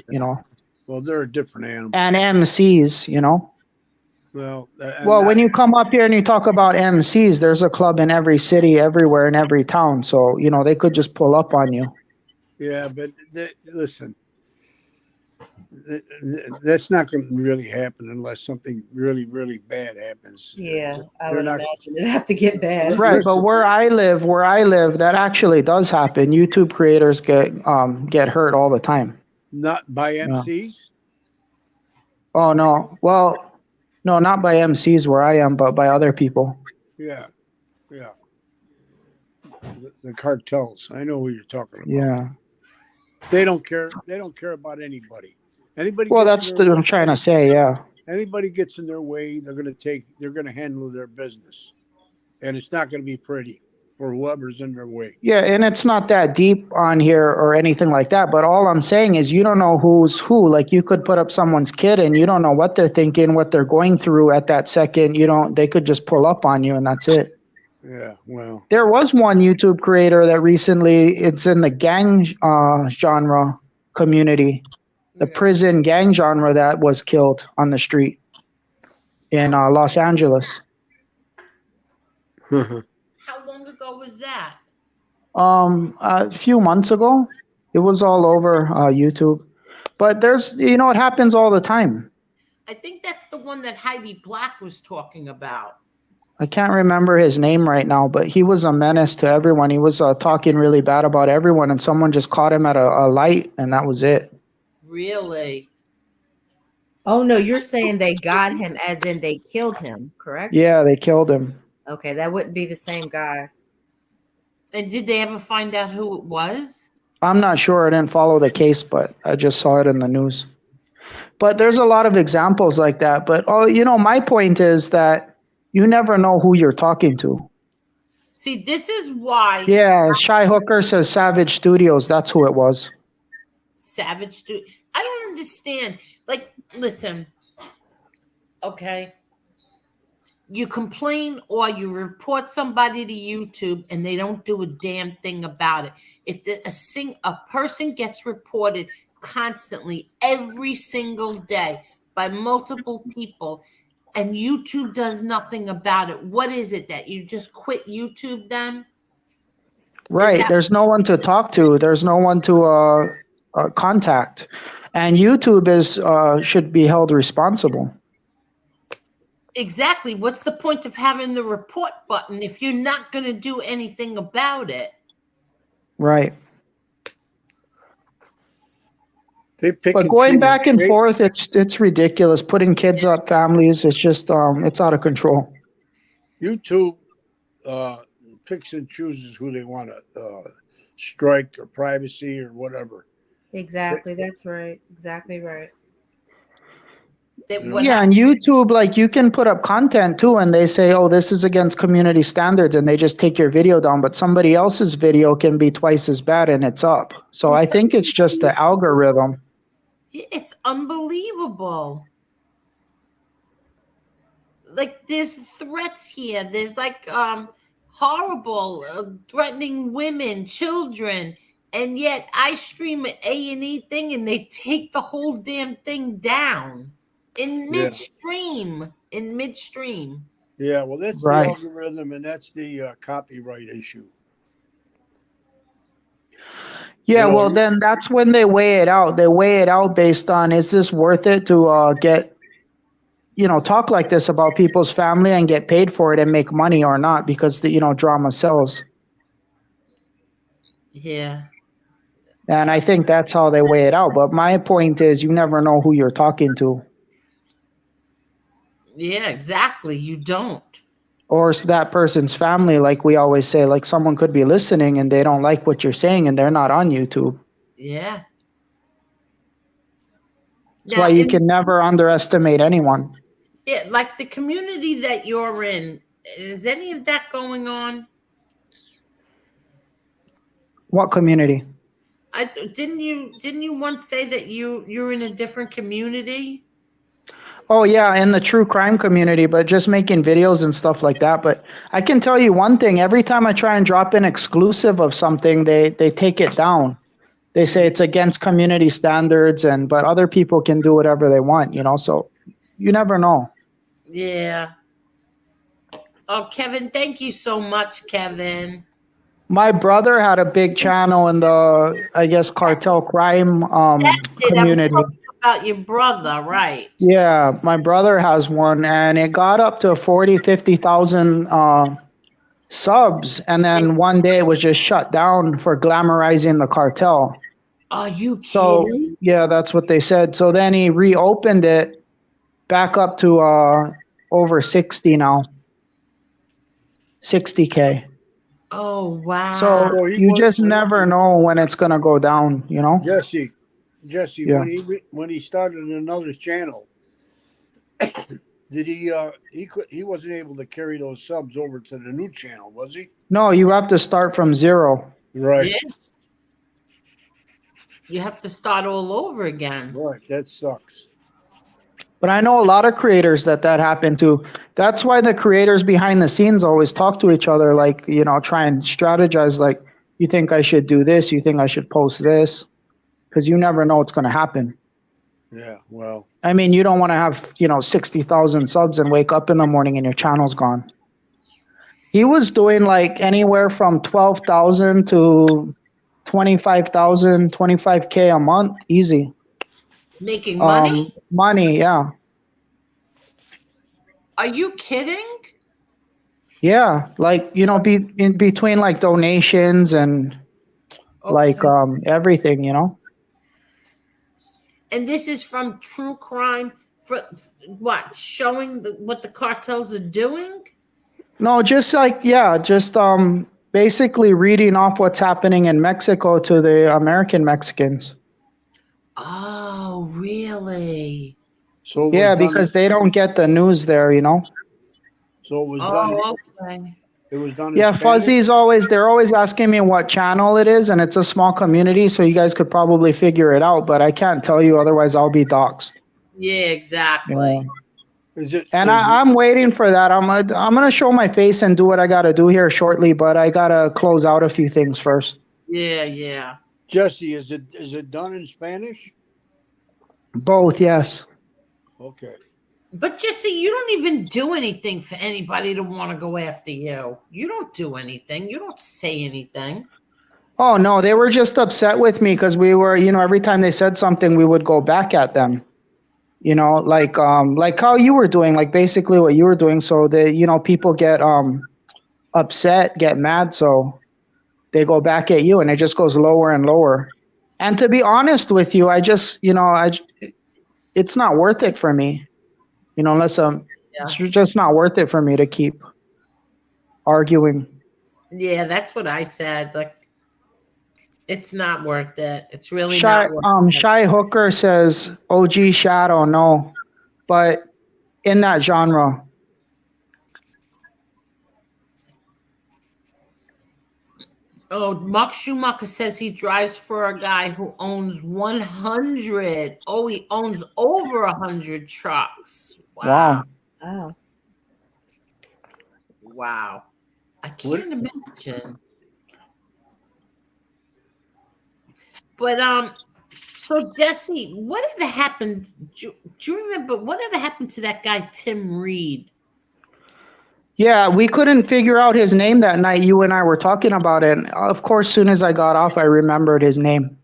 they're a different animal. And MCs, Well, when you come up here and you talk about MCs, there's a club in every city, everywhere, in every town. So, they could just pull up on you. Yeah, but listen. That's not going to really happen unless something really, really bad happens. Yeah, I would imagine it'd have to get bad. Right, but where I live, that actually does happen. YouTube creators get hurt all the time. Not by MCs? Oh, no. Well, no, not by MCs where I am, but by other people. Yeah. The cartels. I know who you're talking about. Yeah. They don't care. They don't care about anybody. Well, that's what I'm trying to say. Yeah. Anybody gets in their way, they're going to handle their business, and it's not going to be pretty for whoever's in their way. Yeah, and it's not that deep on here or anything like that. But all I'm saying is, you don't know who's who. Like, you could put up someone's kid, and you don't know what they're thinking, what they're going through at that second. They could just pull up on you, and that's it. Yeah, well, there was one YouTube creator that recently, it's in the gang genre community. The prison gang genre that was killed on the street. in Los Angeles. How long ago was that? A few months ago. It was all over YouTube. But there's, it happens all the time. I think that's the one that Heidi Black was talking about. I can't remember his name right now, but he was a menace to everyone. He was talking really bad about everyone, and someone just caught him at a light, and that was it. Really? Oh no, you're saying they got him as in they killed him, correct? Yeah, they killed him. Okay, that wouldn't be the same guy. And did they ever find out who it was? I'm not sure. I didn't follow the case, but I just saw it in the news. But there's a lot of examples like that. But my point is that you never know who you're talking to. See, this is why. Yeah, Shy Hooker says Savage Studios. That's who it was. Savage I don't understand. Like, listen. Okay. You complain or you report somebody to YouTube and they don't do a damn thing about it. If a person gets reported constantly every single day by multiple people and YouTube does nothing about it, what is it that you just quit YouTube them? Right. There's no one to talk to. There's no one to contact. And YouTube should be held responsible. Exactly. What's the point of having the report button if you're not going to do anything about it? Right. But going back and forth, it's ridiculous. Putting kids up, families, it's just it's out of control. YouTube picks and chooses who they want to strike or privacy or whatever. Exactly. That's right. Exactly right. Yeah, and YouTube, like, you can put up content too, and they say, oh, this is against community standards, and they just take your video down, but somebody else's video can be twice as bad and it's up. So I think it's just the algorithm. It's unbelievable. Like, there's threats here. There's like horrible, threatening women, children, and yet I stream an A&E thing and they take the whole damn thing down. In midstream. Yeah, well, that's right. The algorithm, and that's the copyright issue. Yeah, well, then that's when they weigh it out. They weigh it out based on, is this worth it to get, talk like this about people's family and get paid for it and make money or not, because the drama sells. Yeah. And I think that's how they weigh it out. But my point is, you never know who you're talking to. Yeah, exactly. You don't. Or it's that person's family, like we always say, like someone could be listening and they don't like what you're saying and they're not on YouTube. Yeah. That's why you can never underestimate anyone. Yeah, like the community that you're in, is any of that going on? What community? Didn't you once say that you're in a different community? Oh, yeah, in the true crime community, but just making videos and stuff like that. But I can tell you one thing. Every time I try and drop an exclusive of something, they take it down. They say it's against community standards, but other people can do whatever they want, so you never know. Yeah. Oh, Kevin, thank you so much, Kevin. My brother had a big channel in the, I guess, cartel crime community. About your brother, right? Yeah, my brother has one, and it got up to 50,000 subs, and then one day it was just shut down for glamorizing the cartel. Are you kidding? So yeah, that's what they said. So then he reopened it back up to over 60 now, 60K. Oh wow! So you just never know when it's gonna go down, Jessy, yeah. when he started another channel, did he wasn't able to carry those subs over to the new channel, was he? No, you have to start from zero. Right. Yeah. You have to start all over again. Right. That sucks. But I know a lot of creators that happened to. That's why the creators behind the scenes always talk to each other, like, try and strategize, like, you think I should do this? You think I should post this? Because you never know what's going to happen. Yeah, well, I mean, you don't want to have, 60,000 subs and wake up in the morning and your channel's gone. He was doing like anywhere from 12,000 to 25,000, 25K a month, easy. Making money? Money, yeah. Are you kidding? Yeah, like, be in between like donations and like Okay. everything. And this is from true crime for what? Showing what the cartels are doing? No, just like, yeah, just basically reading off what's happening in Mexico to the American Mexicans. Oh, really? so it was Yeah, done. because they don't get the news there. So it was done. Oh, okay. It was done in Yeah, Spanish. they're always asking me what channel it is, and it's a small community, so you guys could probably figure it out, but I can't tell you, otherwise I'll be doxxed. Yeah, Yeah. exactly. Is it? And is it- I'm waiting for that. I'm gonna show my face and do what I gotta do here shortly, but I gotta close out a few things first. Yeah, yeah. Jessy, is it done in Spanish? Both, yes. Okay. But Jesse, you don't even do anything for anybody to want to go after you. You don't do anything. You don't say anything. Oh no, they were just upset with me because we were, every time they said something, we would go back at them. Like how you were doing, like basically what you were doing. So that people get upset, get mad, so they go back at you, and it just goes lower and lower. And to be honest with you, I just, it's not worth it for me. Unless it's just not worth it for me to keep arguing. Yeah, that's what I said. Like, it's not worth it. It's really not worth it. Shy Hooker says OG Shadow, no, but in that genre. Oh, Mark Schumacher says he drives for a guy who owns 100. Oh, he owns over 100 trucks. Wow. Oh. Wow. I can't imagine. But so Jesse, whatever happened? Do you remember whatever happened to that guy Tim Reed? Yeah, we couldn't figure out his name that night. You and I were talking about it. And of course, soon as I got off, I remembered his name.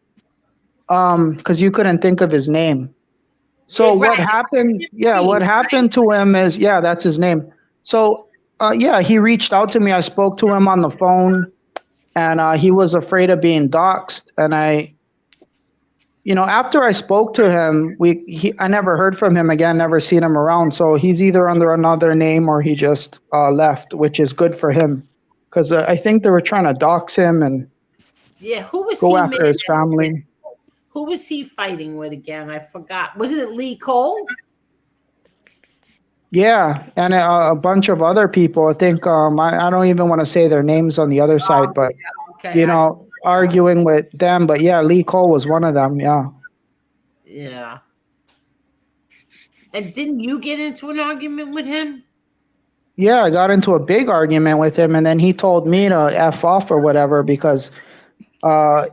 Because you couldn't think of his name. So Yeah, what right. happened? Yeah, what happened to him is, yeah, that's his name. So yeah, he reached out to me. I spoke to him on the phone, and he was afraid of being doxxed. And after I spoke to him, I never heard from him again, never seen him around. So he's either under another name or he just left, which is good for him. Because I think they were trying to dox him and who was go he after his family. Who was he fighting with again? I forgot. Wasn't it Lee Cole? Yeah, and a bunch of other people. I think I don't even want to say their names on the other side, but Okay. arguing with them. But yeah, Lee Cole was one of them. Yeah. Yeah. And didn't you get into an argument with him? Yeah, I got into a big argument with him, and then he told me to F off or whatever because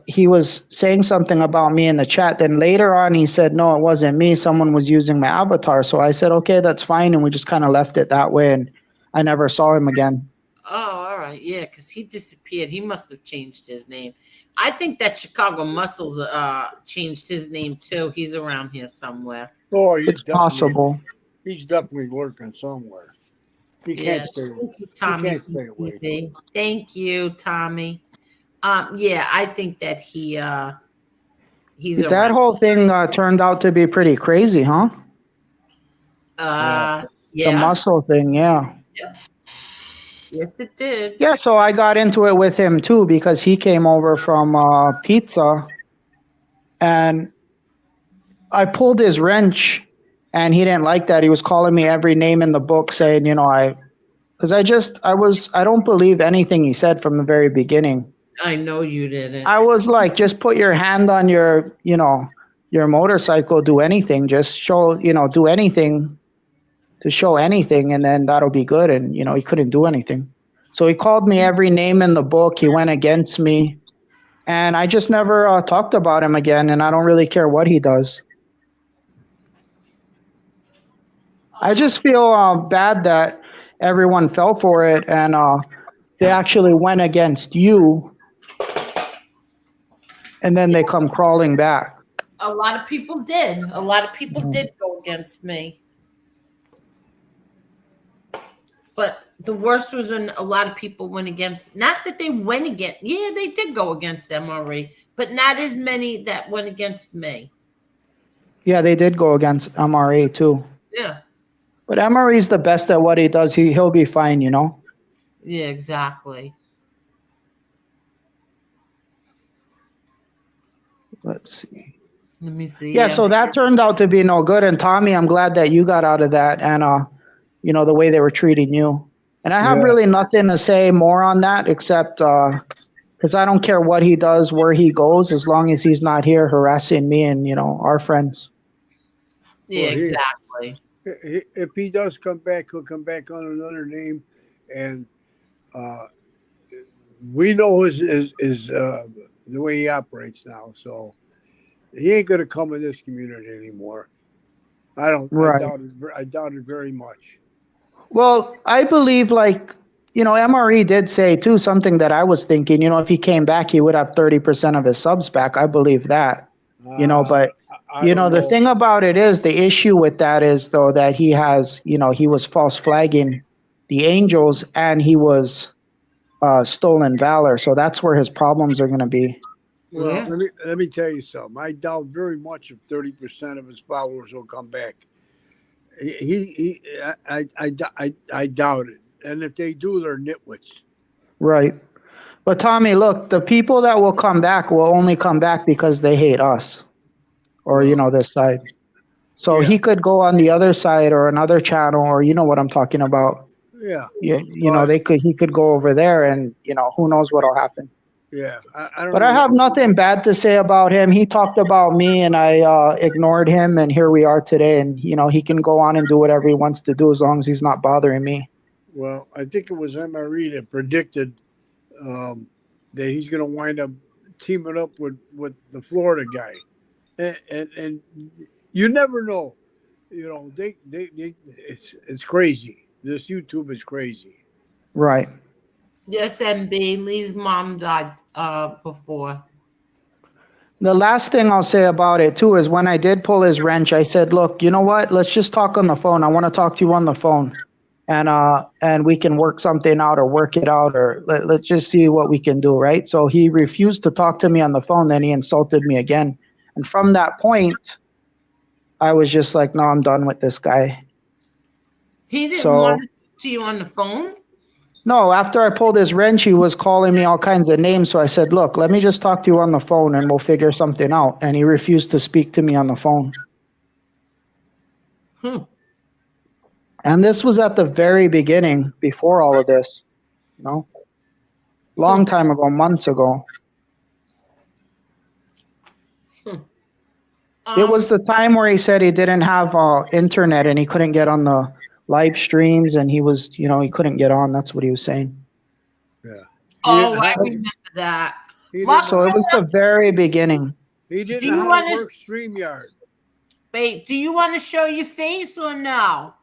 he was saying something about me in the chat. Then later on, he said, no, it wasn't me. Someone was using my avatar. So I said, okay, that's fine. And we just kind of left it that way. And I never saw him again. Oh, all right. Yeah, because he disappeared. He must have changed his name. I think that Chicago Muscles changed his name too. He's around here somewhere. Oh, it's possible. He's definitely lurking somewhere. He can't stay away. Thank you, Tommy. He can't stay away. Thank you, Tommy. Yeah, I think that he's that around. whole thing turned out to be pretty crazy, huh? Yeah. The muscle thing, yeah. Yes, it did. Yeah, so I got into it with him too because he came over from pizza, and I pulled his wrench, and he didn't like that. He was calling me every name in the book, saying, because I don't believe anything he said from the very beginning. I know you didn't. I was like, just put your hand on your motorcycle, do anything, just show, do anything to show anything, and then that'll be good. And, he couldn't do anything. So he called me every name in the book. He went against me, and I just never talked about him again. And I don't really care what he does. I just feel bad that everyone fell for it and they actually went against you and then they come crawling back. A lot of people did. A lot of people did go against me. But the worst was when a lot of people went against, not that they went against, yeah, they did go against MRE, but not as many that went against me. Yeah, they did go against MRA too. Yeah. But MRE's the best at what he does. He'll be fine, you know? Yeah, exactly. Let's see. Let me see. Yeah, so that turned out to be no good. And Tommy, I'm glad that you got out of that and, you know, the way they were treating you. And I have really nothing to say more on that except because I don't care what he does, where he goes, as long as he's not here harassing me and, you know, our friends. Yeah, exactly. If he does come back, he'll come back on another name. And we know his the way he operates now. So he ain't going to come in this community anymore. I don't. Right. I doubt it very much. Well, I believe, like, you know, MRE did say too something that I was thinking, you know, if he came back, he would have 30% of his subs back. I believe that, you know, but you know, the thing about it is the issue with that is though that he has, you know, he was false flagging the Angels and he was stolen valor. So that's where his problems are going to be. Well, let me tell you something. I doubt very much if 30% of his followers will come back. I doubt it. And if they do, they're nitwits. Right. But Tommy, look, the people that will come back will only come back because they hate us or, you know, this side. So he could go on the other side or another channel or, you know what I'm talking about. Yeah. You know, he could go over there and, you know, who knows what'll happen. Yeah. I don't But I have nothing bad to say about him. He talked about me and I ignored him and here we are today. And, you know, he can go on and do whatever he wants to do as long as he's not bothering me. Well, I think it was MRE that predicted that he's going to wind up teaming up with the Florida guy. And you never know. You know, it's crazy. This YouTube is crazy. Right. Yes, MB. Lee's mom died before. The last thing I'll say about it too is when I did pull his wrench, I said, look, you know what? Let's just talk on the phone. I want to talk to you on the phone. And we can work something out or work it out or let's just see what we can do, right? So he refused to talk to me on the phone. Then he insulted me again. And from that point, I was just like, no, I'm done with this guy. He didn't want to talk to you on the phone? No, after I pulled his wrench, he was calling me all kinds of names. So I said, look, let me just talk to you on the phone and we'll figure something out. And he refused to speak to me on the phone. And this was at the very beginning, before all of this, you know, long time ago, months ago. It was the time where he said he didn't have internet and he couldn't get on the live streams and he was, you know, he couldn't get on. That's what he was saying. Yeah. Oh, I remember that. So it was the very beginning. He didn't know how to work StreamYard. Wait, do you want to show your face or no?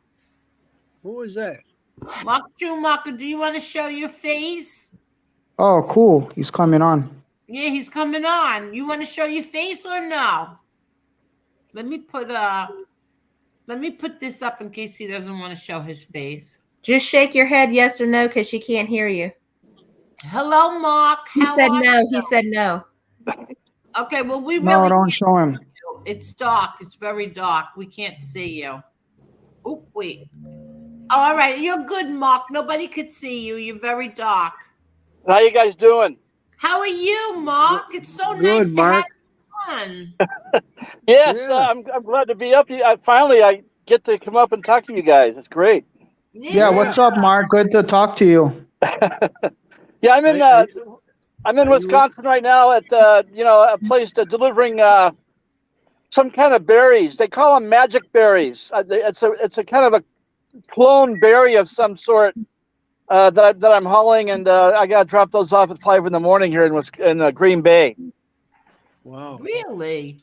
Who was that? Mark Schumacher, do you want to show your face? Oh, cool. He's coming on. Yeah, he's coming on. You want to show your face or no? Let me put this up in case he doesn't want to show his face. Just shake your head yes or no because she can't hear you. Hello, Mark. He said no. He said no. Okay, well, we No, really don't show him. It's dark. It's very dark. We can't see you. Oh, wait. Oh, all right. You're good, Mark. Nobody could see you. You're very dark. How you guys doing? How are you, Mark? It's so Good, nice Mark. to have you on. Yes, Yeah. I'm glad to be up here. Finally, I get to come up and talk to you guys. It's great. Yeah, what's up, Mark? Good to talk to you. Yeah, I'm in Wisconsin right now at a place delivering some kind of berries. They call them magic berries. It's a kind of a clone berry of some sort that I'm hauling, and I got to drop those off at 5 in the morning here in Green Bay. Wow. Really?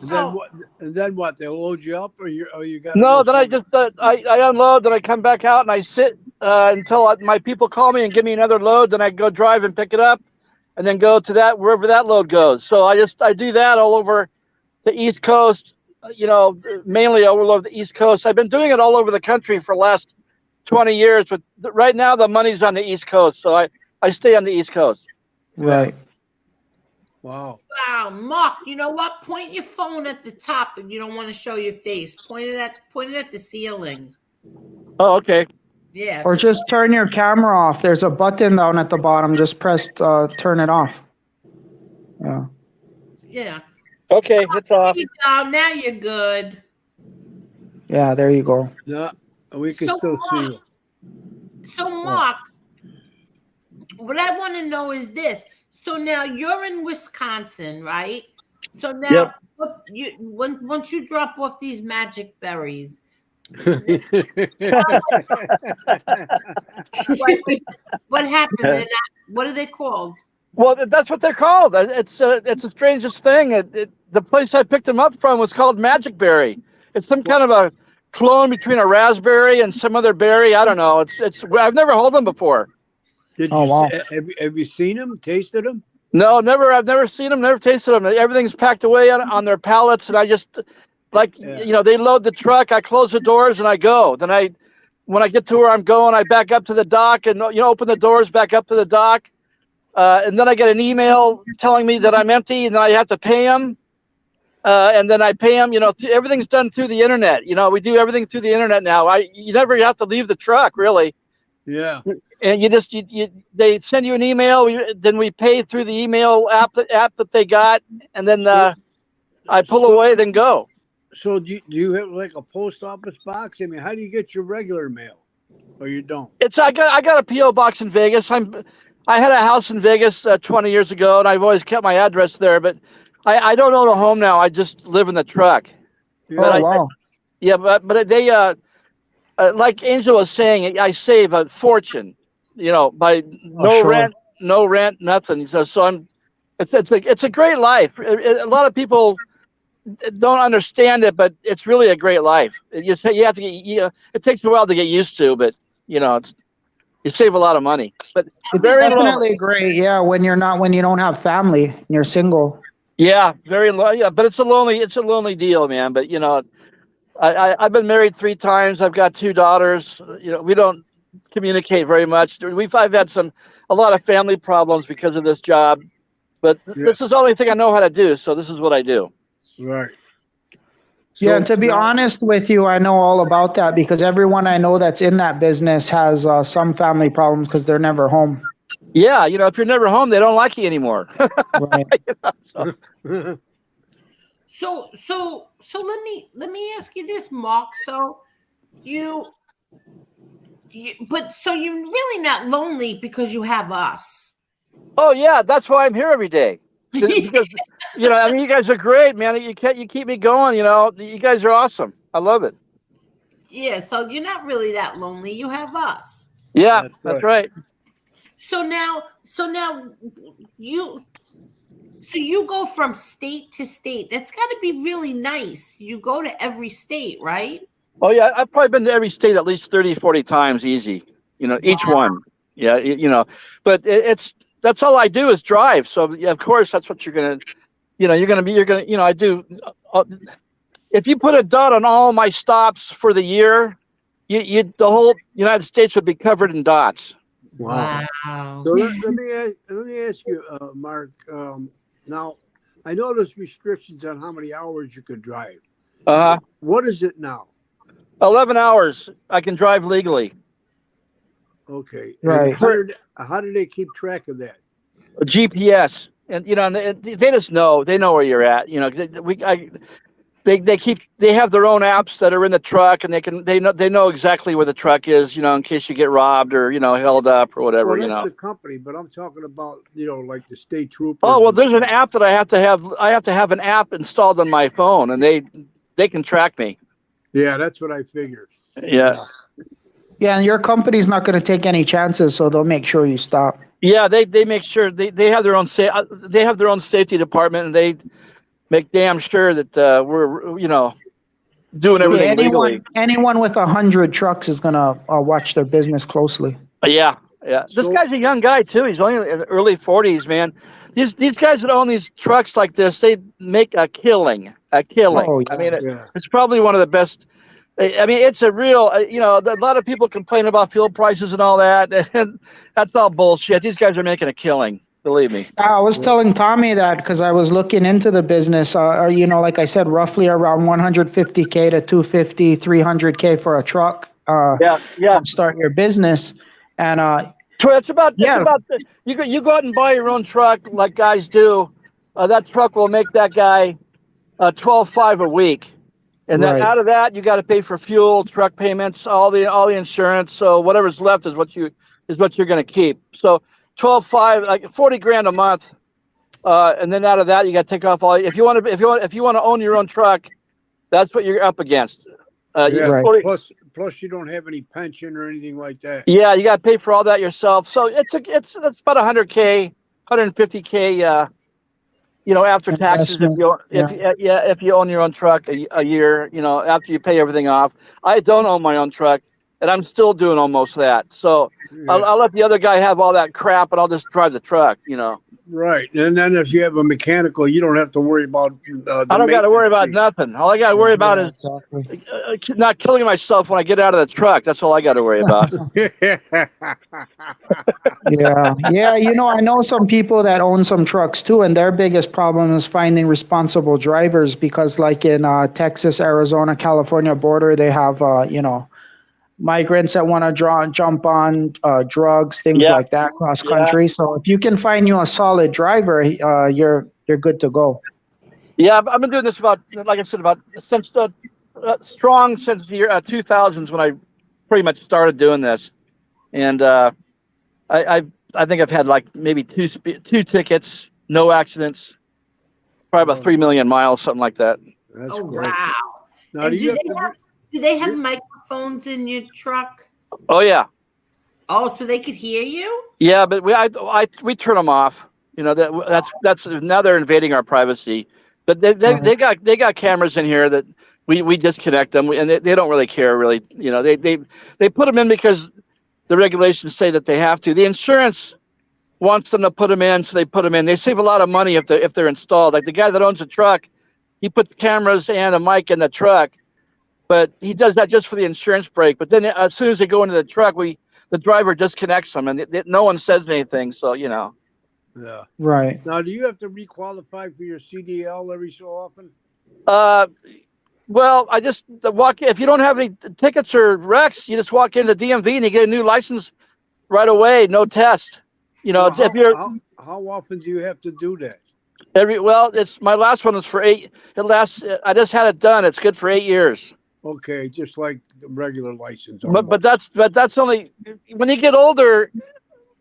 And So then what? And then what? They load you up, or you got? No, then I just I unload, then I come back out and I sit until my people call me and give me another load. Then I go drive and pick it up, and then go to that wherever that load goes. So I do that all over the East Coast. Mainly all over the East Coast. I've been doing it all over the country for the last 20 years, but right now the money's on the East Coast, so I stay on the East Coast. Right. Wow. wow, Mark, you know what? Point your phone at the top if you don't want to show your face. Point it at the ceiling. Oh, okay. Yeah. Or just turn your camera off. There's a button down at the bottom. Just press turn it off. Yeah. Yeah. Okay, it's off. There you go. Now you're good. Yeah, there you go. Yeah, we can So, still see you. So, Mark, what I want to know is this. So now you're in Wisconsin, right? So now, once you drop off these magic berries, what happened? What are they called? Well, that's what they're called. It's the strangest thing. The place I picked them up from was called Magic Berry. It's some kind of a clone between a raspberry and some other berry. I don't know. It's I've never held them before. Wow. Have you seen them? Tasted them? No, never. I've never seen them. Never tasted them. Everything's packed away on their pallets, and I just they load the truck. I close the doors and I go. Then when I get to where I'm going, I back up to the dock and open the doors back up to the dock. And then I get an email telling me that I'm empty, and then I have to pay them. And then I pay them. Everything's done through the internet. We do everything through the internet now. You never have to leave the truck, really. Yeah. And they send you an email. Then we pay through the email app that they got, and then I pull away, then go. So do you have like a post office box? I mean, how do you get your regular mail, or you don't? I got a PO box in Vegas. I had a house in Vegas 20 years ago, and I've always kept my address there. But I don't own a home now. I just live in the truck. Yeah. Wow. But they like Angel was saying, I save a fortune. By no rent, nothing. So it's a great life. A lot of people don't understand it, but it's really a great life. You have to get. It takes a while to get used to, but you save a lot of money. But It's very definitely great. Yeah, when you don't have family and you're single. Yeah, very low. Yeah, but it's a lonely deal, man. But I've been married 3 times. I've got 2 daughters. We don't communicate very much. I've had a lot of family problems because of this job, but this is the only thing I know how to do. So this is what I do. Right. Yeah, and to be honest with you, I know all about that because everyone I know that's in that business has some family problems because they're never home. Yeah, if you're never home, they don't like you anymore. Right. So let me ask you this, Mark. So you're really not lonely because you have us. Oh yeah, that's why I'm here every day. Because you guys are great, man. You keep me going. You guys are awesome. I love it. Yeah, so you're not really that lonely. You have us. Yeah, that's right. So now you go from state to state. That's got to be really nice. You go to every state, right? Oh yeah, I've probably been to every state at least 30, 40 times easy. Each one. Yeah, but that's all I do is drive. So yeah, of course that's what you're gonna I do. If you put a dot on all my stops for the year, the whole United States would be covered in dots. Wow. So let me ask you, Mark. Now, I know there's restrictions on how many hours you could drive. What is it now? 11 hours. I can drive legally. Okay. Right. How do they keep track of that? GPS, and they just know. They know where you're at. They have their own apps that are in the truck, and they know exactly where the truck is, in case you get robbed or held up or whatever. Well, that's the company, but I'm talking about like the state troopers. Oh well, there's an app that I have to have. I have to have an app installed on my phone, and they can track me. Yeah, that's what I figured. Yeah. Yeah, and your company's not going to take any chances, so they'll make sure you stop. Yeah, they make sure they have their own safety department, and make damn sure that we're doing Yeah, everything legally. anyone with 100 trucks is gonna watch their business closely. Yeah. This guy's a young guy too. He's only in the early 40s, man. These guys that own these trucks like this, they make a killing. Oh, yeah. I mean, it's probably one of the best. I mean, it's a real. A lot of people complain about fuel prices and all that, and that's all bullshit. These guys are making a killing. Believe me. I was telling Tommy that because I was looking into the business. Like I said, roughly around 150K to 250, 300K for a truck. Start your business, and so it's about you go out and buy your own truck like guys do. That truck will make that guy $12,500 a week, and then out of that you got to pay for fuel, truck payments, all the insurance. So whatever's left is what you're going to keep. So $12,500, like $40,000 a month, and then out of that you got to take off all. If you want to own your own truck, that's what you're up against. Plus you don't have any pension or anything like that. Yeah, you got to pay for all that yourself. So it's about 100K, 150K. After taxes, if you own your own truck a year, after you pay everything off. I don't own my own truck, and I'm still doing almost that. So I'll let the other guy have all that crap, and I'll just drive the truck. Right, and then if you have a mechanical, you don't have to worry about. I don't got to worry about nothing. All I got to worry about is not killing myself when I get out of the truck. That's all I got to worry about. Yeah. I know some people that own some trucks too, and their biggest problem is finding responsible drivers because, like in Texas, Arizona, California border, they have migrants that want to jump on drugs, things like that, cross country. So if you can find you a solid driver, you're good to go. Yeah, I've been doing this since the year 2000s when I pretty much started doing this, and I think I've had like maybe two tickets, no accidents, probably about 3 million miles, something like that. That's great. Wow! Now, do they have microphones in your truck? Oh yeah. Oh, so they could hear you? Yeah, but we turn them off. That's now they're invading our privacy. But they got cameras in here that we disconnect them, and they don't really care really. They put them in because the regulations say that they have to. The insurance wants them to put them in, so they put them in. They save a lot of money if they're installed. Like the guy that owns a truck, he puts cameras and a mic in the truck. But he does that just for the insurance break. But then as soon as they go into the truck, the driver disconnects them, and no one says anything. So Yeah. Right. Now, do you have to requalify for your CDL every so often? Well, I just walk. If you don't have any tickets or wrecks, you just walk into the DMV and you get a new license right away, no test. How often do you have to do that? It's my last one was for 8. I just had it done. It's good for 8 years. Okay, just like the regular license. But that's only when you get older,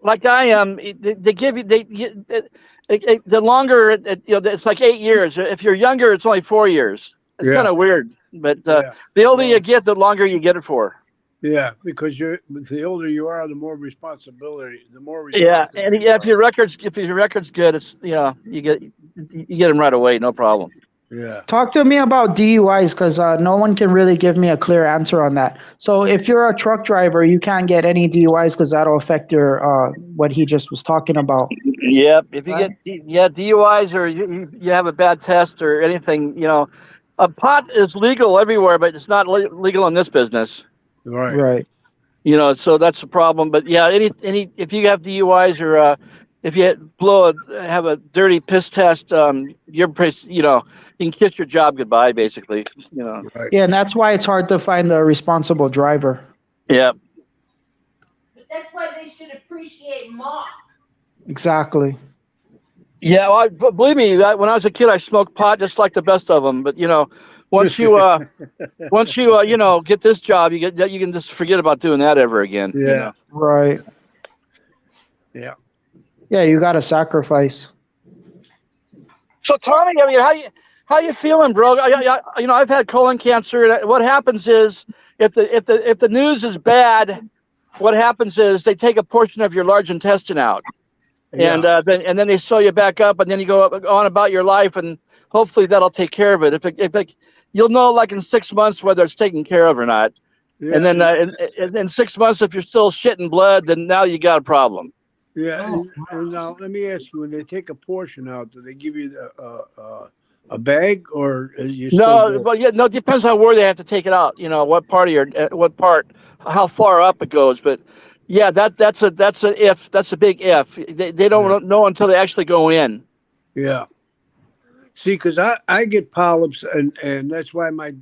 like I am. They give you the longer it's like 8 years. If you're younger, it's only 4 years. It's kind of weird, but the older you get, the longer you get it for. Yeah, because the older you are, the more responsibility. Yeah, and if your record's good, it's you get them right away, no problem. Yeah. Talk to me about DUIs because no one can really give me a clear answer on that. So if you're a truck driver, you can't get any DUIs because that'll affect your what he just was talking about. Yep. If you get DUIs or you have a bad test or anything, pot is legal everywhere, but it's not legal in this business. Right. So that's the problem. But yeah, any if you have DUIs or if you have a dirty piss test, you're pretty, you can kiss your job goodbye, basically. Right. Yeah, and that's why it's hard to find a responsible driver. Yeah. But that's why they should appreciate Mark. Exactly. Yeah, well, believe me, when I was a kid, I smoked pot just like the best of them. But once you get this job, you can just forget about doing that ever again. Yeah. Right. Yeah. Yeah, you got to sacrifice. So Tommy, I mean, how you feeling, bro? I've had colon cancer. And what happens is if the news is bad, what happens is they take a portion of your large intestine out, and then they sew you back up, and then you go on about your life. And hopefully that'll take care of it. If it, you'll know like in 6 months whether it's taken care of or not. Yeah, And then in 6 months, if you're still shitting blood, then now you got a problem. yeah. Oh, And now let me ask you: when they take a portion out, do they give you a bag, or you still No, go? but yeah, no, it depends on where they have to take it out. You know, what part of your, what part, how far up it goes. But yeah, that's a if. That's a big if. They don't know until they actually go in. Yeah. See, because I get polyps, and that's why my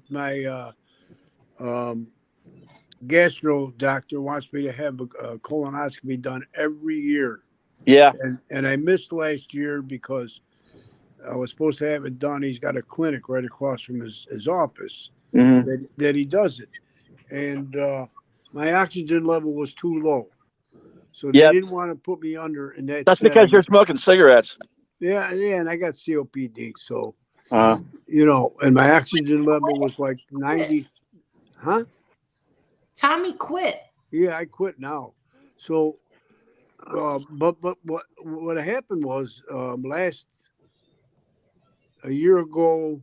gastro doctor wants me to have a colonoscopy done every year. Yeah. And I missed last year because I was supposed to have it done. He's got a clinic right across from his office Mm-hmm. that he does it. And my oxygen level was too low. So they Yeah. didn't want to put me under in that That's because setting. you're smoking cigarettes. Yeah, and I got COPD. So, Uh, and my oxygen level was like 90. Huh? Tommy quit. Yeah, I quit now. So, but what happened was a year ago,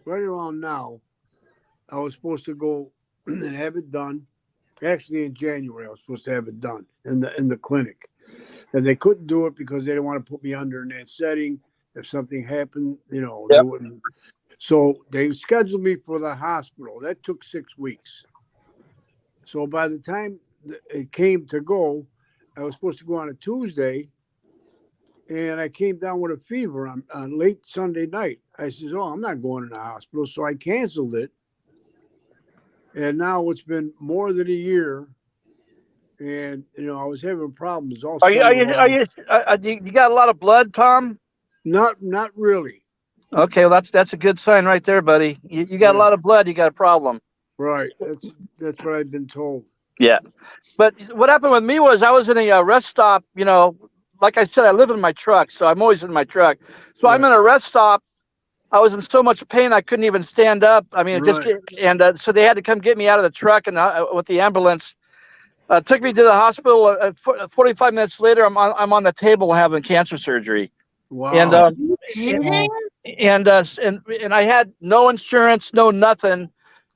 right around now, I was supposed to go and have it done. Actually, in January, I was supposed to have it done in the clinic, and they couldn't do it because they didn't want to put me under in that setting. If something happened, they Yep. wouldn't. So they scheduled me for the hospital. That took 6 weeks. So by the time it came to go, I was supposed to go on a Tuesday, and I came down with a fever on late Sunday night. I said, "Oh, I'm not going to the hospital," so I canceled it. And now it's been more than a year, and I was having problems all are you summer long. you got a lot of blood, Tom? Not really. Okay, well, that's a good sign right there, buddy. You got a lot of blood. You got a problem. Right. That's what I've been told. Yeah. But what happened with me was I was in a rest stop. Like I said, I live in my truck, so I'm always in my truck. So I'm in a rest stop. I was in so much pain I couldn't even stand up. I mean, so they had to come get me out of the truck and with the ambulance. Took me to the hospital. 45 minutes later, I'm on the table having cancer surgery. Wow. And I had no insurance, no nothing.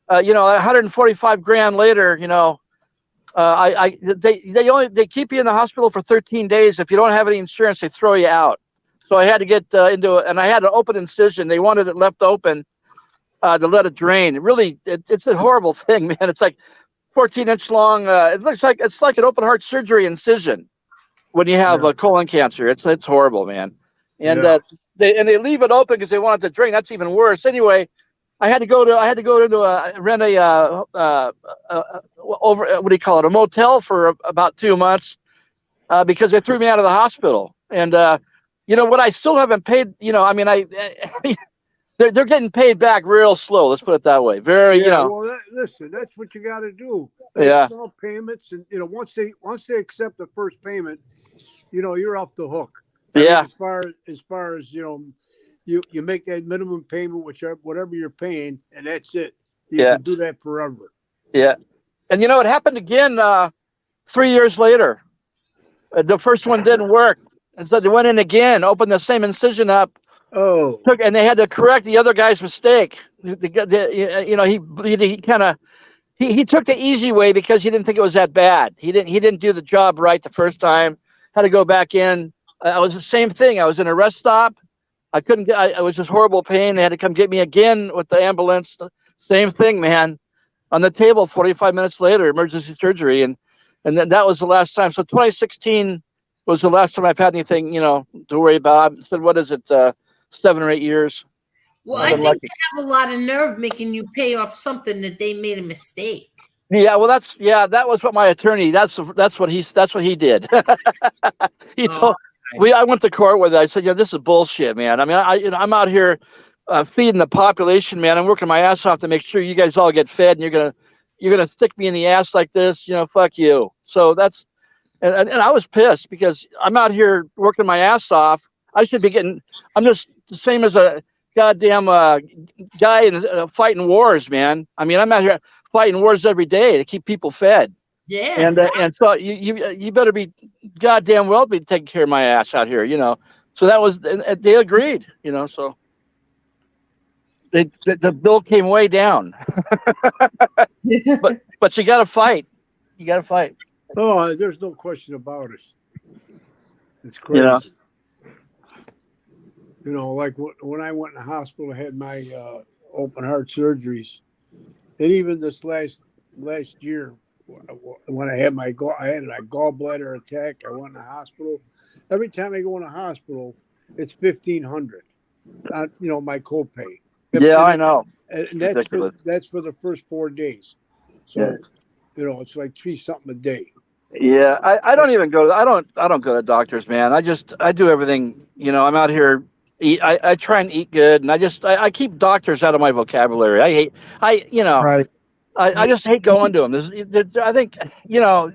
145 grand later, they keep you in the hospital for 13 days. If you don't have any insurance, they throw you out. So I had to get and I had an open incision. They wanted it left open to let it drain. It's a horrible thing, man. It's like 14-inch long. It looks like it's like an open heart surgery incision when you have colon cancer. It's horrible, man. And they leave it open because they want it to drain. That's even worse. Anyway, I had to go to rent a motel for about 2 months because they threw me out of the hospital. And what I still haven't paid. They're getting paid back real slow. Let's put it that way. Well, listen, that's what you got to do. Make small payments, and once they accept the first payment, you're off the hook. I mean, as far as you make that minimum payment, whatever you're paying, and that's it. You can do that forever. Yeah, and it happened again 3 years later. The first one didn't work, and so they went in again, opened the same incision up. Oh, And they had to correct the other guy's mistake. He took the easy way because he didn't think it was that bad. He didn't do the job right the first time. Had to go back in. I was the same thing. I was in a rest stop. I couldn't get. I was just horrible pain. They had to come get me again with the ambulance. Same thing, man. On the table, 45 minutes later, emergency surgery, and then that was the last time. So 2016 was the last time I've had anything, to worry about. I said, what is it? 7 or 8 years. Well, I think they have a lot of nerve making you pay off something that they made a mistake. Yeah, well, that was what my attorney. That's what he did. I went to court with it. I said, this is bullshit, man. I mean, I'm out here feeding the population, man. I'm working my ass off to make sure you guys all get fed, and you're gonna stick me in the ass like this, fuck you. So that's and I was pissed because I'm out here working my ass off. I should be getting. I'm just the same as a goddamn guy in fighting wars, man. I mean, I'm out here fighting wars every day to keep people fed. Yeah. And so you better be goddamn well be taking care of my ass out here, So that was, and they agreed, So. the bill came way down. but you got to fight. You got to fight. Oh, there's no question about it. It's crazy. Yeah. You know, like when I went in the hospital, I had my open heart surgeries, and even this last year, when I had a gallbladder attack, I went in the hospital. Every time I go in the hospital, it's $1,500. You know, my copay. Yeah, I know. And that's for the first 4 days. So, you know, it's like $3 something a day. Yeah, I don't even go. I don't go to doctors, man. I do everything. You know, I'm out here. I try and eat good, and I keep doctors out of my vocabulary. Right. I just hate going to them. I think, you know,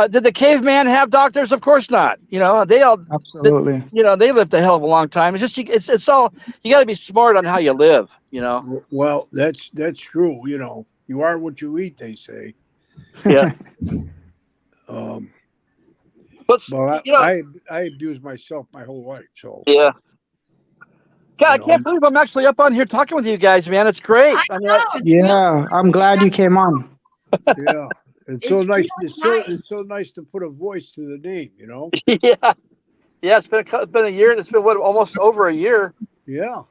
did the caveman have doctors? Of course not. You know, they all Absolutely. you know, they lived a hell of a long time. It's just it's all, you got to be smart on how you live. You know. Well, that's true. You know, you are what you eat, they say. Yeah. But well, you know, I abused myself my whole life. So yeah. God, I can't believe I'm actually up on here talking with you guys, man. It's great. I'm glad you came on. Yeah, it's so nice. It's so nice to put a voice to the name. You know. Yeah. It's been a year. It's been almost over a year. Yeah,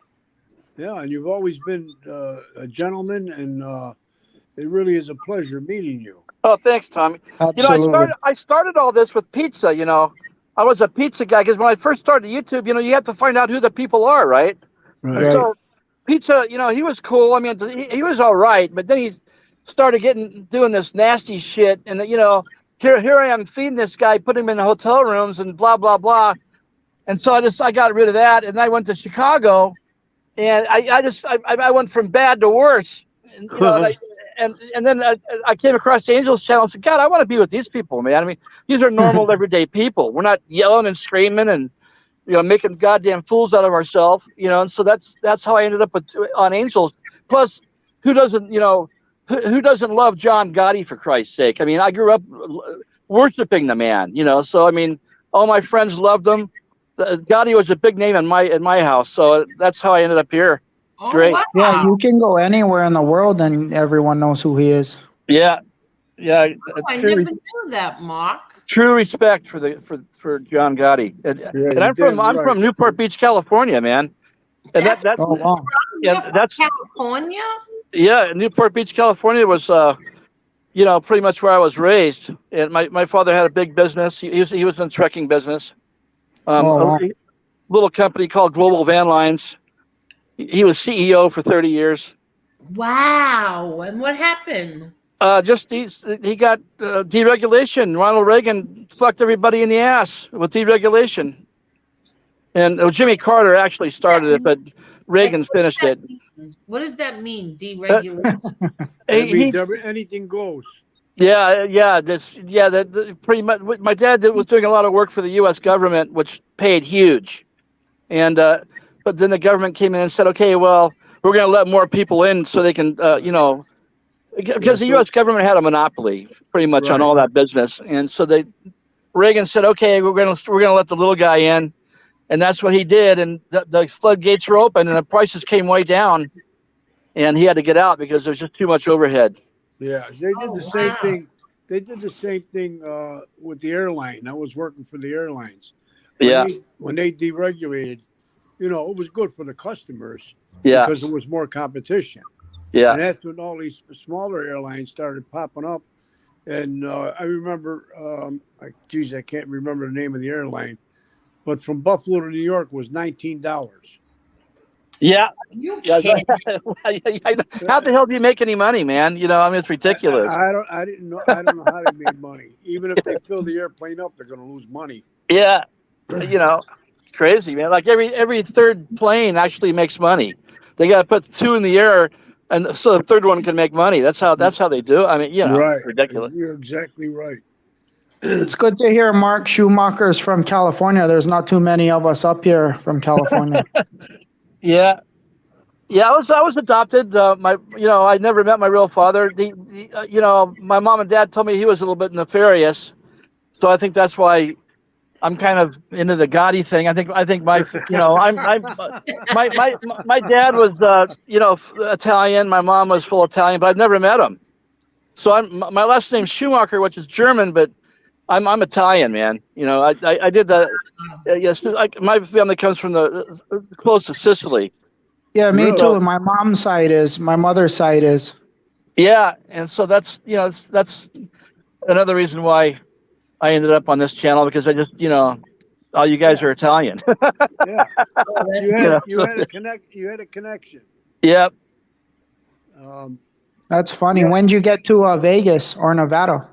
and you've always been a gentleman, and it really is a pleasure meeting you. Oh, thanks, Tommy. Absolutely. You know, I started all this with pizza. You know, I was a pizza guy because when I first started YouTube, you know, you have to find out who the people are, right? Right. And so pizza, you know, he was cool. I mean, he was all right, but then he started doing this nasty shit, and you know, here I am feeding this guy, putting him in the hotel rooms, and blah blah blah. And so I got rid of that, and I went to Chicago, and I went from bad to worse, and, you know, and then I came across the Angels channel and said, God, I want to be with these people, man. I mean, these are normal, everyday people. We're not yelling and screaming and, you know, making goddamn fools out of ourselves, you know. And so that's how I ended up on Angels. Plus, who doesn't love John Gotti, for Christ's sake? I mean, I grew up worshiping the man, you know. So I mean, all my friends loved him. Gotti was a big name in my house, so that's how I ended up here. It's great. Wow. Yeah, you can go anywhere in the world and everyone knows who he is. Yeah. I never knew that, Mark. True respect for John Gotti. And I'm from Newport Beach, California, man. And that's oh wow. Yeah, that's California. Yeah, Newport Beach, California was you know, pretty much where I was raised. And my father had a big business. He was in the trucking business. Wow. A little company called Global Van Lines. He was CEO for 30 years. Wow. And what happened? He got deregulation. Ronald Reagan fucked everybody in the ass with deregulation. And Jimmy Carter actually started it, but Reagan finished it. What does that mean, deregulation? Anything goes. Yeah. Pretty much. My dad was doing a lot of work for the U.S. government, which paid huge, and but then the government came in and said, okay, well, we're going to let more people in so they can, you know, because the U.S. government had a monopoly pretty much on all that business, and so Reagan said, okay, we're going to let the little guy in, and that's what he did, and the floodgates were open, and the prices came way down, and he had to get out because there's just too much overhead. Yeah, they did the same thing. They did the same thing with the airline. I was working for the airlines. When they deregulated, you know, it was good for the customers because there was more competition. Yeah. And that's when all these smaller airlines started popping up. And I remember, I can't remember the name of the airline, but from Buffalo to New York was $19. Yeah. You kidding? How the hell do you make any money, man? You know, I mean, it's ridiculous. I don't know how they made money. Even if they fill the airplane up, they're going to lose money. Yeah. You know, it's crazy, man. Like every third plane actually makes money. They got to put two in the air, and so the third one can make money. That's how they do it. I mean, you know, right. Ridiculous. You're exactly right. It's good to hear Mark Schumacher's from California. There's not too many of us up here from California. Yeah, I was adopted. I never met my real father. My mom and dad told me he was a little bit nefarious, so I think that's why I'm kind of into the Gotti thing. I think my, my dad was, Italian. My mom was full Italian, but I've never met him. So my last name's Schumacher, which is German, but I'm Italian, man. I did the, yes, my family comes from the close to Sicily. Yeah, me Really? too. My mom's side is. My mother's side is. Yeah, and so that's that's another reason why I ended up on this channel, because I just all you guys are Italian. Yeah. Oh, that's You had a connection. Yep. That's funny. Yeah. When'd you get to Vegas or Nevada?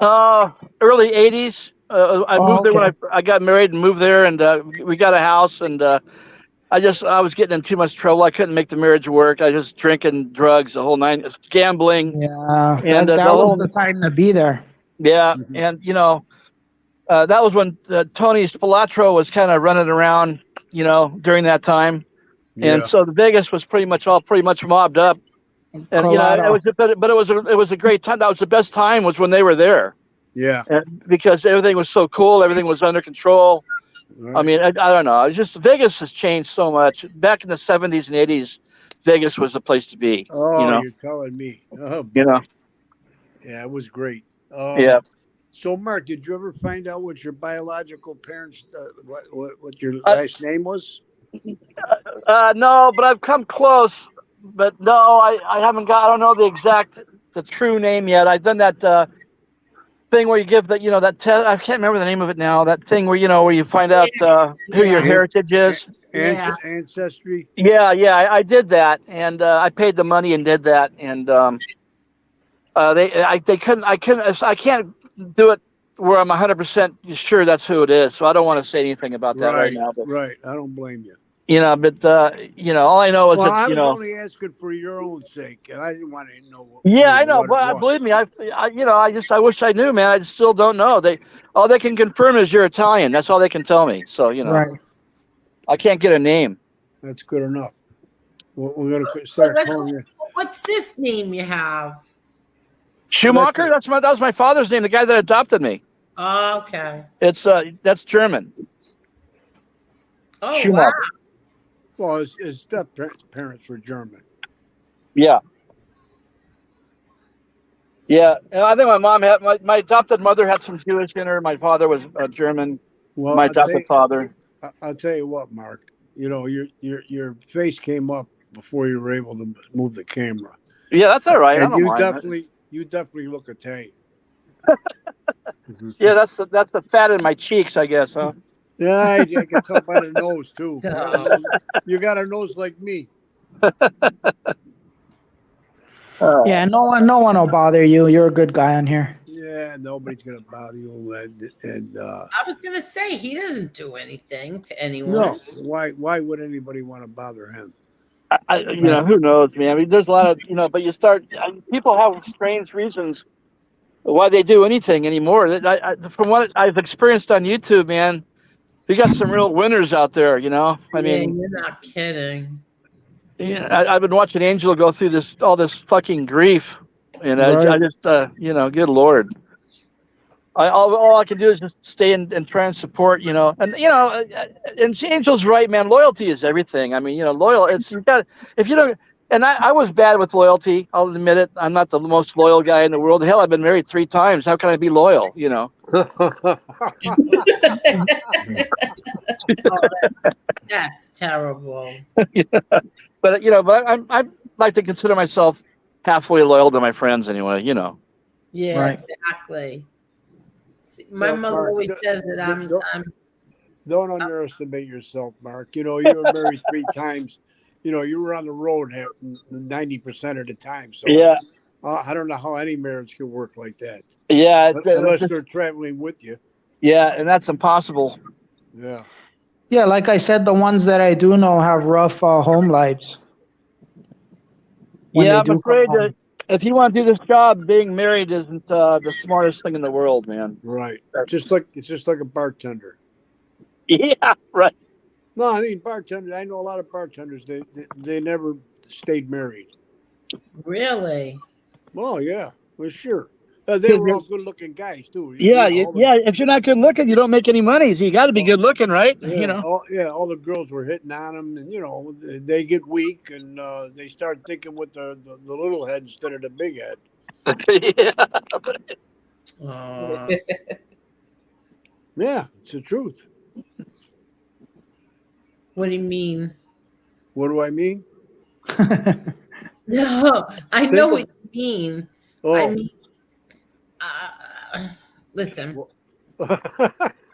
Early '80s. I moved there when okay. I got married and moved there, and we got a house, and I was getting in too much trouble. I couldn't make the marriage work. I was drinking, drugs, the whole nine, gambling, Yeah, and that the was whole the time to be there. yeah, Mhm. and that was when Tony Spilatro was kind of running around, during that time, and Yeah. so the Vegas was pretty much mobbed up, and it Colorado. was but it was a great time. That was the best time, was when they were there, Yeah. because everything was so cool, everything was under control. Right. I mean, I don't know. It's just Vegas has changed so much. Back in the '70s and '80s, Vegas was the place to be. Oh, you're telling me. Oh boy. You know. Yeah, it was great. Yeah. So, Mark, did you ever find out what your biological parents, what your last name was? No, but I've come close. But no, I haven't got. I don't know the true name yet. I've done that thing where you give that that test. I can't remember the name of it now. That thing where where you find out who your Yeah. heritage is. Yeah. Ancestry. Yeah, I did that, and I paid the money and did that, and they couldn't. I can't do it where I'm 100% sure that's who it is. So I don't want to say anything about that right now. But Right. I don't blame you. but all I know is Well, that I was only asking for your own sake, and I didn't want to know. Yeah, I know, what it but was. believe me, I wish I knew, man. I just still don't know. All they can confirm is you're Italian. That's all they can tell me. So Right. I can't get a name. That's good enough. We're gonna start calling you. What's this name you have? Schumacher. That was my father's name. The guy that adopted me. Okay. It's that's German. Oh, Schumacher. wow. Well, his step parents were German. Yeah. Yeah, and I think my mom had my adopted mother had some Jewish in her. My father was German. Well, My adopted father. I'll tell you what, Mark. Your face came up before you were able to move the camera. Yeah, that's all right. I And don't mind. you definitely look Italian. Yeah, that's the fat in my cheeks, I guess, huh? Yeah, I can tell by the nose too. Duh. You got a nose like me. Yeah, no one will bother you. You're a good guy on here. Yeah, nobody's gonna bother you. And I was gonna say he doesn't do anything to anyone. no, why would anybody want to bother him? Who knows, man? I mean, there's a lot of but you start. People have strange reasons why they do anything anymore. From what I've experienced on YouTube, man, you got some real winners out there. I mean, you're not kidding. Yeah, I've been watching Angel go through all this fucking grief, and I just good Lord. All I can do is just stay and try and support, and Angel's right, man. Loyalty is everything. I mean, loyal. It's you got if you don't. And I was bad with loyalty. I'll admit it. I'm not the most loyal guy in the world. Hell, I've been married 3 times. How can I be loyal? Oh, that's terrible. But I like to consider myself halfway loyal to my friends anyway. Yeah, Right. exactly. See, my Well, mother Mark, always says that I'm Don't underestimate yourself, Mark. You were married 3 times. You were on the road 90% of the time. So Yeah. I don't know how any marriage can work like that. Yeah. Unless they're traveling with you. Yeah, and that's impossible. Yeah. Yeah, like I said, the ones that I do know have rough home lives. when Yeah, they I'm do afraid come home. that if you want to do this job, being married isn't the smartest thing in the world, man. Right. It's just like a bartender. Yeah, right. No, I mean bartenders. I know a lot of bartenders. They never stayed married. really. Well, yeah, well, sure. They were all good-looking guys too. Yeah, yeah. If you're not good looking, you don't make any money. So you got to be good looking, right? Yeah, You know. all the girls were hitting on them, and they get weak, and they start thinking with the little head instead of the big head. Yeah. Yeah, it's the truth. What do you mean? What do I mean? No, I know what you mean. Oh. I mean, listen.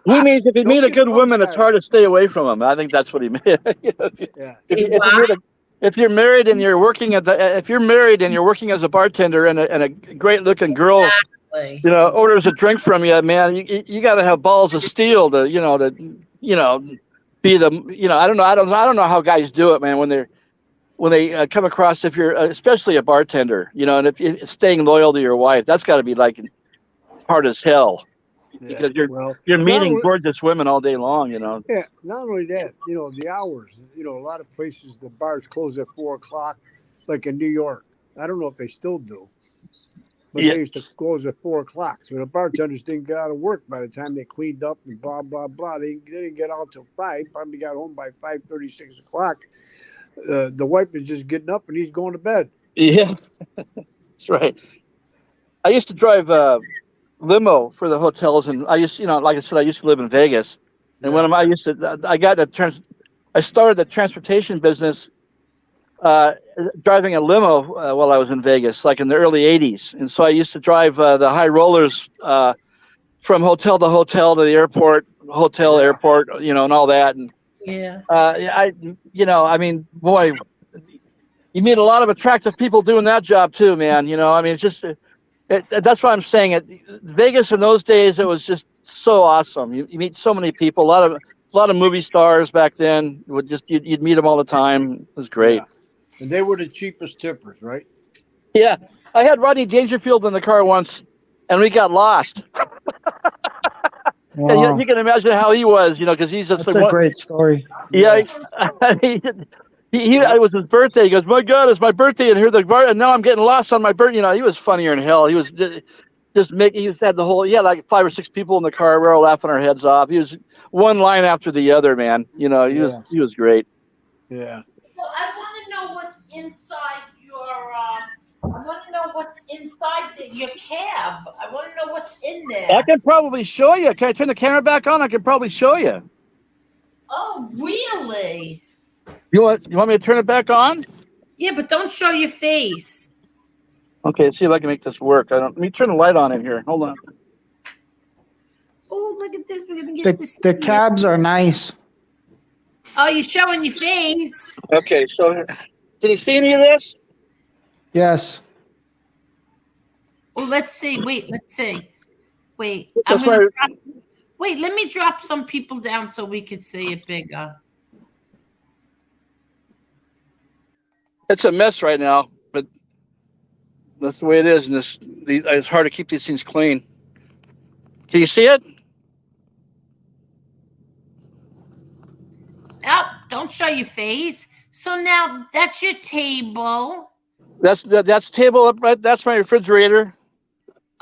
He means if you meet a good woman, it's hard to stay away from them. I think that's what he meant. Yeah. If you're married and you're working as a bartender and a great looking girl, Exactly. orders a drink from you, man, you got to have balls of steel to be the I don't know how guys do it, man, when they come across, if you're especially a bartender, and if you're staying loyal to your wife, that's got to be like hard as hell. Because you're meeting gorgeous women all day long, Yeah, not only that, the hours. A lot of places, the bars close at 4:00, like in New York. I don't know if they still do, but they used to close at 4:00. So the bartenders didn't get out of work by the time they cleaned up and blah blah blah. They didn't get out till 5. Probably got home by 5:30, 6 o'clock. The wife is just getting up and he's going to bed. Yeah, that's right. I used to drive limo for the hotels, and I used, like I said, I used to live in Vegas, and when I started the transportation business, driving a limo while I was in Vegas, like in the early '80s, and so I used to drive the high rollers from hotel to hotel to the airport, airport, and all that, and I mean, boy, you meet a lot of attractive people doing that job too, man. I mean, it's just. That's why I'm saying Vegas in those days, it was just so awesome. You meet so many people, a lot of movie stars back then. You'd meet them all the time. It was great. Yeah. And they were the cheapest tippers, right? Yeah, I had Rodney Dangerfield in the car once, and we got lost. Wow. And you can imagine how he was, because he's just That's a great story. Yeah, it was his birthday. He goes, "My God, it's my birthday, and here and now I'm getting lost on my birthday." He was funnier than hell. He was had the whole, like 5 or 6 people in the car. We were all laughing our heads off. He was one line after the other, man. He was great. Yeah. Well, I want to know what's inside your cab. I want to know what's in there. I can probably show you. Can I turn the camera back on? I can probably show you. Oh, really? You want me to turn it back on? Yeah, but don't show your face. Okay, let's see if I can make this work. Let me turn the light on in here. Hold on. Oh, look at this. We're gonna get The cabs are nice. Oh, you're showing your face. Okay, so can you see any of this? Yes. Oh, let's see. Wait, let's see. Wait, let me drop some people down so we could see it bigger. It's a mess right now, but that's the way it is. And it's hard to keep these things clean. Can you see it? Oh, don't show your face. So now that's your table. That's table up right. That's my refrigerator.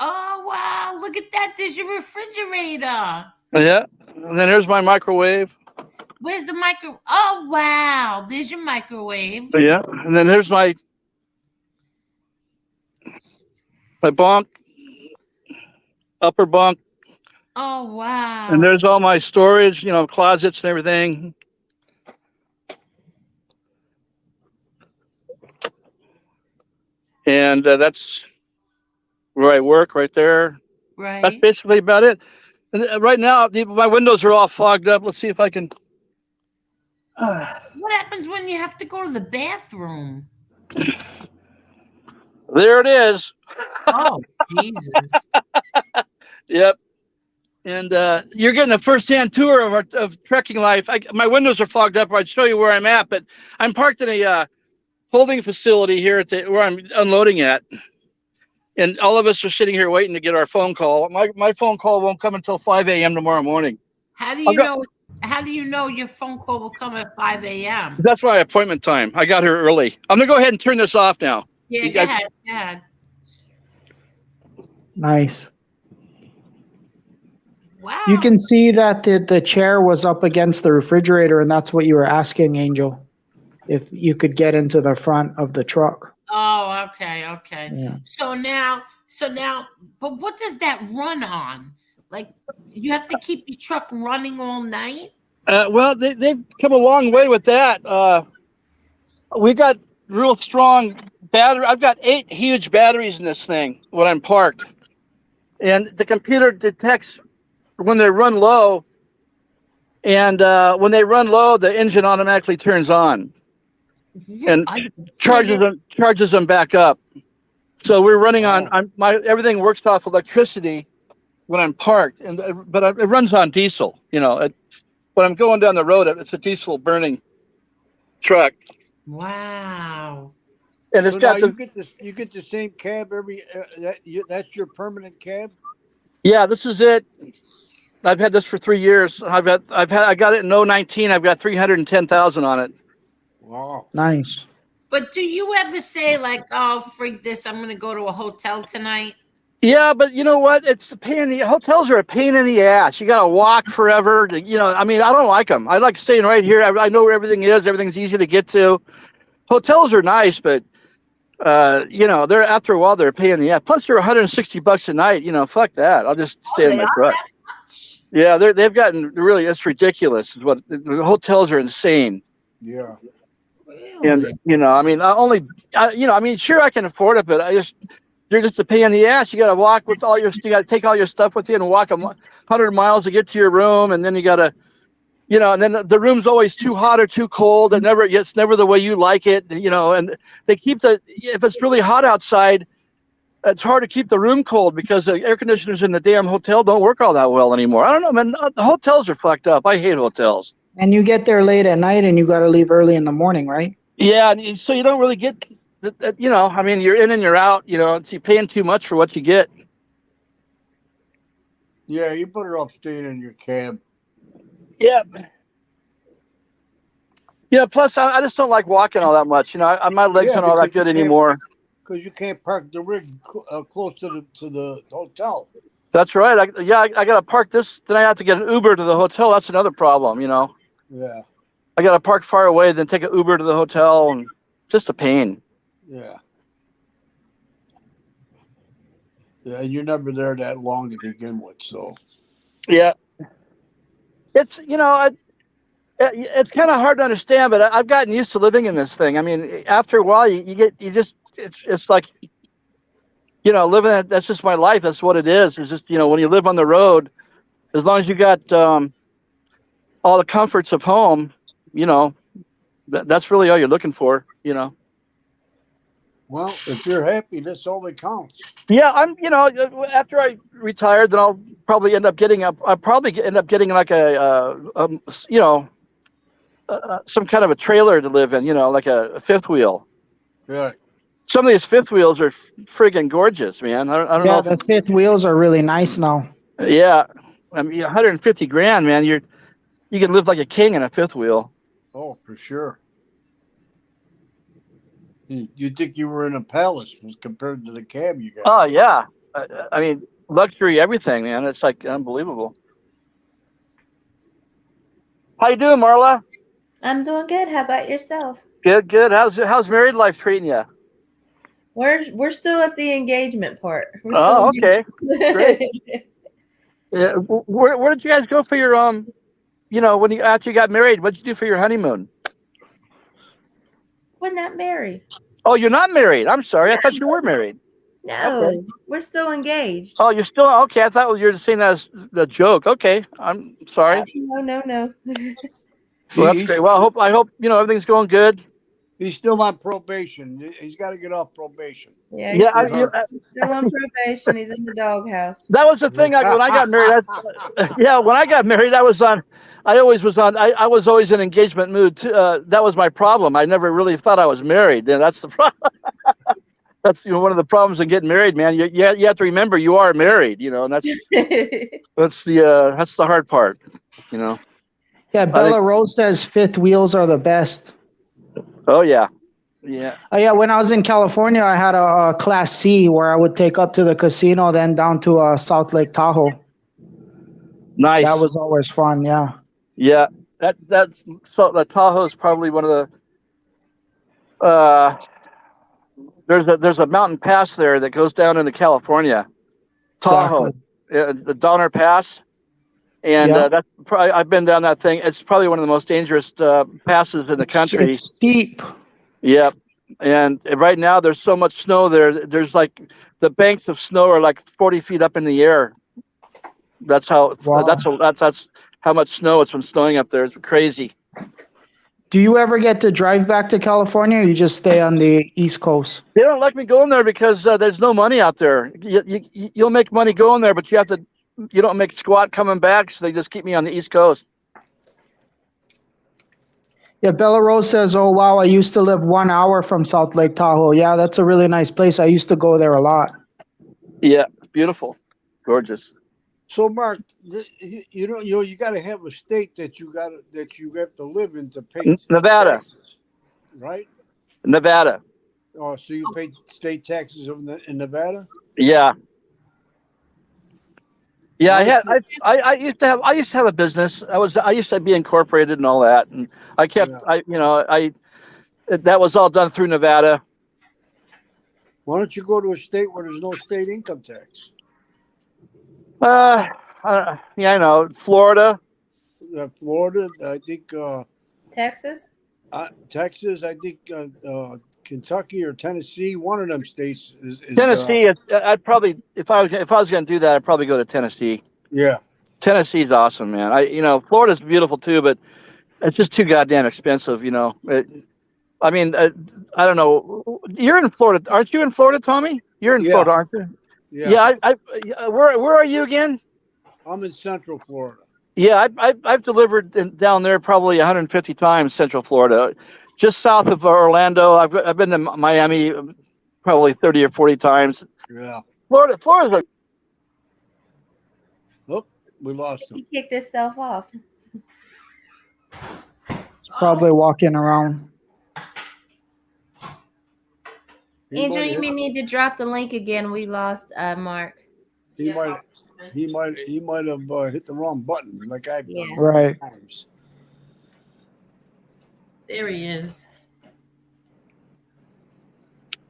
Oh wow! Look at that. There's your refrigerator. Yeah, and then there's my microwave. Where's the micro? Oh wow! There's your microwave. Yeah, and then there's my bunk, upper bunk. Oh wow! And there's all my storage, closets and everything. And that's where I work, right there. Right. That's basically about it. And right now, my windows are all fogged up. Let's see if I can. What happens when you have to go to the bathroom? There it is. Oh, Jesus. Yep. And you're getting a first-hand tour of trekking life. My windows are fogged up. I'd show you where I'm at, but I'm parked in a holding facility here where I'm unloading at. And all of us are sitting here waiting to get our phone call. My phone call won't come until 5 a.m. tomorrow morning. How do you know? How do you know your phone call will come at 5 a.m.? That's my appointment time. I got here early. I'm gonna go ahead and turn this off now. Yeah, go ahead. Nice. Wow. You can see that the chair was up against the refrigerator, and that's what you were asking, Angel, if you could get into the front of the truck. Oh, okay, okay. Yeah. So now, but what does that run on? Like, you have to keep your truck running all night? Well, they've come a long way with that. We got real strong battery. I've got 8 huge batteries in this thing when I'm parked, and the computer detects when they run low, and when they run low, the engine automatically turns on and charges them back up. So we're running on everything works off electricity when I'm parked, but it runs on diesel. You know, when I'm going down the road, it's a diesel burning truck. Wow. And it's So got now you get the same cab every that's your permanent cab? Yeah, this is it. I've had this for 3 years. I got it in 2019. I've got 310,000 on it. Wow. Nice. But do you ever say like, "Oh, freak this! I'm going to go to a hotel tonight"? Yeah, but you know what? It's a pain in the hotels are a pain in the ass. You got to walk forever. I mean, I don't like them. I like staying right here. I know where everything is. Everything's easy to get to. Hotels are nice, but they're after a while they're a pain in the ass. Plus, they're $160 a night. Fuck that. I'll just stay in my truck. Yeah, they've gotten really. It's ridiculous. What the hotels are insane. Yeah. Really? And I mean, sure I can afford it, but they're just a pain in the ass. You got to walk with you got to take all your stuff with you and walk 100 miles to get to your room, and then you got to, and then the room's always too hot or too cold. It's never the way you like it, And they keep if it's really hot outside, it's hard to keep the room cold because the air conditioners in the damn hotel don't work all that well anymore. I don't know, man. The hotels are fucked up. I hate hotels. And you get there late at night, and you got to leave early in the morning, right? Yeah, so you don't really get, I mean, you're in and you're out. You're paying too much for what you get. Yeah, you better off staying in your cab. Yeah. Yeah. Plus, I just don't like walking all that much. My legs aren't all that good anymore. Because you can't park the rig close to the hotel. That's right. I got to park this. Then I have to get an Uber to the hotel. That's another problem. Yeah. I got to park far away, then take an Uber to the hotel, and just a pain. Yeah. Yeah, and you're never there that long to begin with, so. Yeah. It's it's kind of hard to understand, but I've gotten used to living in this thing. I mean, after a while, it's like, living. That's just my life. That's what it is. It's just, when you live on the road, as long as you got all the comforts of home, that's really all you're looking for, Well, if you're happy, that's all that counts. Yeah, I'm. After I retire, then I'll probably end up getting like some kind of a trailer to live in. Like a fifth wheel. Yeah. Some of these fifth wheels are friggin' gorgeous, man. I don't know. Yeah, the fifth wheels are really nice now. Yeah, I mean, 150 grand, man. You can live like a king in a fifth wheel. Oh, for sure. You'd think you were in a palace compared to the cab you got. Oh yeah, I mean, luxury, everything, man. It's like unbelievable. How you doing, Marla? I'm doing good. How about yourself? Good. How's married life treating you? We're still at the engagement part. Oh, okay, great. Yeah, where did you guys go for your after you got married? What did you do for your honeymoon? We're not married. Oh, you're not married. I'm sorry. I thought you were married. No, okay. We're still engaged. Oh, you're still okay. I thought you were saying that as the joke. Okay, I'm sorry. No. Well, that's great. Well, I hope everything's going good. He's still on probation. He's got to get off probation. Yeah, he's still on probation. He's in the doghouse. That was the thing. When I got married, when I got married, I was always in engagement mood too. That was my problem. I never really thought I was married. And that's the problem. That's one of the problems in getting married, man. You have to remember you are married. And that's the hard part. Yeah, Bella Rose says fifth wheels are the best. Oh yeah. Yeah. Yeah, when I was in California, I had a Class C where I would take up to the casino, then down to South Lake Tahoe. Nice. That was always fun. Yeah. Yeah. That's so the Tahoe is probably one of the there's a mountain pass there that goes down into California. Tahoe, Exactly. the Donner Pass, and Yeah. that's probably I've been down that thing. It's probably one of the most dangerous passes in the country. It's steep. Yep. And right now there's so much snow there. There's like the banks of snow are like 40 feet up in the air. That's how Wow. that's how much snow it's been snowing up there. It's crazy. Do you ever get to drive back to California, or you just stay on the East Coast? They don't let me go in there because there's no money out there. You'll make money going there, but you don't make squat coming back. So they just keep me on the East Coast. Yeah, Bella Rose says, "Oh wow, I used to live 1 hour from South Lake Tahoe. Yeah, that's a really nice place. I used to go there a lot." Yeah, beautiful, gorgeous. So, Mark, you got to have a state that you have to live in to pay Nevada, taxes, right? Nevada. Oh, so you pay state taxes in Nevada? Yeah. Yeah, Well, I used to have a business. I used to be incorporated and all that, and I kept that was all done through Nevada. Why don't you go to a state where there's no state income tax? Yeah, I know. Florida. Florida, I think. Texas. Texas, I think. Kentucky or Tennessee, one of them states is Tennessee. I'd probably if I was going to do that, I'd probably go to Tennessee. Yeah. Tennessee's awesome, man. Florida's beautiful too, but it's just too goddamn expensive. I don't know. You're in Florida, aren't you? In Florida, Tommy? You're in Florida, aren't you? Yeah. Where are you again? I'm in Central Florida. Yeah, I've delivered down there probably 150 times. Central Florida, just south of Orlando. I've been to Miami probably 30 or 40 times. Yeah. Florida's Oh, we lost him. He kicked himself off. It's probably walking around. Andrew, you may need to drop the link again. We lost Mark. He might have hit the wrong button like I've done Right. times. There he is.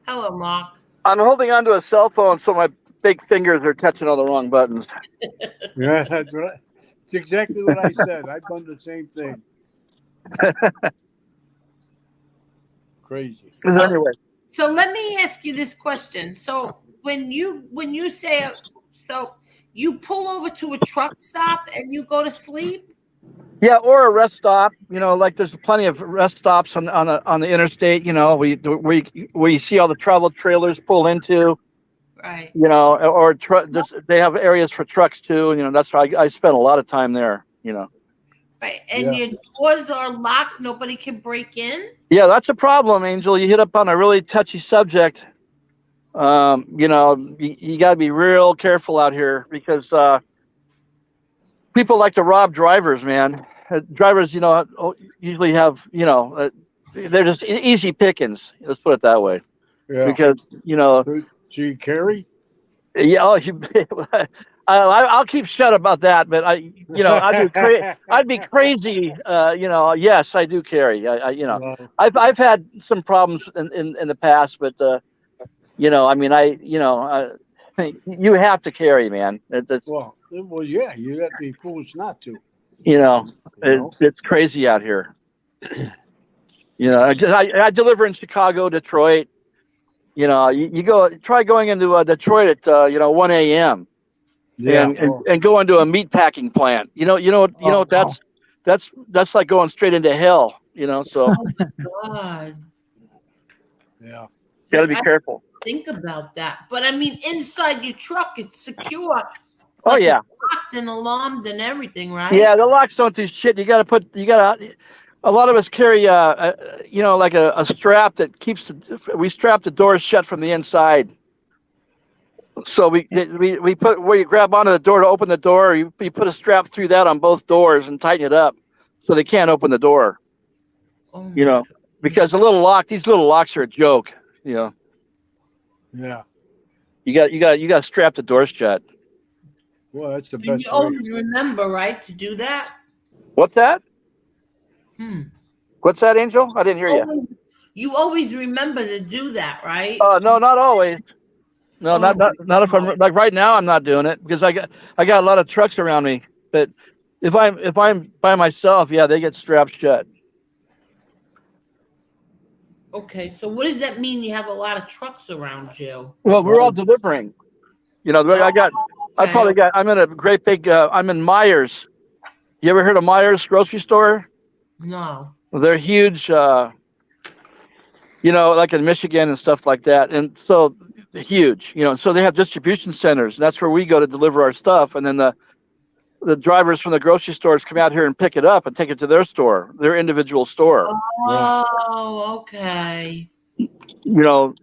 Hello, Mark. I'm holding onto a cell phone, so my big fingers are touching all the wrong buttons. Yeah, that's right. It's exactly what I said. I've done the same thing. Crazy. Anyway. So let me ask you this question. So when you say, so you pull over to a truck stop and you go to sleep? Yeah, or a rest stop. Like there's plenty of rest stops on the interstate. We see all the travel trailers pull into. Right. Or they have areas for trucks too. That's why I spent a lot of time there. Right. And your doors are locked. Nobody can break in. Yeah, that's a problem, Angel. You hit up on a really touchy subject. You got to be real careful out here because people like to rob drivers, man. Drivers, usually have, they're just easy pickings. Let's put it that way. Yeah. Because, So you carry? Yeah. Oh, I'll keep shut about that, but I'd be crazy. Yes, I do carry. I've had some problems in the past, but you have to carry, man. Well, yeah, you'd have to be foolish not to. It's crazy out here. I deliver in Chicago, Detroit. You try going into Detroit at 1 a.m. Yeah, and go into a meat packing plant. That's like going straight into hell. So God. Yeah. Got to be careful. Think about that. But I mean, inside your truck, it's secure. Oh yeah, it's locked and alarmed and everything, right? yeah. The locks don't do shit. A lot of us carry like a strap that we strap the doors shut from the inside. So we put where you grab onto the door to open the door. You put a strap through that on both doors and tighten it up so they can't open the door. Oh because these little locks are a joke. You know. Yeah. You got to strap the doors shut. Well, that's the And best you way. always remember, right, to do that? What's that? Hmm. What's that, Angel? I didn't hear you. You always remember to do that, right? No, not always. No, Oh, not if I'm like right now. I'm not doing it because I got a lot of trucks around me. But if I'm by myself, yeah, they get strapped shut. okay. So what does that mean? You have a lot of trucks around you? Well, we're all delivering. You know, Okay. I'm in a great big. I'm in Myers. You ever heard of Myers grocery store? No. They're huge. You know, like in Michigan and stuff like that. And so huge, you know, so they have distribution centers. And that's where we go to deliver our stuff. And then the drivers from the grocery stores come out here and pick it up and take it to their store, their individual store. Oh, okay. You know,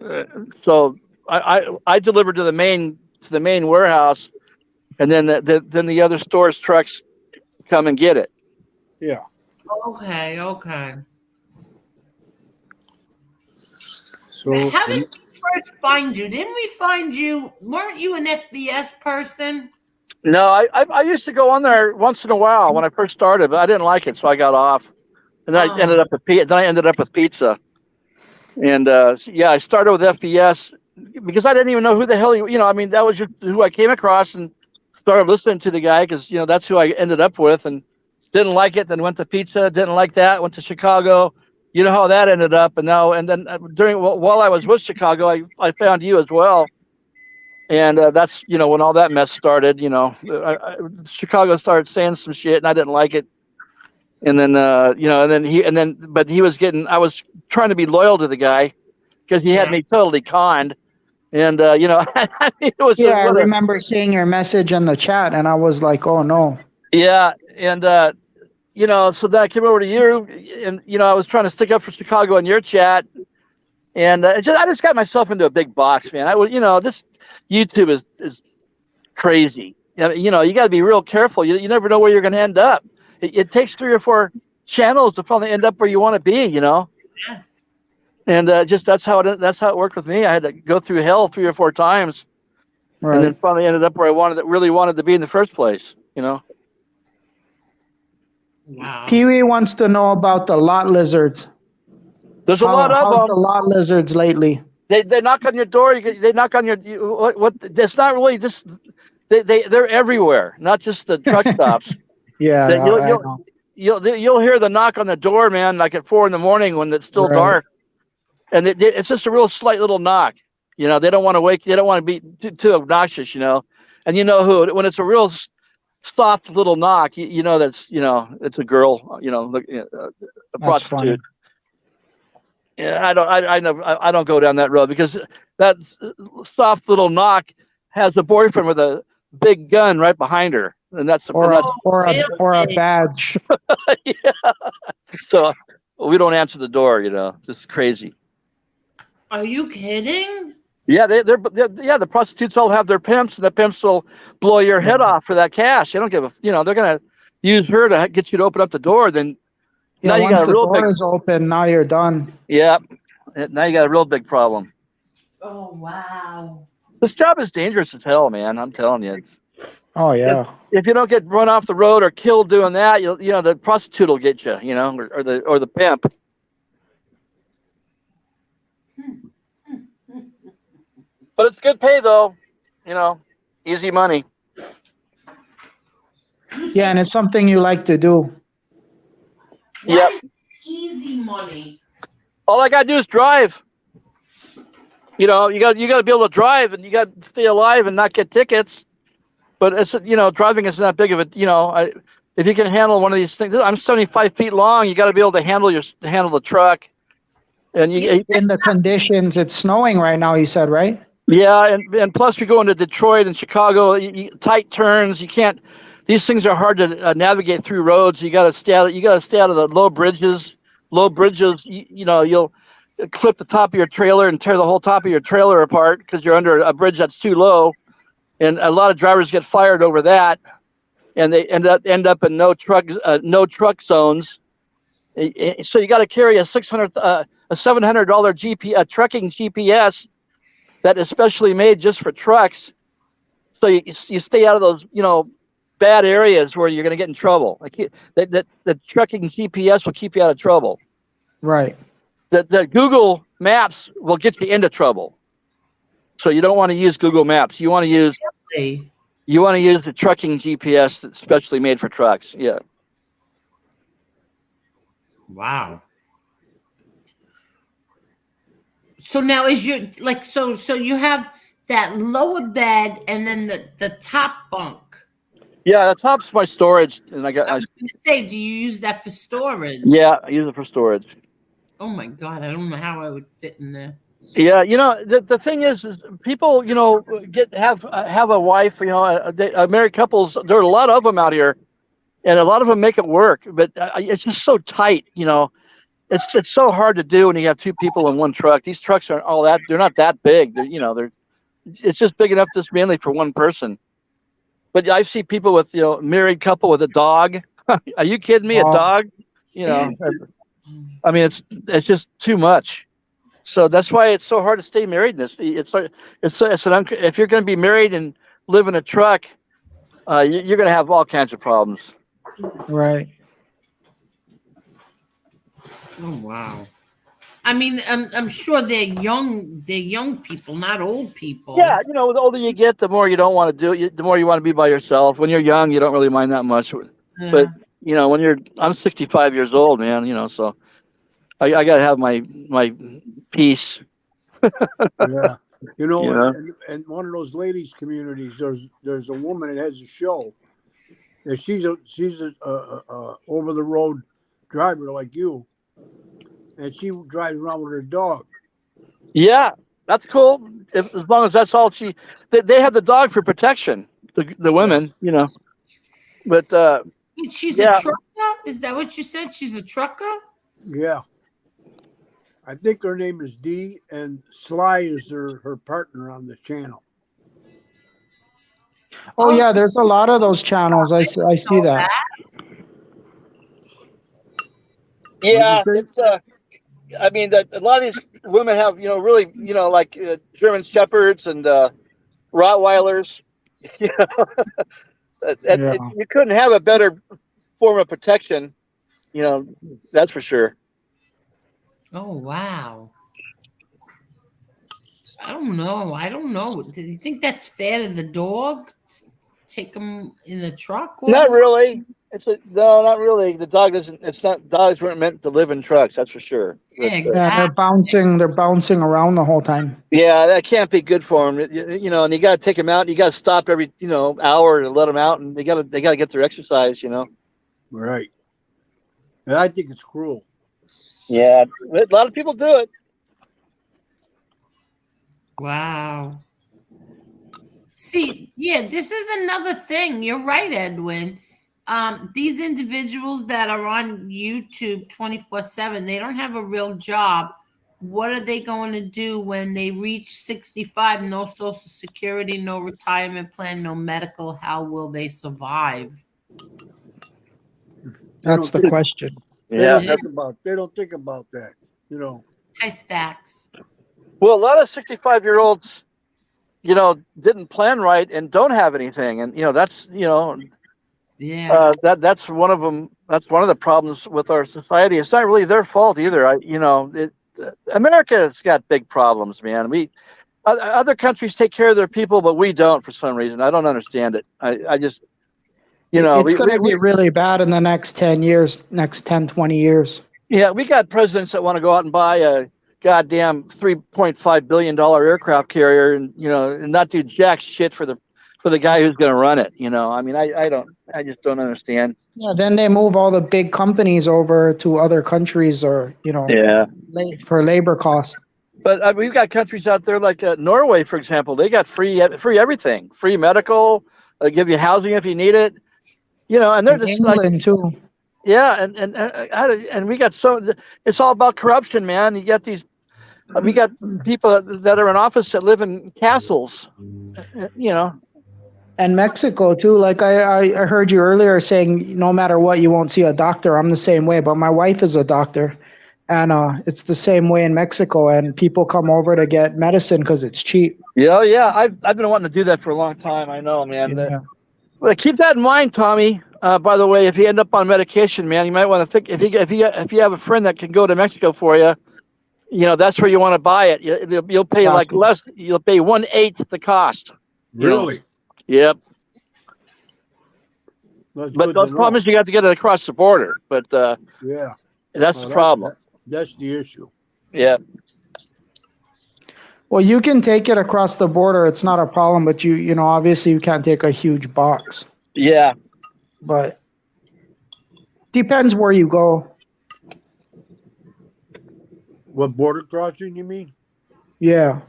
so I deliver to the main warehouse, and then the other stores trucks come and get it. Yeah. Okay. Okay. So How did we first find you? Didn't we find you? Weren't you an FBS person? No, I used to go on there once in a while when I first started, but I didn't like it, so I got off. And then I ended up with pizza. And yeah, I started with FBS because I didn't even know who the hell I mean, that was just who I came across and started listening to the guy because that's who I ended up with, and didn't like it. Then went to pizza, didn't like that. Went to Chicago. You know how that ended up. And then while I was with Chicago, I found you as well. And that's when all that mess started. Chicago started saying some shit, and I didn't like it. And then but he was getting. I was trying to be loyal to the guy because he had me totally conned. And I mean, it was I remember seeing your message in the chat, and I was like, "Oh no." Yeah, and so then I came over to you, and I was trying to stick up for Chicago in your chat, and I just got myself into a big box, man. I would, this YouTube is crazy. You got to be real careful. You never know where you're going to end up. It takes 3 or 4 channels to finally end up where you want to be, Yeah. And that's how it worked with me. I had to go through hell 3 or 4 times, Right. and then finally ended up where I really wanted to be in the first place. Wow. Pee-wee wants to know about the lot lizards. There's a lot of How's them. the lot lizards lately? They knock on your door. They knock on your what? It's not really just they're everywhere, not just the truck stops. Yeah, I know. You'll hear the knock on the door, man, like at 4 a.m. when it's still dark, and it's just a real slight little knock. They don't want to wake. They don't want to be too obnoxious, And who when it's a real soft little knock, that's it's a girl, a prostitute. Funny. Yeah, I don't go down that road because that soft little knock has a boyfriend with a big gun right behind her, and that's or a badge. Yeah. So we don't answer the door, just crazy. Are you kidding? Yeah, the prostitutes all have their pimps, and the pimps will blow your head off for that cash. They don't give they're gonna use her to get you to open up the door. Then Yeah, now you once got the door is open, now you're done. Yeah, now you got a real big problem. Oh wow. This job is dangerous as hell, man. I'm telling you. Oh yeah. If you don't get run off the road or killed doing that, the prostitute will get you, or the pimp. But it's good pay though, easy money. Yeah, and it's something you like to do. Yep. Easy money. All I gotta do is drive. You gotta be able to drive, and you gotta stay alive and not get tickets. But it's driving isn't that big of a if you can handle one of these things. I'm 75 feet long. You got to be able to handle the truck. And in the conditions, it's snowing right now. You said, right? Yeah, and plus we go into Detroit and Chicago, tight turns. You can't. These things are hard to navigate through roads. You got to stay out of the low bridges. Low bridges, you'll clip the top of your trailer and tear the whole top of your trailer apart because you're under a bridge that's too low. And a lot of drivers get fired over that, and they end up in no truck zones. So you got to carry a $700 trucking GPS that is specially made just for trucks. So you stay out of those, bad areas where you're going to get in trouble. The trucking GPS will keep you out of trouble. Right. The Google Maps will get you into trouble. So you don't want to use Google Maps. You want to use the trucking GPS that's specially made for trucks. Yeah. Wow. So now is your so you have that lower bed and then the top bunk. Yeah, the top's my storage, and I was going to say, do you use that for storage? Yeah, I use it for storage. Oh my God, I don't know how I would fit in there. Yeah, the thing is people, have a wife, married couples. There are a lot of them out here, and a lot of them make it work, but it's just so tight. It's so hard to do when you have two people in one truck. These trucks aren't all that. They're not that big. It's just big enough just mainly for one person. But I see people with married couple with a dog. Are you kidding me? A dog? I mean, it's just too much. So that's why it's so hard to stay married in this. If you're going to be married and live in a truck, you're going to have all kinds of problems. Right. Oh wow. I mean, I'm sure they're young people, not old people. Yeah, the older you get, the more you don't want to do it. The more you want to be by yourself. When you're young, you don't really mind that much. Yeah. But I'm 65 years old, man. So I got to have my peace. Yeah, and one of those ladies' communities, there's a woman that has a show. And she's a over the road driver like you. And she drives around with her dog. Yeah, that's cool. As long as that's all they have the dog for protection. The women, But she's a trucker. Is that what you said? She's a trucker. Yeah, I think her name is Dee, and Sly is her partner on the channel. Oh yeah, there's a lot of those channels. I see that. Yeah, it's I mean, that a lot of these women have, really, like German Shepherds and Rottweilers. You couldn't have a better form of protection. That's for sure. Oh wow. I don't know. Do you think that's fair to the dog? Take him in the truck? Not really. No, not really. The dog doesn't. It's not. Dogs weren't meant to live in trucks. That's for sure. Yeah, exactly. Yeah, they're bouncing around the whole time. Yeah, that can't be good for them. And you got to take them out. And you got to stop every hour to let them out, and they got to get their exercise. Right. And I think it's cruel. Yeah, a lot of people do it. Wow. See, yeah, this is another thing. You're right, Edwin. These individuals that are on YouTube 24/7, they don't have a real job. What are they going to do when they reach 65? No Social Security, no retirement plan, no medical. How will they survive? That's the question. They don't think about that. High stacks. Well, a lot of 65-year-olds, didn't plan right and don't have anything, and that's yeah. That's one of them. That's one of the problems with our society. It's not really their fault either. America's got big problems, man. Other countries take care of their people, but we don't for some reason. I don't understand it. I just, it's going to be really bad in the next 10 years, next 10, 20 years. Yeah, we got presidents that want to go out and buy a goddamn $3.5 billion aircraft carrier and not do jack shit for the guy who's going to run it. I just don't understand. Yeah, then they move all the big companies over to other countries or for labor costs. But we've got countries out there like Norway, for example. They got free everything, free medical. They give you housing if you need it. And they're just England too. Yeah, and we got it's all about corruption, man. You got we got people that are in office that live in castles. And Mexico too. Like I heard you earlier saying, no matter what, you won't see a doctor. I'm the same way, but my wife is a doctor, and it's the same way in Mexico. And people come over to get medicine because it's cheap. Yeah, yeah. I've been wanting to do that for a long time. I know, man. Yeah. But keep that in mind, Tommy. By the way, if you end up on medication, man, you might want to think if you have a friend that can go to Mexico for you, that's where you want to buy it. You'll pay like less. You'll pay 1/8 the cost. Really? Yep. That's But good the to problem know. is you got to get it across the border. But Yeah. that's the problem. That's the issue. Yeah. Well, you can take it across the border. It's not a problem, but obviously you can't take a huge box. Yeah. But depends where you go. What border crossing you mean? Yeah.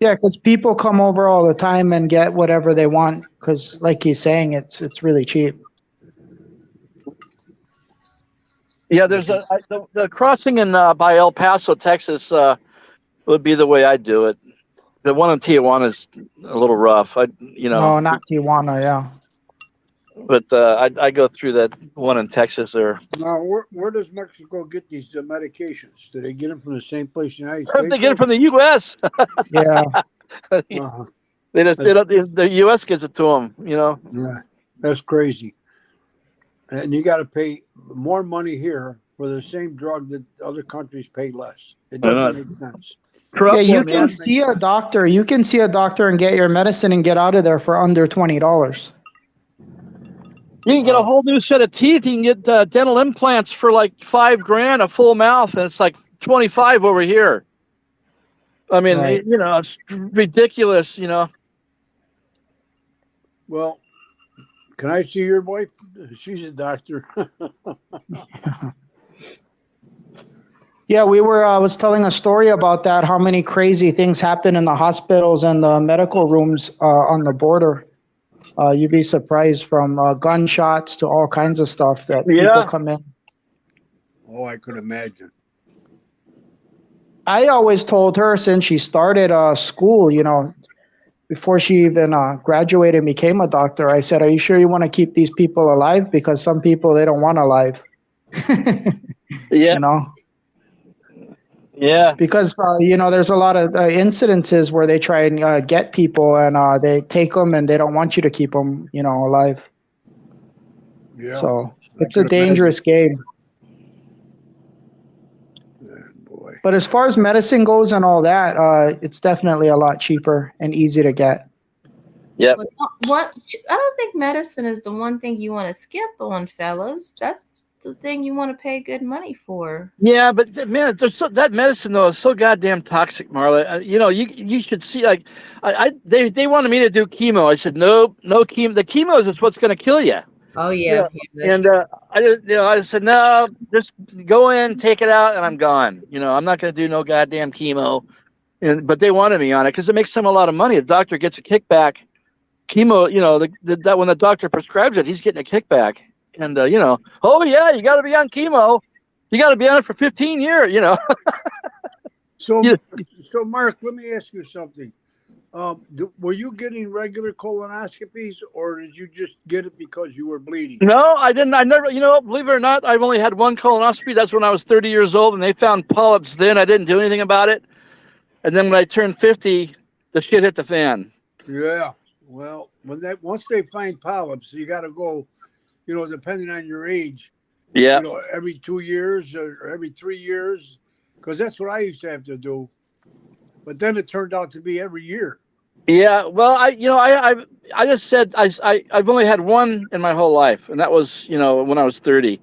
Yeah, because people come over all the time and get whatever they want. Because, like he's saying, it's really cheap. Yeah, there's the crossing in by El Paso, Texas, would be the way I do it. The one in Tijuana is a little rough. No, not Tijuana. Yeah. But I go through that one in Texas there. Now, where does Mexico get these medications? Do they get them from the same place in the United They States? get it from the U.S. Yeah. Uh-huh. The U.S. gives it to them. Yeah, that's crazy. And you got to pay more money here for the same drug that other countries pay less. It doesn't make sense. Yeah, you can see a doctor. You can see a doctor and get your medicine and get out of there for under $20. You can get a whole new set of teeth. You can get dental implants for like $5,000, a full mouth, and it's like 25 over here. I mean, Right. It's ridiculous. Well, can I see your wife? She's a doctor. Yeah, I was telling a story about that, how many crazy things happen in the hospitals and the medical rooms on the border. You'd be surprised, from gunshots to all kinds of stuff that people come in. Oh, I could imagine. I always told her, since she started school, before she even graduated and became a doctor, I said, are you sure you want to keep these people alive? Because some people, they don't want alive. Yeah. Yeah. Because, there's a lot of incidences where they try and get people, and they take them and they don't want you to keep them, alive. Yeah. So it's a dangerous game. Boy. But as far as medicine goes and all that, it's definitely a lot cheaper and easy to get. Yep. What I don't think medicine is the one thing you want to skip on, fellas. That's the thing you want to pay good money for. Yeah, but man, that medicine though is so goddamn toxic, Marla. You should see, like, they wanted me to do chemo. I said no chemo. The chemo is what's going to kill you. Oh yeah. And I said no, just go in, take it out, and I'm gone. I'm not going to do no goddamn chemo. But they wanted me on it because it makes them a lot of money. The doctor gets a kickback. Chemo, that when the doctor prescribes it, he's getting a kickback. And oh yeah, you got to be on chemo. You got to be on it for 15 years. So Mark, let me ask you something. Were you getting regular colonoscopies, or did you just get it because you were bleeding? No, I didn't. I never. Believe it or not, I've only had one colonoscopy. That's when I was 30 years old, and they found polyps. Then I didn't do anything about it. And then when I turned 50, the shit hit the fan. Yeah. Well, once they find polyps, you got to go. Depending on your age, every 2 years or every 3 years, because that's what I used to have to do. But then it turned out to be every year. Yeah, well, I just said I've only had one in my whole life, and that was when I was 30.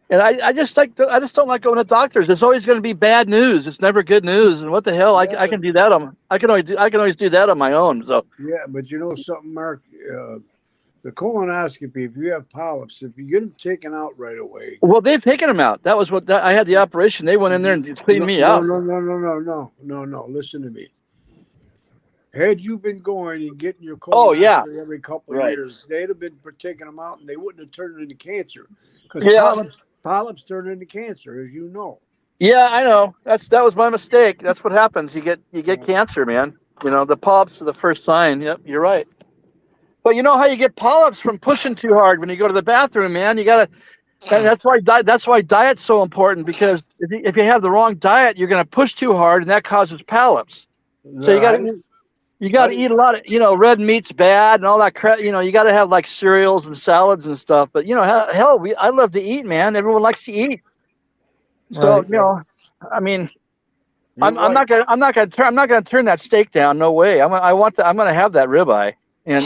And I just don't like going to doctors. There's always going to be bad news. It's never good news. And what the hell? I can do that I can always do that on my own. So yeah, but you know something, Mark. The colonoscopy, if you have polyps, if you get them taken out right away. Well, they've taken them out. That was I had the operation. They went in there and cleaned me out. No. Listen to me. Had you been going and getting your colonoscopy every couple of years, they'd have been taking them out, and they wouldn't have turned into cancer. Because polyps turn into cancer, as you know. Yeah, I know. That was my mistake. That's what happens. You get cancer, man. The polyps are the first sign. Yep, you're right. But you know how you get polyps from pushing too hard when you go to the bathroom, man. You gotta. And that's why diet's so important, because if you have the wrong diet, you're gonna push too hard, and that causes polyps. So you gotta eat a lot of red meat's bad and all that crap. You gotta have like cereals and salads and stuff. But hell, I love to eat, man. Everyone likes to eat. So Right. I mean, I'm not gonna turn that steak down. No way. I'm gonna have that ribeye, and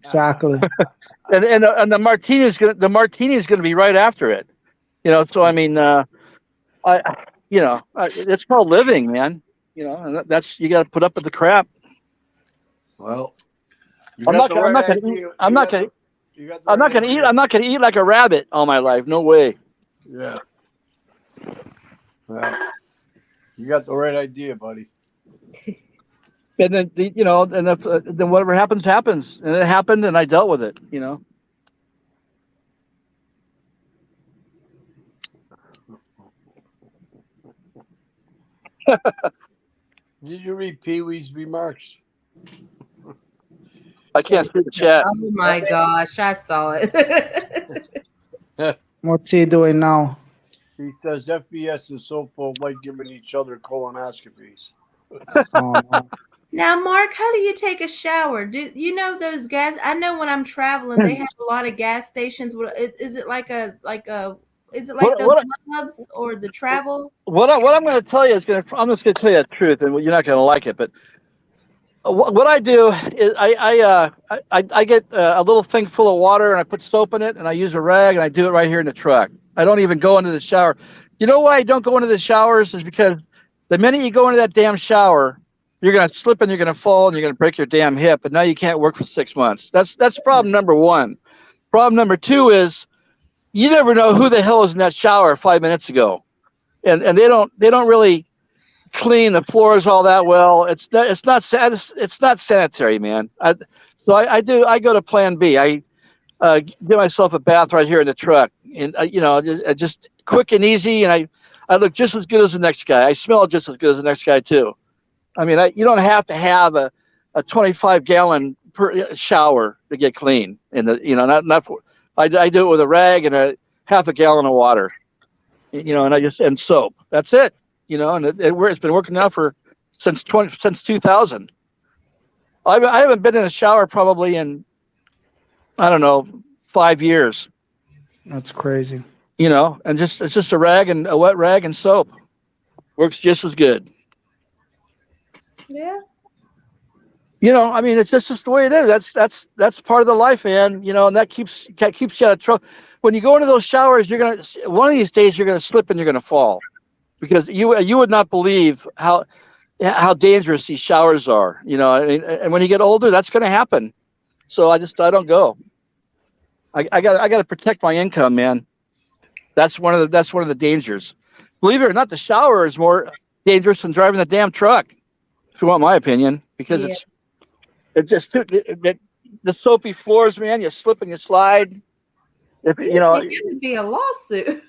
Exactly. and the martini's gonna be right after it. So I mean, it's called living, man. And that's, you got to put up with the crap. Well, I'm not gonna eat like a rabbit all my life. No way. Yeah. Well, you got the right idea, buddy. And then then whatever happens, and it happened, and I dealt with it. Did you read Pee Wee's remarks? I can't see the chat. Oh my gosh, I saw it. What's he doing now? He says FBS is so full of like giving each other colonoscopies. Oh, no. Now, Mark, how do you take a shower? Do you know those gas? I know when I'm traveling, they have a lot of gas stations. Is it like those clubs or the travel? What I'm going to tell you I'm just going to tell you the truth, and you're not going to like it. But what I do is I get a little thing full of water, and I put soap in it, and I use a rag, and I do it right here in the truck. I don't even go into the shower. You know why I don't go into the showers is because the minute you go into that damn shower, you're going to slip and you're going to fall and you're going to break your damn hip, and now you can't work for 6 months. That's problem number one. Problem number two is you never know who the hell was in that shower 5 minutes ago, and they don't really clean the floors all that well. It's not sanitary, man. So I go to Plan B. I give myself a bath right here in the truck, and just quick and easy, and I look just as good as the next guy. I smell just as good as the next guy too. I mean, you don't have to have a 25-gallon per shower to get clean. And I do it with a rag and a half a gallon of water, and soap. That's it. And it's been working now since 2000. I haven't been in a shower probably in, I don't know, 5 years. That's crazy. And it's just a wet rag and soap. Works just as good. Yeah. I mean, it's just the way it is. That's part of the life, man. And that keeps you out of trouble. When you go into those showers, one of these days you're gonna slip and you're gonna fall, because you would not believe how dangerous these showers are. And when you get older, that's gonna happen. So I don't go. I got to protect my income, man. That's one of the dangers. Believe it or not, the shower is more dangerous than driving the damn truck, if you want my opinion, because it's just the soapy floors, man. You slip and you slide. It could be a lawsuit.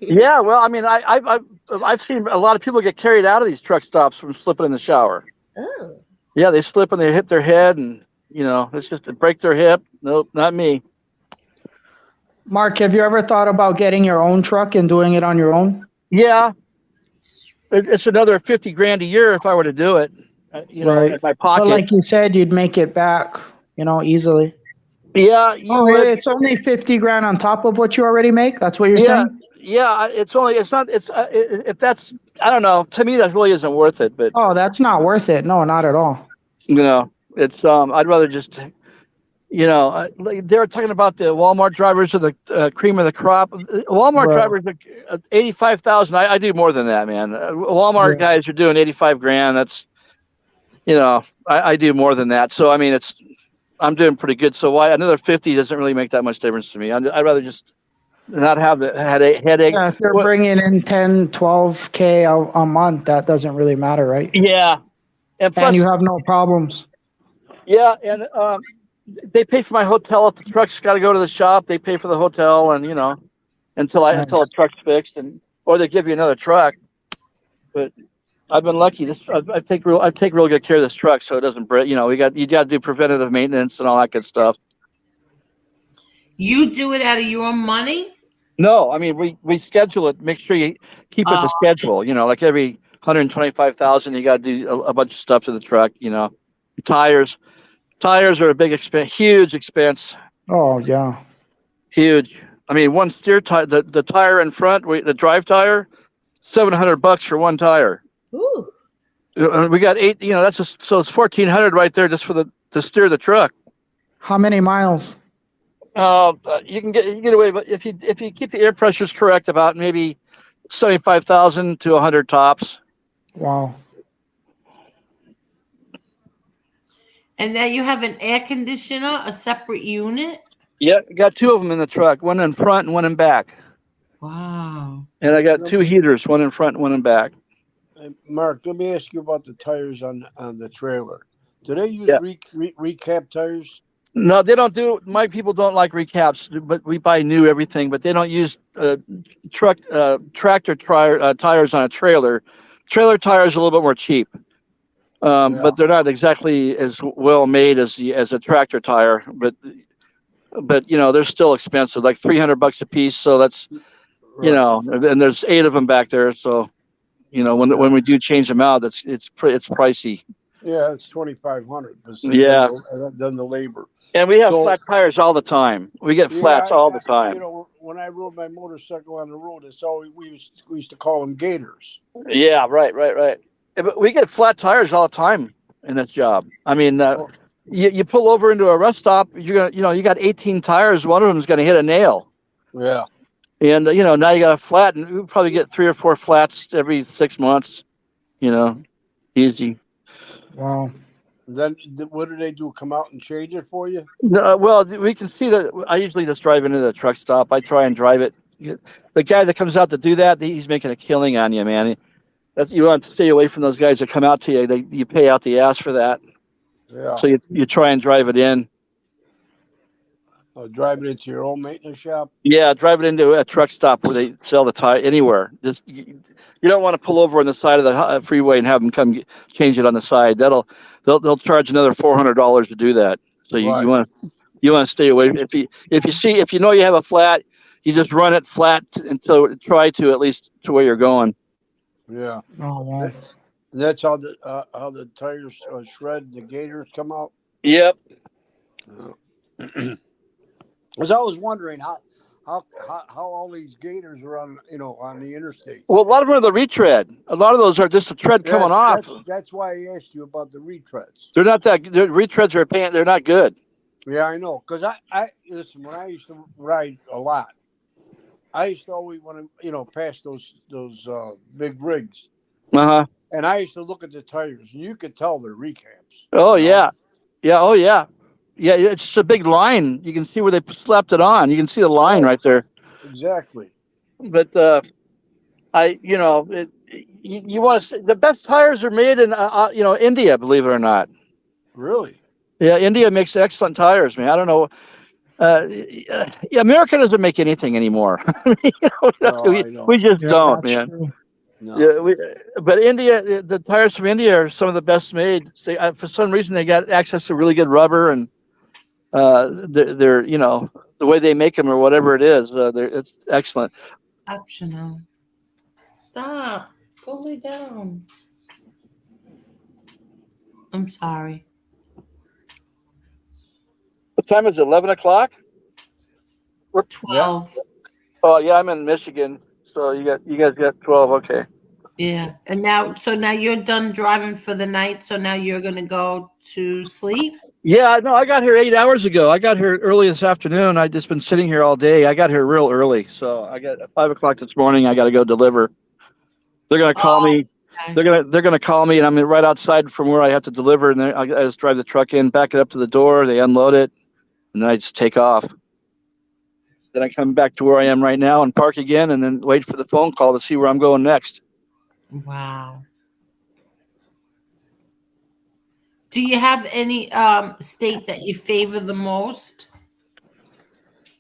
Yeah, well, I mean, I've seen a lot of people get carried out of these truck stops from slipping in the shower. Oh. Yeah, they slip and they hit their head, and it's just to break their hip. Nope, not me. Mark, have you ever thought about getting your own truck and doing it on your own? Yeah, it's another $50,000 a year if I were to do it. Right. In my pocket. But like you said, you'd make it back, easily. Yeah. It's only $50,000 on top of what you already make. That's what you're saying? Yeah. If that's, I don't know. To me, that really isn't worth it. But that's not worth it. No, not at all. It's I'd rather just, they were talking about the Walmart drivers are the cream of the crop. Walmart drivers are 85,000. I do more than that, man. Walmart guys are doing 85 grand. That's, I do more than that. So I mean, I'm doing pretty good. So why another 50 doesn't really make that much difference to me. I'd rather just not have the headache. Yeah, if you're bringing in 10, 12K a month, that doesn't really matter, right? Yeah, and plus, you have no problems. Yeah, and they pay for my hotel if the truck's got to go to the shop. They pay for the hotel, and until the truck's fixed, or they give you another truck. But I've been lucky. I take real good care of this truck so it doesn't break. You got to do preventative maintenance and all that good stuff. You do it out of your own money? No, I mean we schedule it. Make sure you keep it to schedule. Like every 125,000, you got to do a bunch of stuff to the truck. Tires are a big expense, huge expense. Oh yeah. Huge. I mean, one steer tire, the tire in front, the drive tire, $700 for one tire. Ooh. We got 8. That's so it's $1,400 right there just to steer the truck. How many miles? You can get away, but if you keep the air pressures correct, about maybe 75,000 to 100 tops. Wow. And now you have an air conditioner, a separate unit? Yeah, got 2 of them in the truck, one in front and one in back. Wow. And I got 2 heaters, one in front and one in back. Mark, let me ask you about the tires on the trailer. Do they use recap tires? No, they don't do. My people don't like recaps, but we buy new everything. But they don't use tractor tires on a trailer. Trailer tires are a little bit more cheap, but they're not exactly as well made as a tractor tire. But they're still expensive, like $300 a piece. So that's and there's 8 of them back there. So when we do change them out, it's pricey. Yeah, it's $2,500. Yeah, then the labor. And we have flat tires all the time. We get flats all the time. When I rode my motorcycle on the road, it's always we used to call them gators. Yeah, right. Yeah, but we get flat tires all the time in this job. I mean, you pull over into a rest stop, you got 18 tires. One of them is going to hit a nail. Yeah. And now you got a flat, and we probably get 3 or 4 flats every 6 months. Easy. Wow. Then what do they do? Come out and change it for you? No, well, we can see that. I usually just drive into the truck stop. I try and drive it. The guy that comes out to do that, he's making a killing on you, man. You want to stay away from those guys that come out to you. You pay out the ass for that. Yeah. So you try and drive it in. Drive it into your own maintenance shop? Yeah, drive it into a truck stop where they sell the tire anywhere. You don't want to pull over on the side of the freeway and have them come change it on the side. They'll charge another $400 to do that. So you want to stay away. If you know you have a flat, you just run it flat until try to at least to where you're going. Yeah. Oh wow. That's how the tires shred. The gators come out. Yep. Because I was wondering how all these gators are on the interstate. Well, a lot of them are the retread. A lot of those are just a tread coming off. That's why I asked you about the retreads. They're not that. The retreads are a pain. They're not good. Yeah, I know. Because I listen, when I used to ride a lot, I used to always want to pass those big rigs. And I used to look at the tires, and you could tell they're recaps. Oh yeah. Oh yeah. Yeah, it's just a big line. You can see where they slapped it on. You can see the line right there. Exactly. But you want to. The best tires are made in India, believe it or not. Really? Yeah, India makes excellent tires, man. I don't know. America doesn't make anything anymore. We just don't, man. True. No. Yeah, but India, the tires from India are some of the best made. For some reason, they got access to really good rubber, and they're the way they make them or whatever it is, it's excellent. Optional. Stop. Go lay down. I'm sorry. What time is it? 11 o'clock? We're 12. Yeah. Oh yeah, I'm in Michigan, so you guys got 12. Okay. Yeah, and now you're done driving for the night. So now you're gonna go to sleep. Yeah, no, I got here 8 hours ago. I got here early this afternoon. I just been sitting here all day. I got here real early, so I got at 5 o'clock this morning. I got to go deliver. They're gonna call me. Okay. They're gonna call me, and I'm right outside from where I have to deliver. And I just drive the truck in, back it up to the door. They unload it, and then I just take off. Then I come back to where I am right now and park again, and then wait for the phone call to see where I'm going next. Wow. Do you have any state that you favor the most?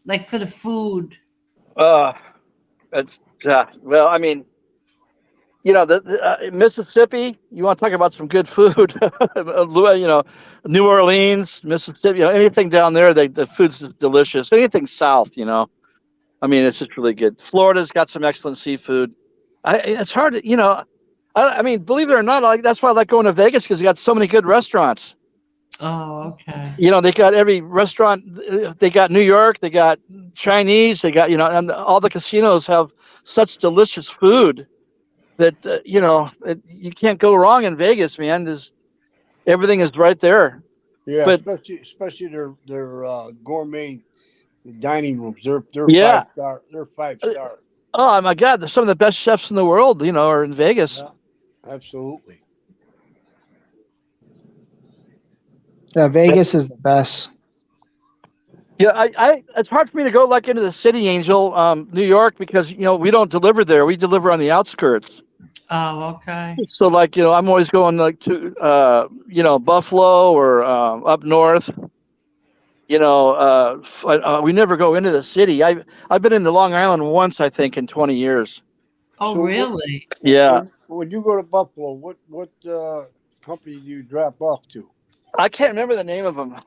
Like for the food? That's well, I mean, Mississippi. You want to talk about some good food? New Orleans, Mississippi. Anything down there, the food's delicious. Anything south, I mean, it's just really good. Florida's got some excellent seafood. It's hard to, I mean, believe it or not, that's why I like going to Vegas because you got so many good restaurants. Oh, okay. They got every restaurant. They got New York. They got Chinese. They got, and all the casinos have such delicious food that, you can't go wrong in Vegas, man. Everything is right there. Yeah, But especially their gourmet dining rooms. They're Yeah. 5-star. They're 5-star. Oh my God, some of the best chefs in the world, are in Vegas. Yeah, absolutely. Yeah, Vegas is the best. Yeah, it's hard for me to go like into the city, Angel, New York, because we don't deliver there. We deliver on the outskirts. Oh, okay. So like I'm always going like to Buffalo or up north. We never go into the city. I've been into Long Island once, I think, in 20 years. Oh, So really? Yeah. When you go to Buffalo, what company do you drop off to? I can't remember the name of them.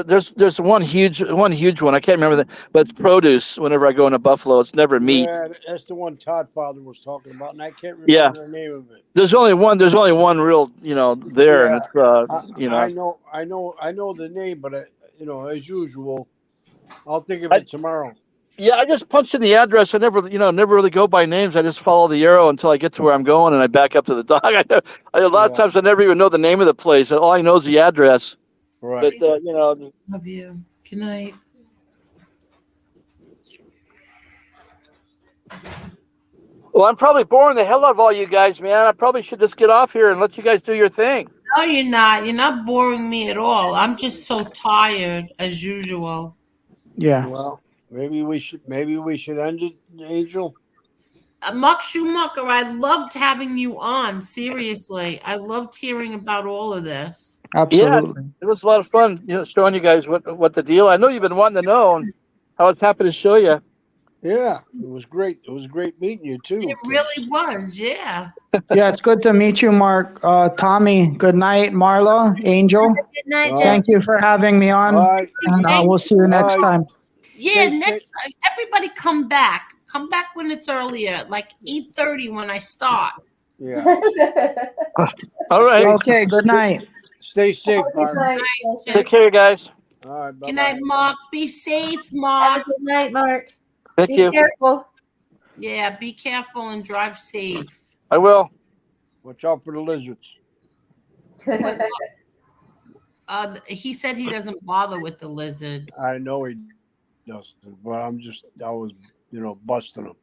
There's one huge one. I can't remember but it's produce. Whenever I go into Buffalo, it's never meat. Yeah, that's the one Todd Father was talking about, and I can't remember the name of it. There's only one real, there, and it's I know the name, but as usual, I'll think of it tomorrow. Yeah, I just punched in the address. I never really go by names. I just follow the arrow until I get to where I'm going, and I back up to the dock. A lot of times I never even know the name of the place. All I know is the address. Right. But Love you. Good night. Well, I'm probably boring the hell out of all you guys, man. I probably should just get off here and let you guys do your thing. No, you're not. You're not boring me at all. I'm just so tired as usual. Yeah. Well, maybe we should end it, Angel. Mark Schumacher, I loved having you on. Seriously, I loved hearing about all of this. Absolutely. Yeah, it was a lot of fun, showing you guys what the deal. I know you've been wanting to know, and I was happy to show you. Yeah, it was great. It was great meeting you too. It really was, yeah. Yeah, it's good to meet you, Mark. Tommy, good night. Marla, Angel. Good night, Jessy. Thank you for having me on. All right. And we'll see you next time. Yeah, everybody come back. Come back when it's earlier, like 8:30 when I start. Yeah. All right. Okay, good night. Stay safe, Mark. Take care, guys. All right. Bye-bye. Good night, Mark. Be safe, Have Mark. a good night, Mark. Thank Be you. careful. Yeah, be careful and drive safe. I will. Watch out for the lizards. He said he doesn't bother with the lizards. I know he doesn't, but I was, busting him.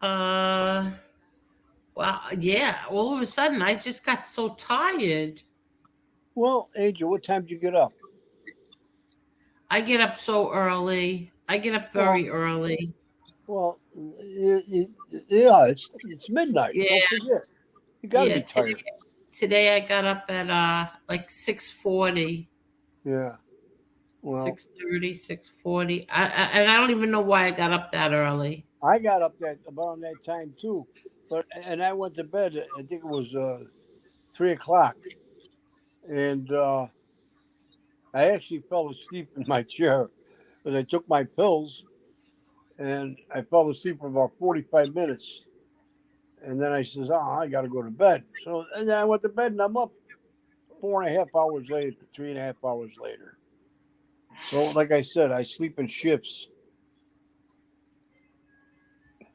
Well, yeah. All of a sudden, I just got so tired. Well, Angel, what time did you get up? I get up so early. I get up very early. Well, yeah, it's midnight. Yeah. Don't forget. You gotta be tired. Today I got up at like 6:40. Yeah. Well, 6:30, 6:40. And I don't even know why I got up that early. I got up about that time too, and I went to bed. I think it was 3:00, and I actually fell asleep in my chair, because I took my pills, and I fell asleep for about 45 minutes, and then I says, I got to go to bed. So and then I went to bed, and I'm up 4.5 hours later, 3.5 hours later. So, like I said, I sleep in shifts.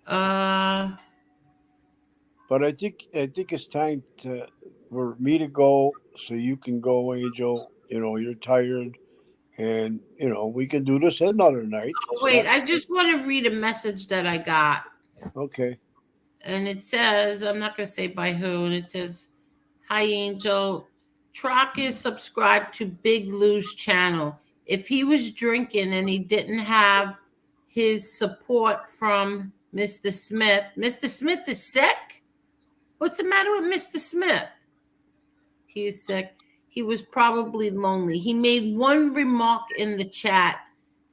But I think it's time for me to go, so you can go, Angel. You're tired, and we can do this another night. Wait, I just want to read a message that I got. Okay. And it says, I'm not going to say by who, and it says, "Hi, Angel. Trock is subscribed to Big Lou's channel. If he was drinking and he didn't have his support from Mr. Smith. Mr. Smith is sick? What's the matter with Mr. Smith? He is sick. He was probably lonely. He made one remark in the chat,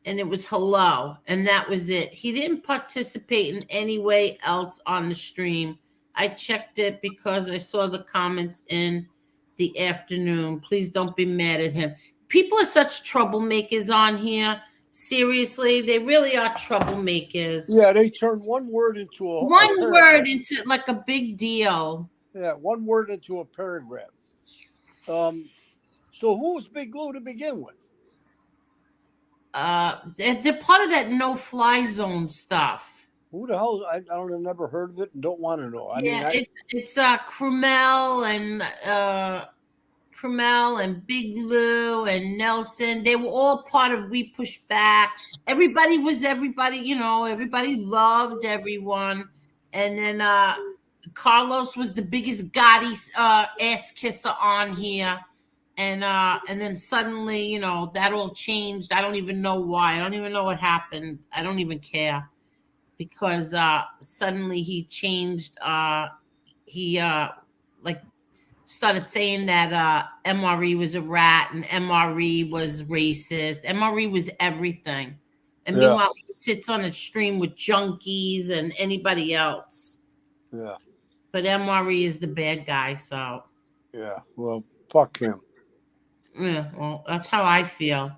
and it was hello, and that was it. He didn't participate in any way else on the stream. I checked it because I saw the comments in the afternoon. Please don't be mad at him. People are such troublemakers on here. Seriously, they really are troublemakers. Yeah, they turn one word into a One word into like a big deal. Yeah, one word into a paragraph. So who was Big Lou to begin with? They're part of that no-fly zone stuff. Who the hell? I don't have never heard of it and don't want to know. It's Krumel and Big Lou and Nelson. They were all part of We Push Back. Everybody was everybody, you know, everybody loved everyone. And then Carlos was the biggest Gotti ass kisser on here. And then suddenly, you know, that all changed. I don't even know why. I don't even know what happened. I don't even care. Because suddenly he changed. He like started saying that MRE was a rat and MRE was racist. MRE was everything. And meanwhile, he sits on a stream with junkies and anybody else. Yeah. But MRE is the bad guy, so. Yeah, well, fuck him. Yeah, well, that's how I feel.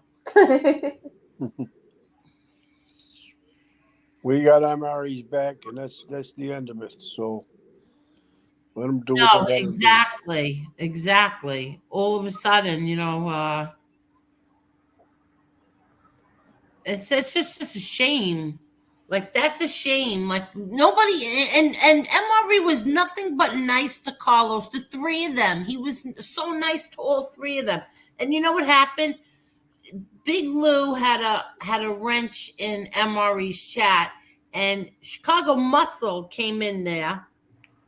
We got MRE's back, and that's the end of it. So let them do No, what they exactly. All of a sudden, you know, it's just a shame. Like that's a shame. Like nobody and MRE was nothing but nice to Carlos. The three of them, he was so nice to all three of them. And you know what happened? Big Lou had a wrench in MRE's chat, and Chicago Muscle came in there.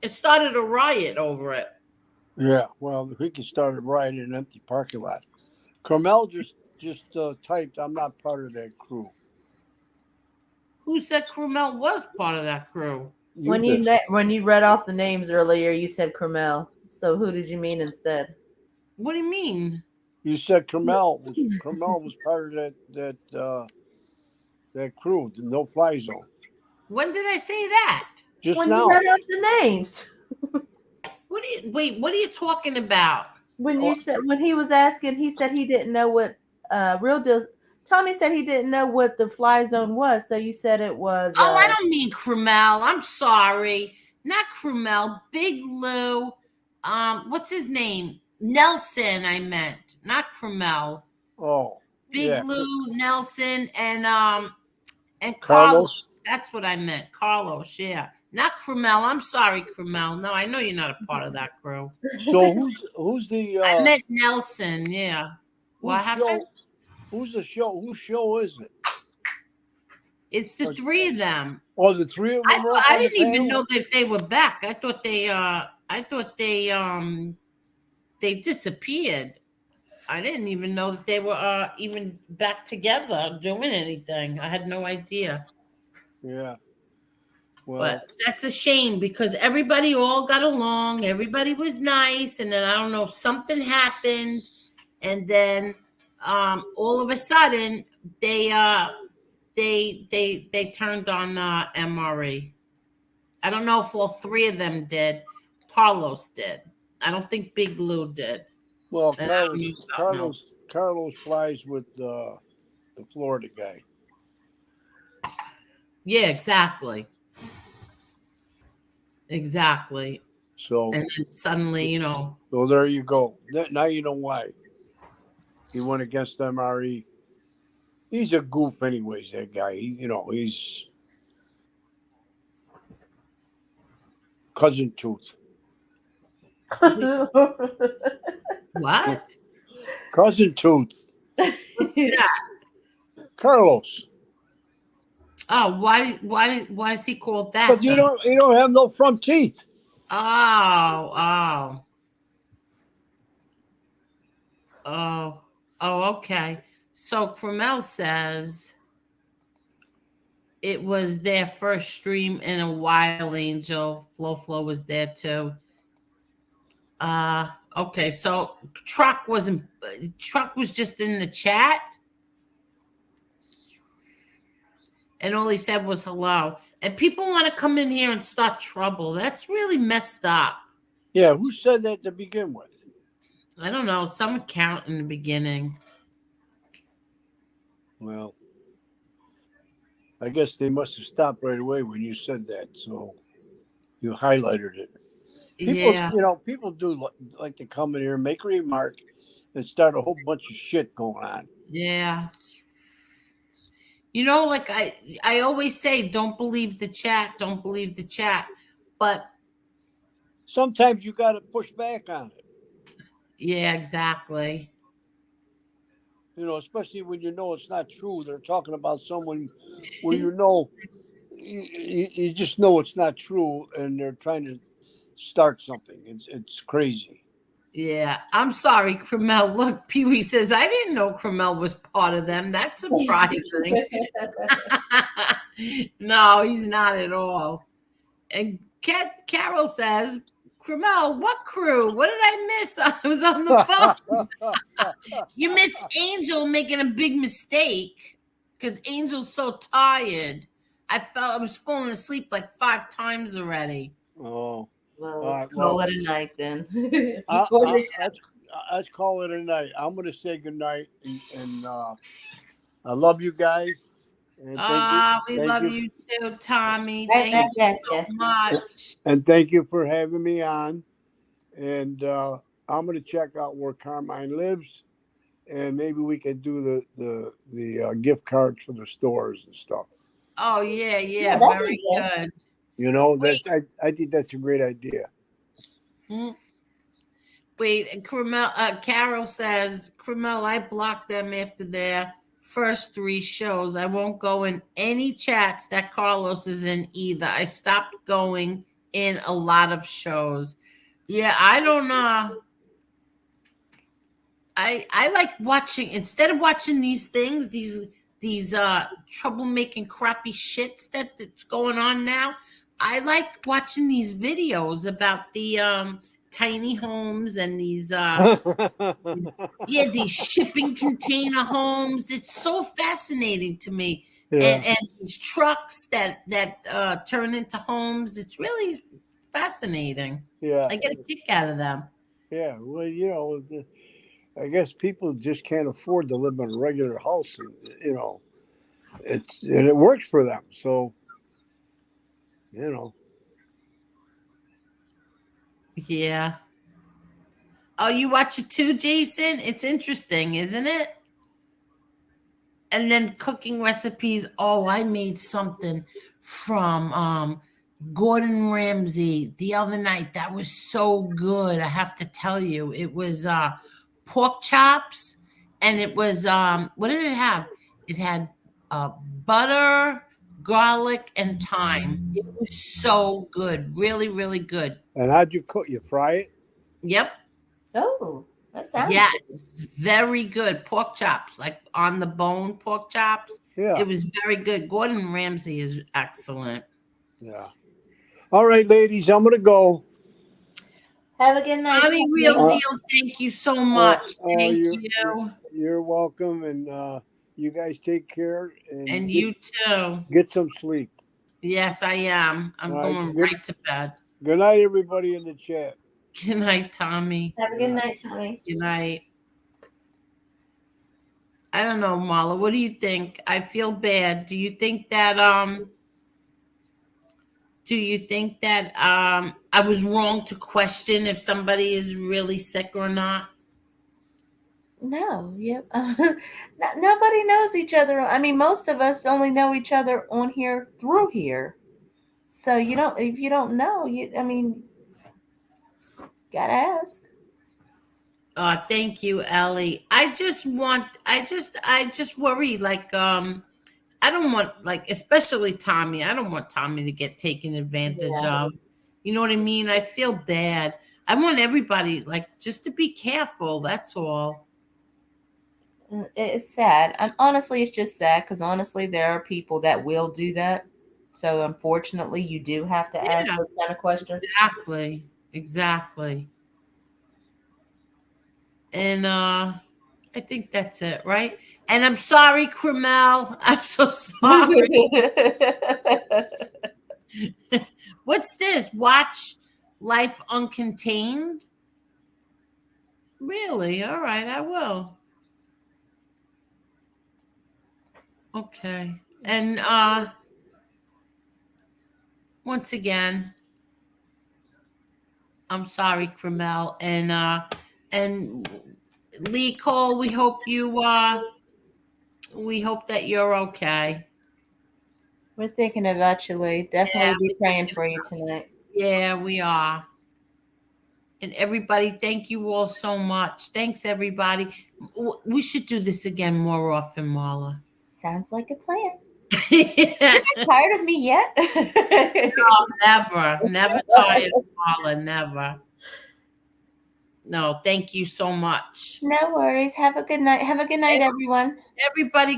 It started a riot over it. Yeah, well, he could start a riot in an empty parking lot. Carmel just typed, "I'm not part of that crew." Who said Krumel was part of that crew? When you read off the names earlier, you said Krumel. So who did you mean instead? What do you mean? You said Carmel was part of that crew, the no-fly zone. When did I say that? Just when now. you read off the names. What are you talking about? When you said when he was asking, he said he didn't know what real deal. Tony said he didn't know what the fly zone was, so you said it was. Oh, I don't mean Krumel. I'm sorry, not Krumel. Big Lou. What's his name? Nelson. I meant not Krumel. Oh, Big Lou, Nelson, and Carlos. That's what I meant. Carlos. Yeah, not Krumel. I'm sorry, Krumel. No, I know you're not a part of that crew. So who's the? I meant Nelson. Yeah. What happened? Who's the show? Whose show is it? It's the three of them. Oh, the three of them. I didn't even know that they were back. I thought they disappeared. I didn't even know that they were even back together doing anything. I had no idea. Yeah. Well, but that's a shame because everybody all got along. Everybody was nice, and then I don't know, something happened, and then all of a sudden they turned on MRE. I don't know if all three of them did. Carlos did. I don't think Big Lou did. Well, Carlos flies with the Florida guy. Yeah, exactly. Exactly. So and then suddenly, you know. So there you go. Now you know why he went against MRE. He's a goof, anyways. That guy. He's cousin tooth. What? Cousin tooth. Yeah. Carlos. Oh, why is he called that? But you don't have no front teeth. Oh, okay. So Krumel says it was their first stream in a while, Angel. Flo was there too. Okay, so Truck was just in the chat. and all he said was hello. And people want to come in here and start trouble. That's really messed up. Yeah, who said that to begin with? I don't know. Some account in the beginning. Well, I guess they must have stopped right away when you said that. So you highlighted it. People, Yeah. people do like to come in here, make a remark, and start a whole bunch of shit going on. Yeah. Like I always say, don't believe the chat. Don't believe the chat. But Sometimes you got to push back on it. yeah, exactly. Especially when you know it's not true. They're talking about someone where you just know it's not true, and they're trying to start something. It's crazy. Yeah, I'm sorry, Cromel. Look, Pee Wee says, I didn't know Cromel was part of them. That's surprising. No, he's not at all. And Carol says, Cromel, what crew? What did I miss? I was on the phone. You missed Angel making a big mistake because Angel's so tired. I was falling asleep like 5 times already. Oh. Well, All let's right, call it a night then. Let's call it a night. I'm going to say good night, and I love you guys. And We love you too, Tommy. Right Thank back you at so you. much. And thank you for having me on. And I'm going to check out where Carmine lives, and maybe we can do the gift cards for the stores and stuff. Oh yeah, Yeah, that'd very be good. good. I think that's a great idea. Wait, and Carol says, Cromel, I blocked them after their first 3 shows. I won't go in any chats that Carlos is in either. I stopped going in a lot of shows. Yeah, I don't know. I like watching, instead of watching these things, these troublemaking crappy shits that's going on now. I like watching these videos about the tiny homes and these these shipping container homes. It's so fascinating to me. Yeah. And these trucks that turn into homes. It's really fascinating. Yeah. I get a kick out of them. Yeah. Well, I guess people just can't afford to live in a regular house, and it works for them. So, Yeah. Oh, you watch it too, Jason? It's interesting, isn't it? And then cooking recipes. Oh, I made something from Gordon Ramsay the other night. That was so good. I have to tell you. It was pork chops, and it was what did it have? It had butter, garlic, and thyme. It was so good. Really, really good. and how'd you cook? You fry it? Yep. Oh, that sounds good. Yes, very good pork chops, like on the bone pork chops. Yeah. It was very good. Gordon Ramsay is excellent. Yeah. All right, ladies, I'm gonna go. Have a good night. Tommy, real Uh, deal. Thank you so much. Thank you. You're welcome, and you guys take care And get, you too. get some sleep. Yes, I am. I'm All right, going good- right to bed. Good night, everybody in the chat. Good night, Tommy. Have a good night, Tommy. Good night. I don't know, Marla. What do you think? I feel bad. Do you think that I was wrong to question if somebody is really sick or not? No, yep. Nobody knows each other. I mean, most of us only know each other on here through here. So if you don't know, gotta ask. Thank you, Ellie. I just worry, like, I don't want, like, especially Tommy. I don't want Tommy to get taken advantage of. You know what I mean? I feel bad. I want everybody, like, just to be careful. That's all. It's sad. Honestly, it's just sad because honestly, there are people that will do that. So unfortunately, you do have to ask Yeah. those kind of questions. Exactly. And I think that's it, right? And I'm sorry, Kremel. I'm so sorry. What's this? Watch Life Uncontained? Really? All right, I will. Okay. And once again, I'm sorry, Kremel. And Lee Cole, we hope that you're okay. We're thinking about you, Lee. Definitely Yeah, be praying for you tonight. Yeah, we are. And everybody, thank you all so much. Thanks, everybody. We should do this again more often, Marla. Sounds like a plan. Yeah. Tired of me yet? No, never tired, Marla, never. No, thank you so much. No worries. Have a good night. Have a good night, everyone. Everybody